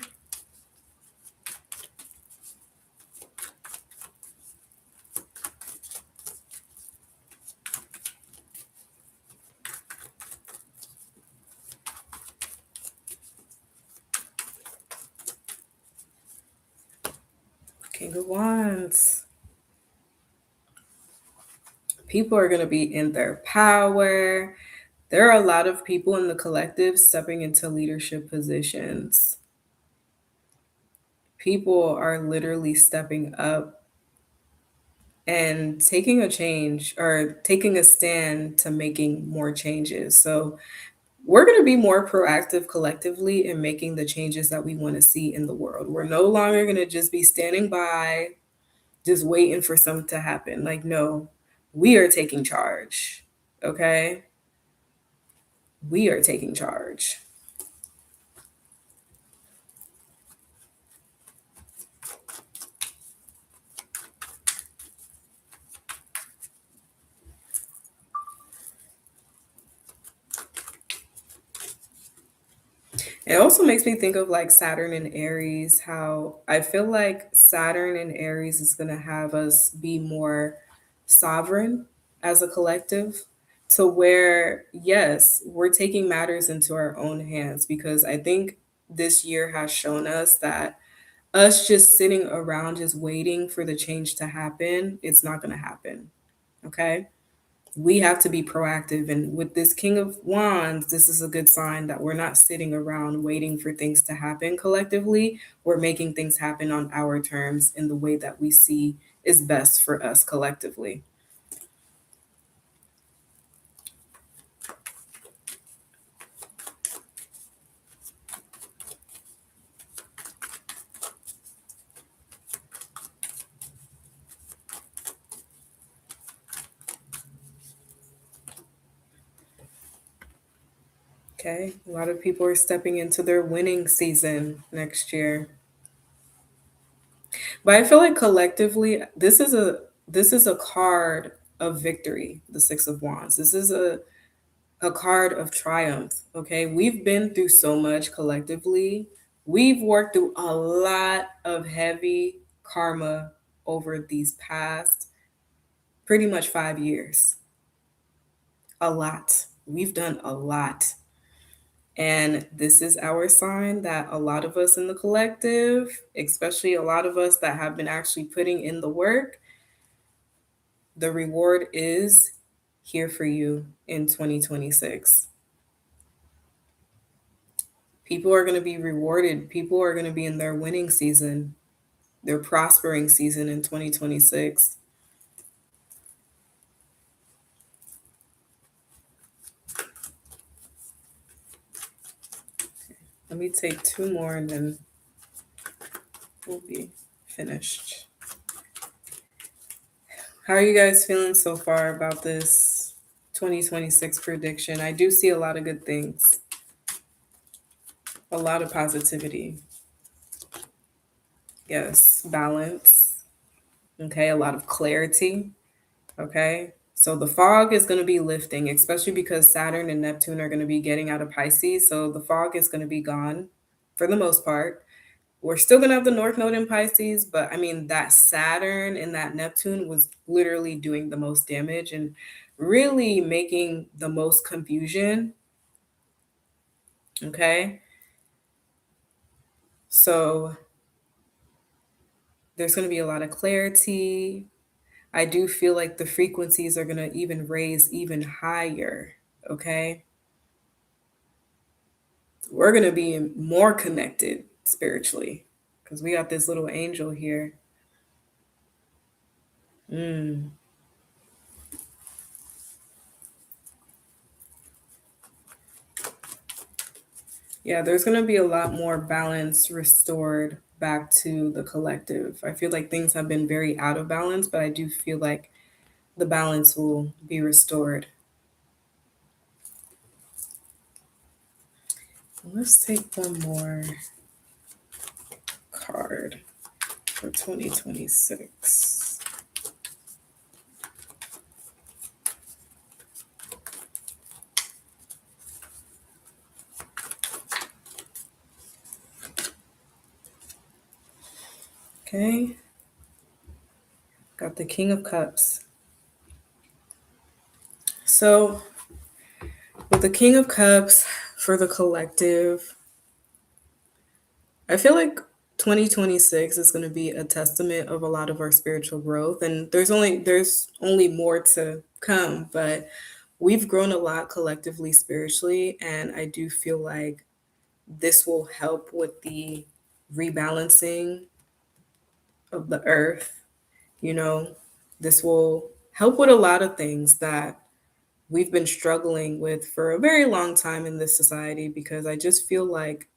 King of Wands. People are going to be in their power. There are a lot of people in the collective stepping into leadership positions. People are literally stepping up and taking a change or taking a stand to making more changes. So we're going to be more proactive collectively in making the changes that we want to see in the world. We're no longer going to just be standing by, just waiting for something to happen. Like, no, we are taking charge. Okay? We are taking charge. It also makes me think of like Saturn and Aries, how I feel like Saturn and Aries is going to have us be more sovereign as a collective, to where, yes, we're taking matters into our own hands, because I think this year has shown us that us just sitting around just waiting for the change to happen, it's not going to happen. Okay? We have to be proactive. And with this King of Wands, this is a good sign that we're not sitting around waiting for things to happen collectively. We're making things happen on our terms in the way that we see is best for us collectively. Okay. A lot of people are stepping into their winning season next year. But I feel like collectively, this is a card of victory, the Six of Wands. This is a card of triumph. Okay. We've been through so much collectively. We've worked through a lot of heavy karma over these past pretty much 5 years. A lot. We've done a lot. And this is our sign that a lot of us in the collective, especially a lot of us that have been actually putting in the work, the reward is here for you in 2026. People are going to be rewarded. People are going to be in their winning season, their prospering season in 2026. Let me take two more and then we'll be finished. How are you guys feeling so far about this 2026 prediction? I do see a lot of good things, a lot of positivity. Yes, balance. Okay, a lot of clarity. Okay, so the fog is going to be lifting, especially because Saturn and Neptune are going to be getting out of Pisces. So the fog is going to be gone for the most part. We're still going to have the North Node in Pisces, but I mean, that Saturn and that Neptune was literally doing the most damage and really making the most confusion. Okay, so there's going to be a lot of clarity. I do feel like the frequencies are going to even raise even higher. Okay, we're going to be more connected spiritually because we got this little angel here. Mm. Yeah, there's going to be a lot more balance restored back to the collective. I feel like things have been very out of balance, but I do feel like the balance will be restored. Let's take one more card for 2026. Okay, got the King of Cups. So, with the King of Cups for the collective, I feel like 2026 is going to be a testament of a lot of our spiritual growth, and there's only more to come, but we've grown a lot collectively spiritually, and I do feel like this will help with the rebalancing of the earth. You know, this will help with a lot of things that we've been struggling with for a very long time in this society, because I just feel like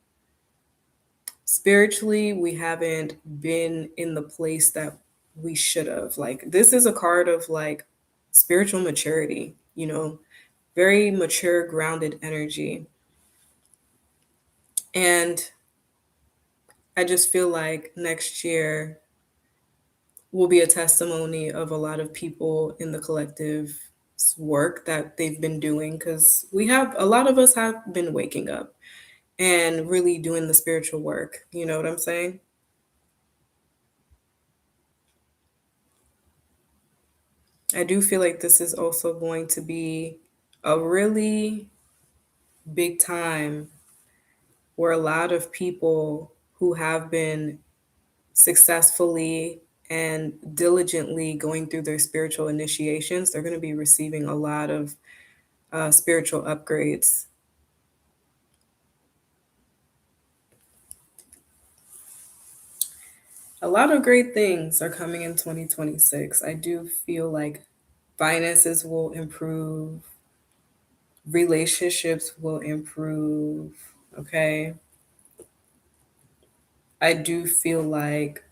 spiritually we haven't been in the place that we should have. Like, this is a card of like spiritual maturity, very mature, grounded energy. And I just feel like next year will be a testimony of a lot of people in the collective work that they've been doing, because a lot of us have been waking up and really doing the spiritual work. You know what I'm saying? I do feel like this is also going to be a really big time where a lot of people who have been successfully and diligently going through their spiritual initiations, they're going to be receiving a lot of spiritual upgrades. A lot of great things are coming in 2026. I do feel like finances will improve, relationships will improve. Okay. I do feel like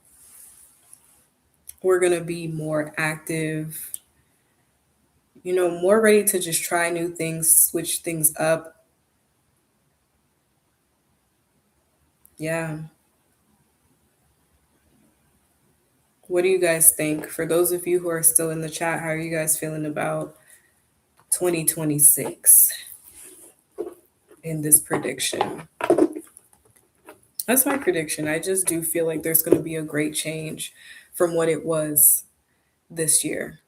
we're going to be more active, more ready to just try new things, switch things up. Yeah. What do you guys think? For those of you who are still in the chat, how are you guys feeling about 2026 in this prediction? That's my prediction. I just do feel like there's going to be a great change from what it was this year.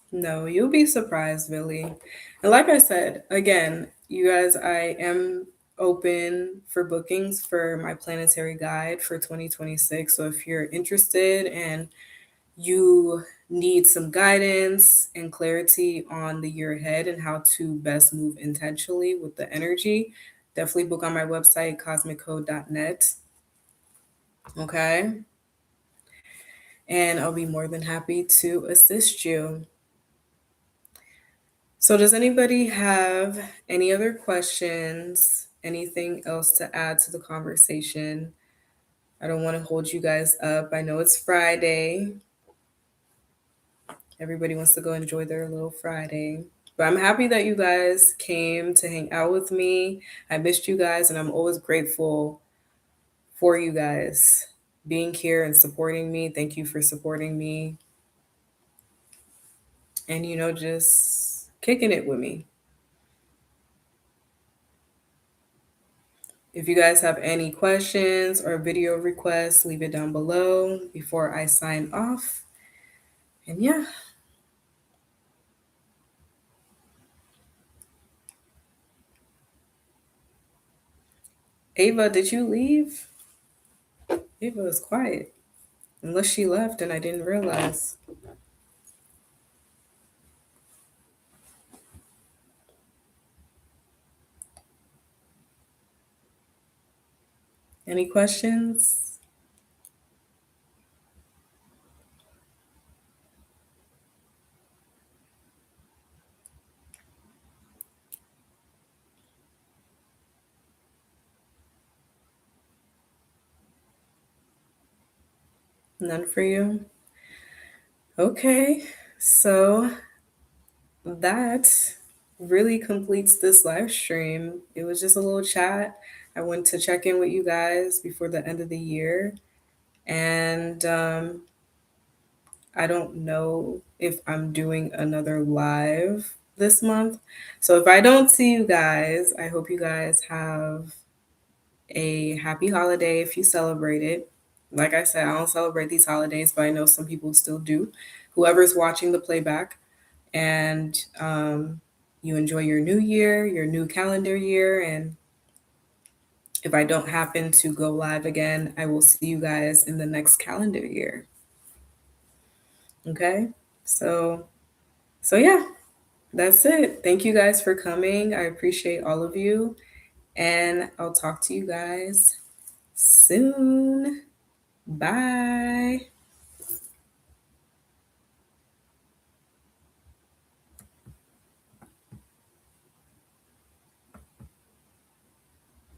No, you'll be surprised, Billy. And like I said, again, you guys, I am open for bookings for my planetary guide for 2026. So if you're interested and you need some guidance and clarity on the year ahead and how to best move intentionally with the energy, definitely book on my website, cosmiquecode.net. Okay. And I'll be more than happy to assist you. So, does anybody have any other questions? Anything else to add to the conversation? I don't want to hold you guys up. I know it's Friday. Everybody wants to go enjoy their little Friday. But I'm happy that you guys came to hang out with me. I missed you guys, and I'm always grateful for you guys being here and supporting me. Thank you for supporting me and, just kicking it with me. If you guys have any questions or video requests, leave it down below before I sign off. And yeah. Ava, did you leave? Ava was quiet. Unless she left and I didn't realize. Any questions? None for you? Okay. So that really completes this live stream. It was just a little chat. I went to check in with you guys before the end of the year. And I don't know if I'm doing another live this month. So if I don't see you guys, I hope you guys have a happy holiday if you celebrate it. Like I said, I don't celebrate these holidays, but I know some people still do. Whoever's watching the playback, and you enjoy your new year, your new calendar year. And if I don't happen to go live again, I will see you guys in the next calendar year. Okay? So, so yeah, that's it. Thank you guys for coming. I appreciate all of you. And I'll talk to you guys soon. Bye.